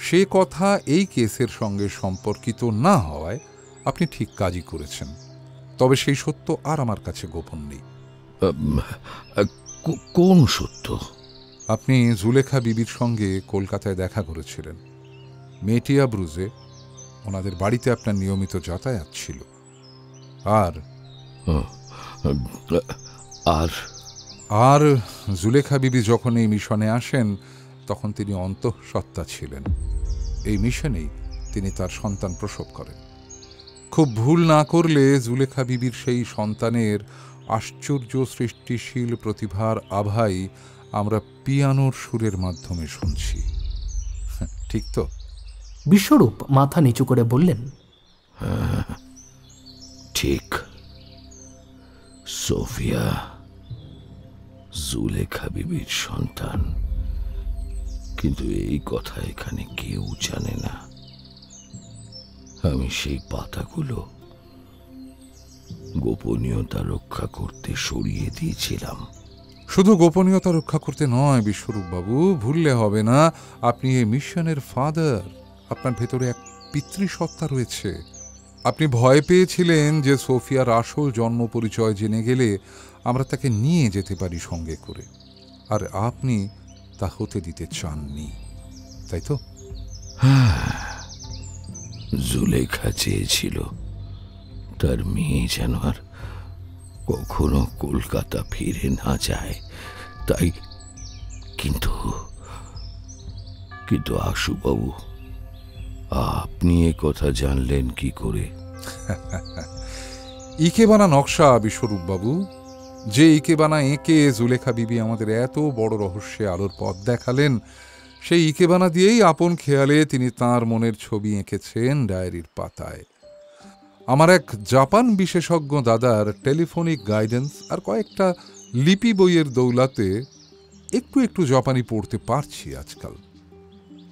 সে কথা এই কেসের সঙ্গে সম্পর্কিত না হওয়ায় আপনি ঠিক কাজই করেছেন। তবে সেই সত্য আর আমার কাছে গোপন নেই। কোন সত্য? আপনি জুলেখা বিবির সঙ্গে কলকাতায় দেখা করেছিলেন। মেটিয়া ব্রুজে ওনাদের বাড়িতে আপনার নিয়মিত যাতায়াত ছিল। আর জুলেখা বিবি যখন এই মিশনে আসেন তখন তিনি অন্তঃসত্ত্বা ছিলেন। এই মিশনেই তিনি তার সন্তান প্রসব করেন। খুব ভুল না করলে জুলেখা বিবির সেই সন্তানের আশ্চর্য সৃষ্টিশীল প্রতিভার আভাই আমরা পিয়ানোর সুরের মাধ্যমে শুনছি। ঠিক তো? বিশ্বরূপ মাথা নিচু করে বললেন, ঠিক। সোফিয়া জুলেখা বিবির সন্তান, কিন্তু এই কথা এখানে কেউ জানে না। আমি সেই পাতাগুলো গোপনীয়তা রক্ষা করতে সরিয়ে দিয়েছিলাম। শুধু গোপনীয়তা রক্ষা করতে নয় বিশ্বরূপ বাবু, ভুললে হবে না আপনি এই মিশনের ফাদার। আপনার ভেতরে এক পিতৃসত্তা রয়েছে। আপনি ভয় পেয়েছিলেন যে সোফিয়ার আসল জন্ম পরিচয় জেনে গেলে আমরা তাকে নিয়ে যেতে পারি সঙ্গে করে, আর আপনি তা হতে দিতে চাননি, তাই তো? জুলেখা চেয়েছিল তার মেয়ে যেন আর কখনো কলকাতা ফিরে না যায়, তাই। কিন্তু আশুবাবু, আপনি এ কথা জানলেন কি করে? ইকেবানা নকশা বিশ্বরূপ বাবু, যে ইকেবানা এঁকে জুলেখা বিবি আমাদের এত বড় রহস্যে আলোর পথ দেখালেন সেই ইকেবানা দিয়েই আপন খেয়ালে তিনি তাঁর মনের ছবি এঁকেছেন ডায়েরির পাতায়। আমার এক জাপান বিশেষজ্ঞ দাদার টেলিফোনিক গাইডেন্স আর কয়েকটা লিপি বইয়ের দৌলাতে একটু একটু জাপানি পড়তে পারছি আজকাল।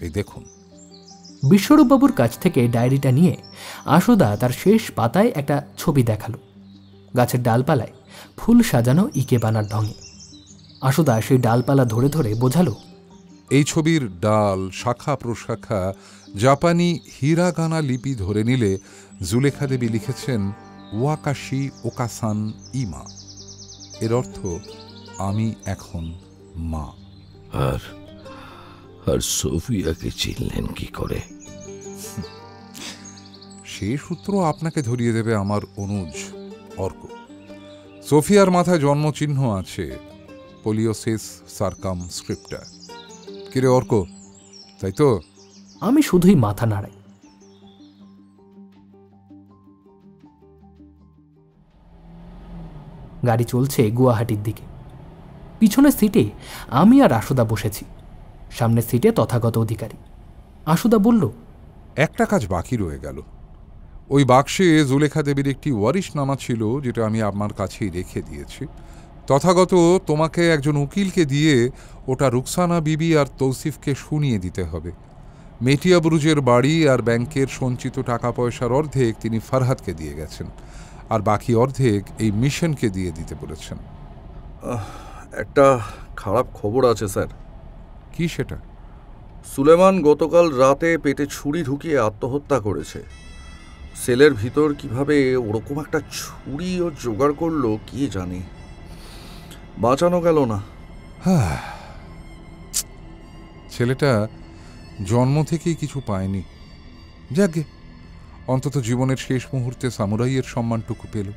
এই দেখুন। বিশ্বরূপবাবুর কাছ থেকে ডায়েরিটা নিয়ে আশুদা তার শেষ পাতায় একটা ছবি দেখালো, গাছের ডালপালায় ফুল সাজানো ইকেবানার ঢঙে। আশুদা সেই ডালপালা ধরে ধরে বোঝালো, এই ছবির ডাল, শাখা প্রশাখা জাপানি হিরাগানা লিপি ধরে নিলে জুলেখা দেবী লিখেছেন ওয়াকাশি ওকাসান ইমা। এর অর্থ আমি এখন মা। আর সোফিয়াকে চিনলেন কি করে? সে সূত্র আপনাকে ধরিয়ে দেবে আমার অনুজ অর্ক। সোফিয়ার মাথায় জন্মচিহ্ন আছে, পোলিওসিস সার্কাম স্ক্রিপ্টা। কিরে অর্ক, তাই তো? আমি শুধুই মাথা নাড়াই। গাড়ি চলছে গুয়াহাটির দিকে। পিছনের সিটে আমি আর আশুদা বসেছি, সামনের সিটে তথাগত অধিকারী। আশুদা বলল, একটা কাজ বাকি রয়ে গেল। ওই বাক্সে জুলেখা দেবীর একটি ওয়ারিশনামা ছিল, যেটা আমি আমার কাছেই রেখে দিয়েছি। তথাগত তোমাকে একজন উকিলকে দিয়ে ওটা রুকসানা বিবি আর তৌসিফকে শুনিয়ে দিতে হবে। মেটিয়া বুরুজের বাড়ি আর ব্যাংকের সঞ্চিত টাকা পয়সার অর্ধেক তিনি ফারহাদকে দিয়ে গেছেন, আর বাকি অর্ধেক এই মিশনকে দিয়ে দিতে বলেছেন। একটা খারাপ খবর আছে স্যার। কি সেটা? সুলেমান গতকাল রাতে পেটে ছুরি ঢুকিয়ে আত্মহত্যা করেছে। সেলের ভিতর কিভাবে ওরকম একটা ছুরি ও জোগাড় করলো কি জানি, বাঁচানো গেল না। ছেলেটা জন্ম থেকেই কিছু পায়নি। যাকে অন্তত জীবনের শেষ মুহূর্তে সামুরাইয়ের সম্মানটুকু পেল।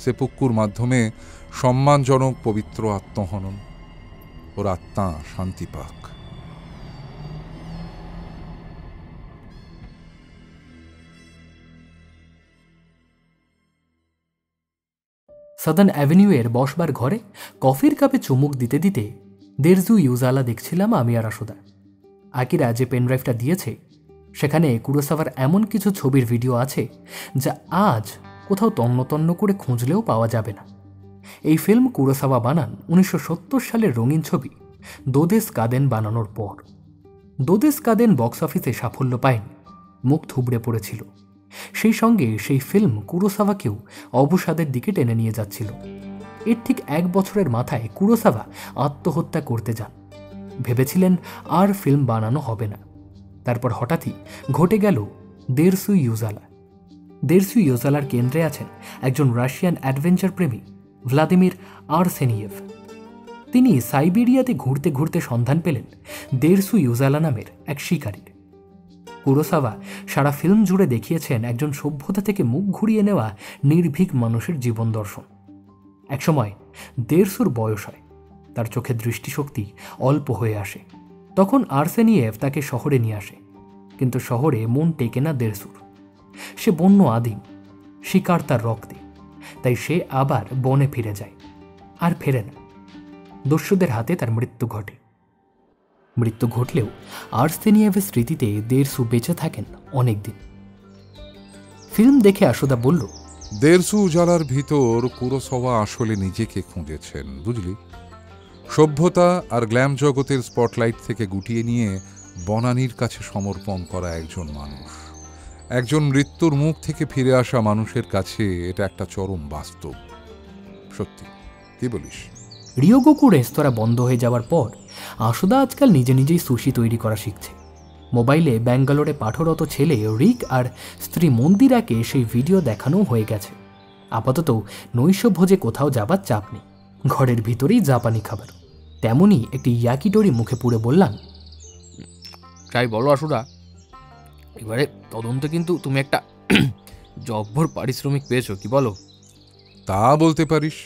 সেপুক্কুর মাধ্যমে সম্মানজনক পবিত্র আত্মহনন। ওর আত্মা শান্তি পাক। সাদার্ন অ্যাভিনিউয়ের বসবার ঘরে কফির কাপে চুমুক দিতে দিতে দেরজু ইউজালা দেখছিলাম আমি আর আশুদা। আকিরা যে পেনড্রাইভটা দিয়েছে সেখানে কুরোসাওয়ার এমন কিছু ছবির ভিডিও আছে যা আজ কোথাও তন্ন তন্ন করে খুঁজলেও পাওয়া যাবে না। এই ফিল্ম কুরোসাওয়া বানান 1970 সালের রঙিন ছবি দোদেস কাদেন বানানোর পর। দোদেস কাদেন বক্স অফিসে সাফল্য পায়নি, মুখ থুবড়ে পড়েছিল। সেই সঙ্গে সেই ফিল্ম কুরোসাওয়াকেও অবসাদের দিকে টেনে নিয়ে যাচ্ছিল। এর ঠিক 1 বছরের মাথায় কুরোসাওয়া আত্মহত্যা করতে যান। ভেবেছিলেন আর ফিল্ম বানানো হবে না। তারপর হঠাৎই ঘটে গেল দেরসু ইউজালা। দেরসু ইউজালার কেন্দ্রে আছেন একজন রাশিয়ান অ্যাডভেঞ্চার প্রেমী ভ্লাদিমির আরসেনিয়েভ। তিনি সাইবেরিয়াতে ঘুরতে ঘুরতে সন্ধান পেলেন দেরসু ইউজালা নামের এক শিকারীর। কুরোসাওয়া সারা ফিল্ম জুড়ে দেখিয়েছেন একজন সভ্যতা থেকে মুখ ঘুরিয়ে নেওয়া নির্ভীক মানুষের জীবন দর্শন। একসময় দেরসুর বয়স হয়, তার চোখের দৃষ্টিশক্তি অল্প হয়ে আসে। তখন আরসেনিয়েভ তাকে শহরে নিয়ে আসে, কিন্তু শহরে মন টেকে না দেরসুর। সে বন্য আদিম, শিকার তার রক্তে, তাই সে আবার বনে ফিরে যায়। আর ফেরে না। দস্যুদের হাতে তার মৃত্যু ঘটে। মৃত্যু ঘটলেও আরসেনিয়েভের স্মৃতিতে দেরসু বেঁচে থাকেন অনেক দিন। ফিল্ম দেখে আশুদা বলল, দেরসু উজালার ভিতর কুরোসাওয়া আসলে নিজেকে খুঁজেছেন, বুঝলি? সভ্যতা আর গ্ল্যাম জগতের স্পটলাইট থেকে গুটিয়ে নিয়ে বনানীর কাছে সমর্পণ করা একজন মানুষ। একজন মৃত্যুর মুখ থেকে ফিরে আসা মানুষের কাছে এটা একটা চরম বাস্তব। সত্যি, কি বলিস? রিওগোকু রেস্তোরাঁ বন্ধ হয়ে যাওয়ার পর আশুদা আজকাল নিজে নিজেই সুশি তৈরি করা শিখছে। মোবাইলে ব্যাঙ্গালোরে পাঠরত ছেলে রিক আর স্ত্রী মন্দিরাকে সেই ভিডিও দেখানো হয়ে গেছে। আপাতত নৈশভোজে কোথাও যাবার চাপ নেই, ঘরের ভিতরেই জাপানি খাবার। তেমনই একটি ইয়াকিটোরি মুখে পুড়ে বললাম, তাই বলো আশুদা, এবারে তদন্তে কিন্তু তুমি একটা জব্বর পারিশ্রমিক পেয়েছো, কি বলো? তা বলতে পারিস।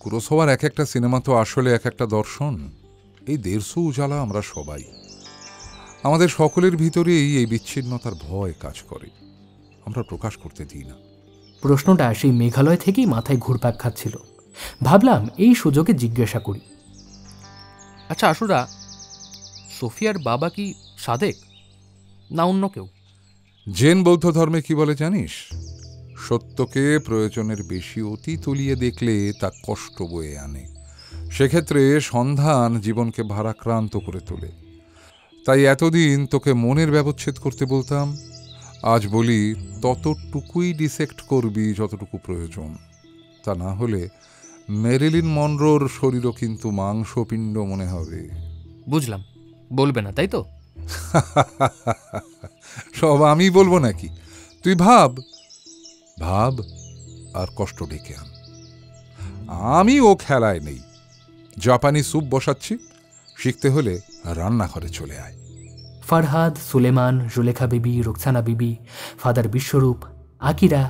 কুরোসাওয়ার এক একটা সিনেমা তো আসলে এক একটা দর্শন। এই দেরসু উজালা আমরা সবাই, আমাদের সকলের ভিতরেই এই বিচ্ছিন্নতার ভয় কাজ করে, আমরা প্রকাশ করতে দিই না। প্রশ্নটা সেই মেঘালয় থেকেই মাথায় ঘুরপাক খাচ্ছিল। ভাবলাম এই সুযোগে জিজ্ঞাসা করি। আচ্ছা আশুদা, সোফিয়ার বাবা কি সাদেক না অন্য কেউ? জৈন বৌদ্ধ ধর্মে কি বলে জানিস? সত্যকে প্রয়োজনের বেশি অতি তলিয়ে দেখলে তা কষ্ট বয়ে আনে। সেক্ষেত্রে সন্ধান জীবনকে ভারাক্রান্ত করে তোলে। তাই এতদিন তোকে মনের ব্যবচ্ছেদ করতে বলতাম, আজ বলি ততটুকুই ডিসেক্ট করবি যতটুকু প্রয়োজন। তা না হলে মেরিলিন মনরোর শরীরও কিন্তু মাংসপিণ্ড মনে হবে। বুঝলাম, বলবে না তাই তো? সব আমি বলবো নাকি? তুই ভাব ভাব আর কষ্ট ডেকে আন। আমি ও খেলায় নেই। জাপানি স্যুপ বসাচ্ছি, শিখতে হলে রান্নাঘরে চলে আয়। ফারহাদ, সুলেমান, জুলেখা বিবি, রুকসানা বিবি, ফাদার বিশ্বরূপ, আকিরা,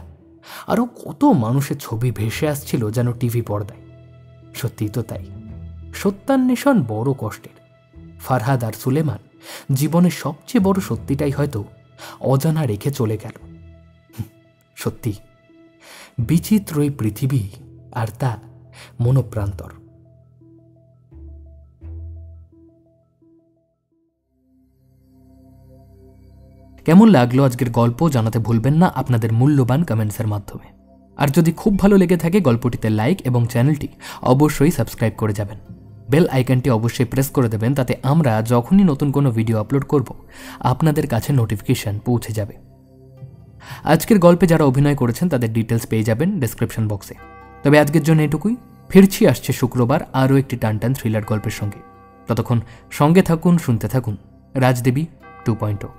আরও কত মানুষের ছবি ভেসে আসছিল যেন টিভি পর্দায়। সত্যিই তো তাই, সত্যান্বেষণ বড় কষ্টের। ফারহাদ আর সুলেমান জীবনের সবচেয়ে বড় সত্যিটাই হয়তো অজানা রেখে চলে গেল। সত্যি বিচিত্র এই পৃথিবী, আর তা মনোপ্রান্তর। কেমন লাগলো আজকের গল্প জানাতে ভুলবেন না আপনাদের মূল্যবান কমেন্টসের মাধ্যমে। আর যদি খুব ভালো লেগে থাকে গল্পটিতে লাইক এবং চ্যানেলটি অবশ্যই সাবস্ক্রাইব করে যাবেন। বেল আইকনটি অবশ্যই প্রেস করে দেবেন, তাতে আমরা যখনই নতুন কোনো ভিডিও আপলোড করব আপনাদের কাছে নোটিফিকেশন পৌঁছে যাবে। আজকের গল্পে যারা অভিনয় করেছেন তাদের ডিটেলস পেয়ে যাবেন ডেসক্রিপশন বক্সে। তবে আজকের জন্য এটুকুই। ফিরছি আসছে শুক্রবার আরও একটি টানটান থ্রিলার গল্পের সঙ্গে। ততক্ষণ সঙ্গে থাকুন, শুনতে থাকুন রাজদেবী 2.0।